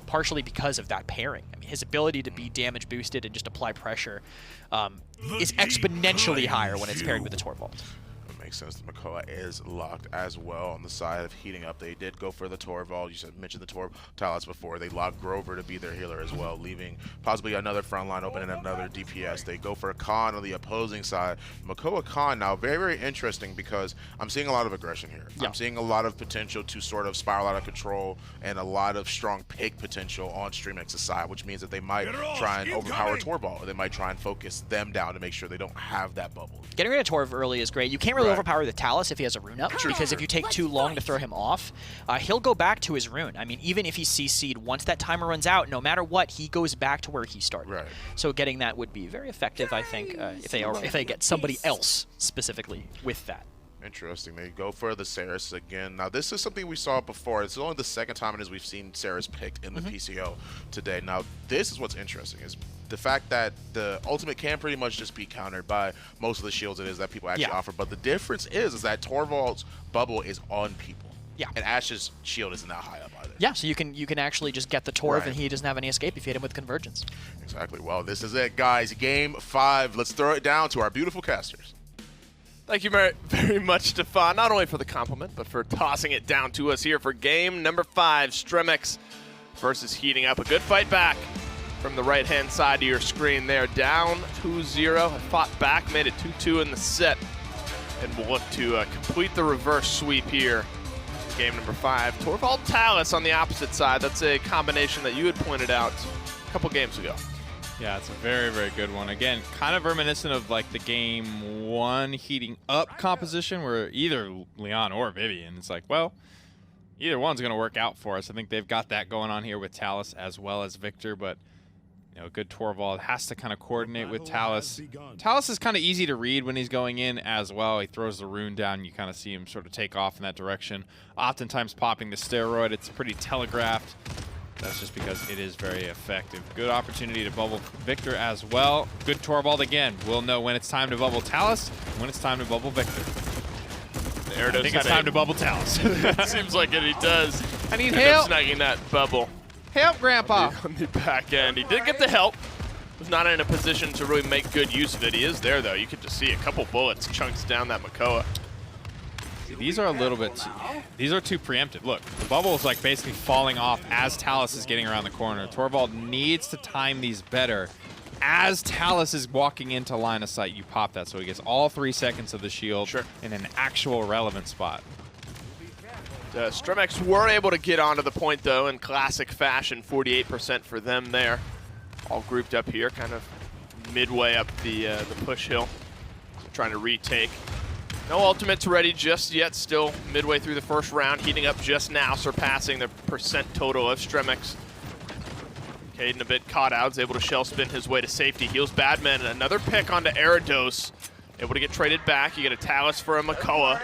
partially because of that pairing. I mean, his ability to be damage boosted and just apply pressure is exponentially higher when it's paired with the Torvald. Makes sense. The Makoa is locked as well on the side of heating up. They did go for the Torvald. You mentioned the Talus before. They locked Grover to be their healer as well, leaving possibly another front line open and another DPS. They go for a Khan on the opposing side. Makoa Khan now very, very interesting because I'm seeing a lot of aggression here. I'm seeing a lot of potential to sort of spiral out of control and a lot of strong pick potential on Streamex's side, which means that they might try and overpower Torvald. They might try and focus them down to make sure they don't have that bubble. Getting rid of Torv early is great. You can't really overpower the Talus if he has a rune up, because if you take too long to throw him off, he'll go back to his rune. I mean, even if he's CC'd, once that timer runs out, no matter what, he goes back to where he started. So getting that would be very effective, I think, if they get somebody else specifically with that. Interesting. They go for the Saris again. Now, this is something we saw before. It's only the second time it is we've seen Saris picked in the PCO today. Now, this is what's interesting, is the fact that the ultimate can pretty much just be countered by most of the shields it is that people actually offer. But the difference is that Torvald's bubble is on people. And Ash's shield isn't that high up either. Yeah, so you can actually just get the Torv and he doesn't have any escape if you hit him with Convergence. Exactly. Well, this is it, guys. Game 5. Let's throw it down to our beautiful casters. Thank you very, very much, Stefan, not only for the compliment, but for tossing it down to us here for game number 5, Stremex versus Heating Up. A good fight back from the right-hand side of your screen there. Down 2-0, fought back, made it 2-2 in the set, and we'll look to complete the reverse sweep here. Game number 5, Torvald Talus on the opposite side. That's a combination that you had pointed out a couple games ago. Yeah, it's a very, very good one. Again, kind of reminiscent of like the game 1 heating up composition where either Leon or Vivian, it's like, well, either one's going to work out for us. I think they've got that going on here with Talus as well as Victor, but you know, good Torvald has to kind of coordinate with Talus. Talus is kind of easy to read when he's going in as well. He throws the rune down. You kind of see him sort of take off in that direction. Oftentimes popping the steroid. It's pretty telegraphed. That's just because it is very effective. Good opportunity to bubble Victor as well. Good Torvald again. We'll know when it's time to bubble Talus and when it's time to bubble Victor. Gyarados I think it's time to bubble Talus. Seems like it, he does. I need End up help. snagging that bubble Help, Grandpa. on the back end. He did get the help. Was not in a position to really make good use of it. He is there, though. You could just see a couple bullets chunks down that Makoa. See, these are a little bit these are too preemptive. Look, the bubble is like basically falling off as Talus is getting around the corner. Torvald needs to time these better. As Talus is walking into line of sight, you pop that so he gets all 3 seconds of the shield in an actual relevant spot. Stremex were able to get onto the point, though, in classic fashion. 48% for them there. All grouped up here, kind of midway up the push hill. Trying to retake. No ultimates ready just yet. Still midway through the first round. Heating up just now, surpassing the percent total of Stremex. Caden a bit caught out, is able to shell spin his way to safety. Heals Badman, and another pick onto Gyarados. Able to get traded back. You get a Talus for a Makoa.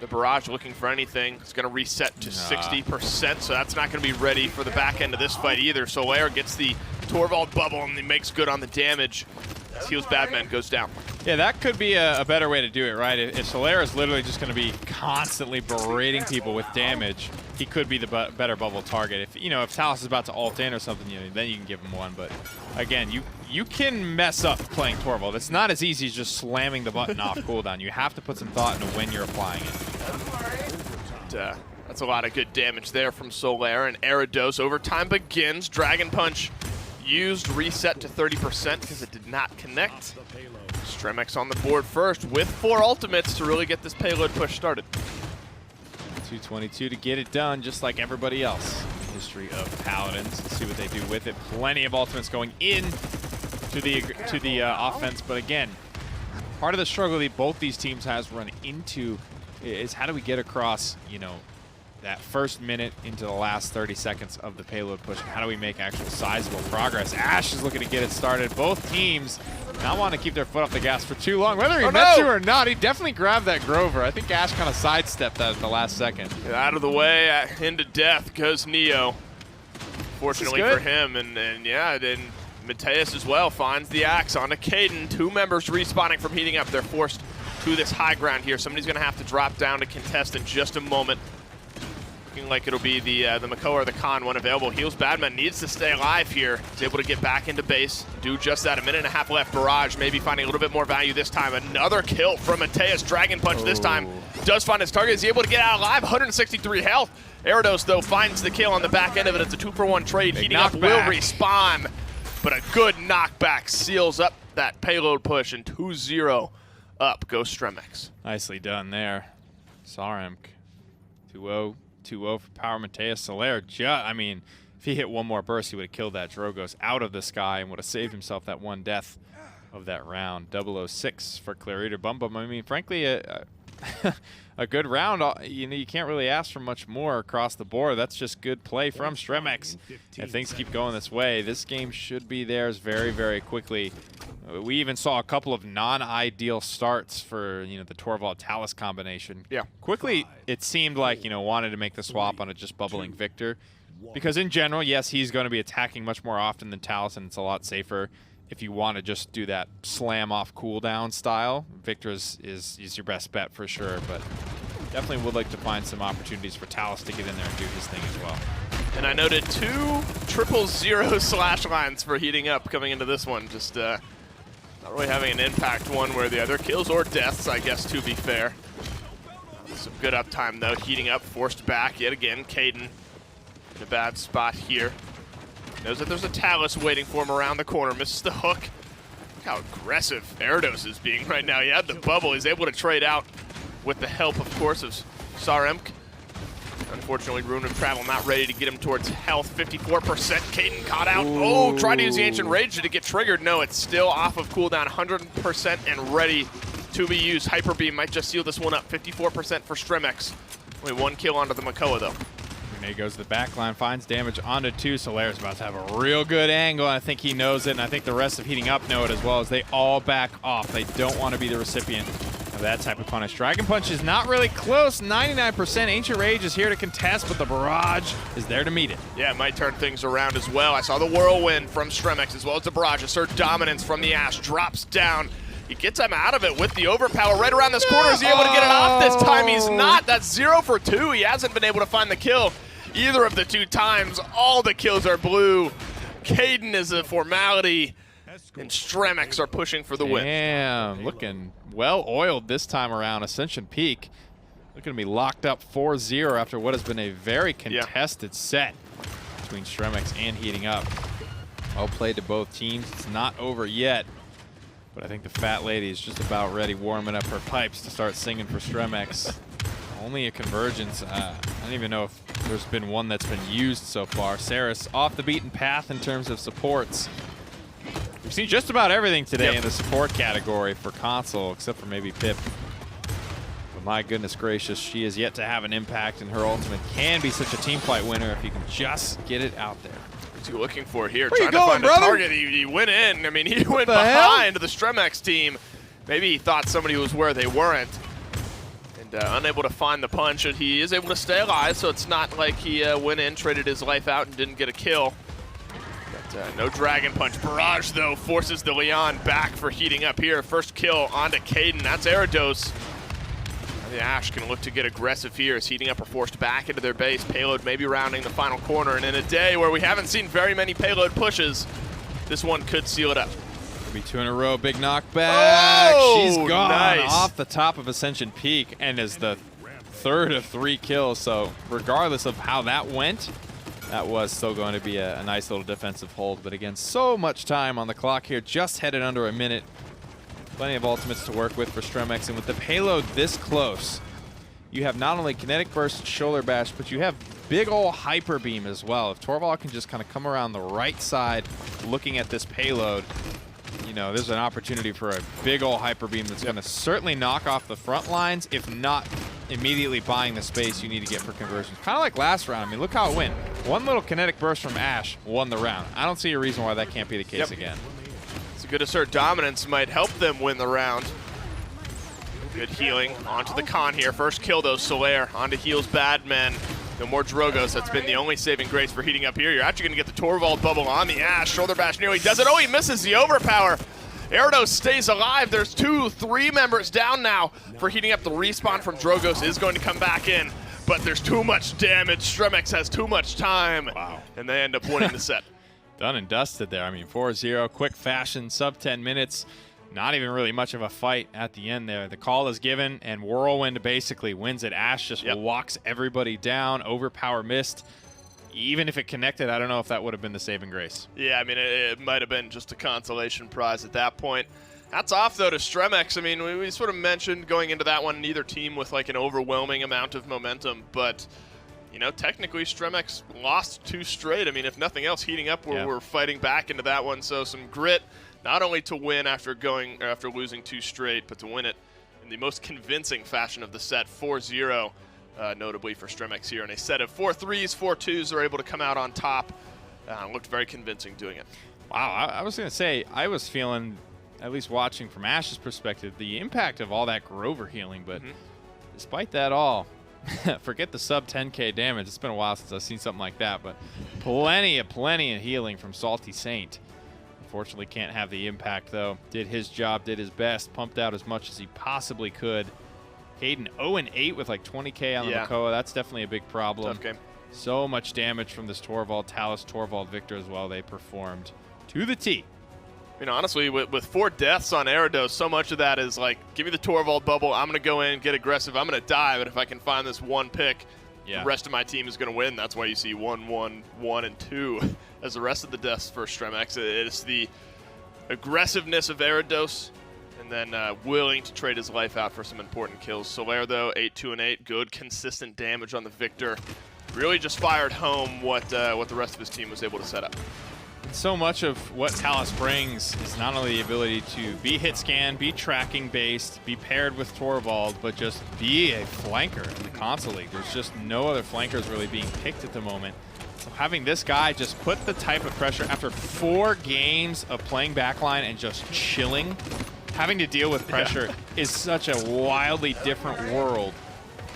The barrage looking for anything. It's going to reset to 60%, so that's not going to be ready for the back end of this fight either. Solaire gets the Torvald bubble, and he makes good on the damage. Heals Badman, goes down. Yeah, that could be a better way to do it, right? If Solaire is literally just going to be constantly berating people with damage, he could be the better bubble target. If if Talus is about to ult in or something, then you can give him one. But again, you can mess up playing Torvald. It's not as easy as just slamming the button off cooldown. You have to put some thought into when you're applying it. That's a lot of good damage there from Solaire and Gyarados. Overtime begins. Dragon Punch used, reset to 30% because it did not connect. Stremex on the board first with 4 ultimates to really get this payload push started. 222 to get it done, just like everybody else in the history of Paladins. Let's see what they do with it. Plenty of ultimates going in to the offense, but again, part of the struggle that both these teams has run into is how do we get across, that first minute into the last 30 seconds of the payload push, and how do we make actual sizable progress? Ash is looking to get it started. Both teams not want to keep their foot off the gas for too long. Whether he meant to or not, he definitely grabbed that Grover. I think Ash kind of sidestepped that at the last second. Out of the way, into death goes Neo. Fortunately for him, and then Mateus as well finds the axe onto Caden. 2 members respawning from heating up. They're forced to this high ground here. Somebody's going to have to drop down to contest in just a moment. Looking like it'll be the Makoa or the Khan one available. Heals Badman, needs to stay alive here. He's able to get back into base, do just that. 1.5 minutes left. Barrage maybe finding a little bit more value this time. Another kill from Mateus. Dragon Punch this time. Does find his target. Is he able to get out alive? 163 health. Gyarados, though, finds the kill on the back end of it. It's a 2-for-1 trade. Big Heating up will respawn, but a good knockback seals up that payload push, and 2-0 up goes Stremex. Nicely done there. Saremk, 2-0. 2-0 for Power Mateus. Solaire, I mean, if he hit one more burst, he would have killed that Drogos out of the sky and would have saved himself that one death of that round. 006 for Clarita Bum Bum. I mean, frankly, a good round. You can't really ask for much more across the board. That's just good play from Stremex. If things keep going this way, this game should be theirs very, very quickly. We even saw a couple of non-ideal starts for the Torvald Talus combination. Yeah. Quickly, it seemed like wanted to make the swap on a just bubbling Victor, because in general, yes, he's going to be attacking much more often than Talus, and it's a lot safer if you want to just do that slam off cooldown style. Victor is your best bet for sure, but definitely would like to find some opportunities for Talus to get in there and do his thing as well. And I noted 2 000 slash lines for heating up coming into this one. Just not really having an impact one way or the other. Kills or deaths, I guess, to be fair. Some good uptime, though. Heating up, forced back yet again. Caden in a bad spot here. Knows that there's a Talus waiting for him around the corner. Misses the hook. Look how aggressive Gyarados is being right now. He had the bubble. He's able to trade out with the help, of course, of Saremk. Unfortunately, Rune of Travel not ready to get him towards health. 54%. Caden caught out. Ooh. Oh, tried to use the Ancient Rage to get triggered. No, it's still off of cooldown. 100% and ready to be used. Hyper Beam might just seal this one up. 54% for Stremex. Only 1 kill onto the Makoa, though. There goes to the back line, finds damage onto 2. Solaire's about to have a real good angle, and I think he knows it, and I think the rest of Heating Up know it as well, as they all back off. They don't want to be the recipient of that type of punish. Dragon Punch is not really close. 99%. Ancient Rage is here to contest, but the Barrage is there to meet it. Yeah, it might turn things around as well. I saw the Whirlwind from Stremex as well as the Barrage. Assert dominance from the Ash. Drops down. He gets him out of it with the overpower right around this corner. Is he able to get it off this time? He's not. That's 0 for 2. He hasn't been able to find the kill either of the 2 times. All the kills are blue. Caden is a formality, and Stremex are pushing for the win. Damn, looking well-oiled this time around. Ascension Peak looking to be locked up 4-0 after what has been a very contested set between Stremex and Heating Up. Well played to both teams. It's not over yet. But I think the fat lady is just about ready, warming up her pipes to start singing for Stremex. Only a convergence. I don't even know if there's been one that's been used so far. Saris off the beaten path in terms of supports. We've seen just about everything today in the support category for console, except for maybe Pip. But my goodness gracious, she is yet to have an impact, and her ultimate can be such a team fight winner if you can just get it out there. What's he looking for here? Where Trying you going, to find brother? a target. He went in. I mean, he went behind the Stremex team. Maybe he thought somebody was where they weren't. And unable to find the punch. And he is able to stay alive, so it's not like he went in, traded his life out, and didn't get a kill. But no Dragon Punch. Barrage, though, forces the Leon back for Heating Up here. First kill onto Caden. That's Erados. The Ash can look to get aggressive here as Heating Up are forced back into their base. Payload maybe rounding the final corner, and in a day where we haven't seen very many payload pushes, this one could seal it up. Could be 2 in a row, big knockback. Oh, She's gone nice. off the top of Ascension Peak and is the 3rd of 3 kills. So regardless of how that went, that was still going to be a nice little defensive hold. But again, so much time on the clock here, just headed under a minute. Plenty of ultimates to work with for Stremex, and with the payload this close, you have not only Kinetic Burst, Shoulder Bash, but you have big ol' Hyper Beam as well. If Torvald can just kind of come around the right side looking at this payload, you know, there's an opportunity for a big ol' Hyper Beam that's going to certainly knock off the front lines, if not immediately buying the space you need to get for conversions. Kind of like last round. I mean, look how it went. One little Kinetic Burst from Ash won the round. I don't see a reason why that can't be the case again. Good assert dominance might help them win the round. Good healing onto the con here. First kill though, Solaire onto heals Badman. No more Drogos. That's been the only saving grace for Heating Up here. You're actually going to get the Torvald bubble on the Ash. Shoulder Bash nearly does it. Oh, he misses the overpower. Erados stays alive. There's 3 members down now for Heating Up. The respawn from Drogos is going to come back in, but there's too much damage. Stremex has too much time. Wow. And they end up winning the set. Done and dusted there. I mean, 4-0, quick fashion, sub 10 minutes. Not even really much of a fight at the end there. The call is given, and Whirlwind basically wins it. Ash just walks everybody down. Overpower missed. Even if it connected, I don't know if that would have been the saving grace. Yeah, I mean, it might have been just a consolation prize at that point. Hats off, though, to Stremex. I mean, we sort of mentioned going into that one, neither team with, like, an overwhelming amount of momentum, but you know, technically Stremex lost 2 straight. I mean, if nothing else, Heating Up we're fighting back into that one. So some grit, not only to win after losing 2 straight, but to win it in the most convincing fashion of the set, 4-0, notably for Stremex here. In a set of 4 3s, 4 2s, they're able to come out on top. Looked very convincing doing it. Wow, I was going to say, I was feeling, at least watching from Ash's perspective, the impact of all that Grover healing, but despite that all, forget the sub 10k damage. It's been a while since I've seen something like that, but plenty of healing from Salty Saint. Unfortunately, can't have the impact, though. Did his job, did his best, pumped out as much as he possibly could. Caden 0-8 with like 20k on the Makoa. That's definitely a big problem. Tough game. So much damage from this Torvald, Talus, Torvald, Victor as well. They performed to the T. I mean, honestly, with 4 deaths on Erados, so much of that is like, give me the Torvald bubble, I'm going to go in, get aggressive, I'm going to die, but if I can find this one pick, the rest of my team is going to win. That's why you see 1, 1, 1, and 2 as the rest of the deaths for Stremex. It's the aggressiveness of Erados, and then willing to trade his life out for some important kills. Solaire, though, 8, 2, and 8, good, consistent damage on the Victor. Really just fired home what the rest of his team was able to set up. So much of what Talus brings is not only the ability to be hit scan, be tracking based, be paired with Torvald, but just be a flanker in the console league. There's just no other flankers really being picked at the moment. So having this guy just put the type of pressure after 4 games of playing backline and just chilling, having to deal with pressure is such a wildly different world,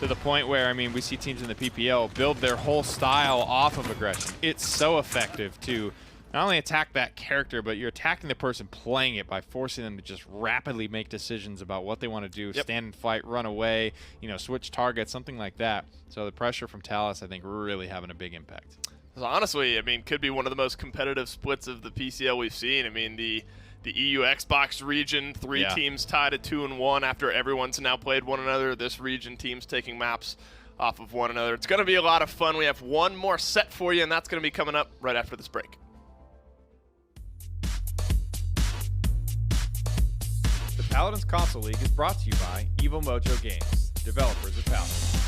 to the point where, I mean, we see teams in the PPL build their whole style off of aggression. It's so effective to not only attack that character, but you're attacking the person playing it by forcing them to just rapidly make decisions about what they want to do, stand and fight, run away, you know, switch targets, something like that. So the pressure from Talus, I think, really having a big impact. So honestly, I mean, could be one of the most competitive splits of the PCL we've seen. I mean, the EU Xbox region, 3 teams tied at 2-1 after everyone's now played one another. This region, teams taking maps off of one another. It's going to be a lot of fun. We have one more set for you, and that's going to be coming up right after this break. The Paladins Console League is brought to you by Evil Mojo Games, developers of Paladins.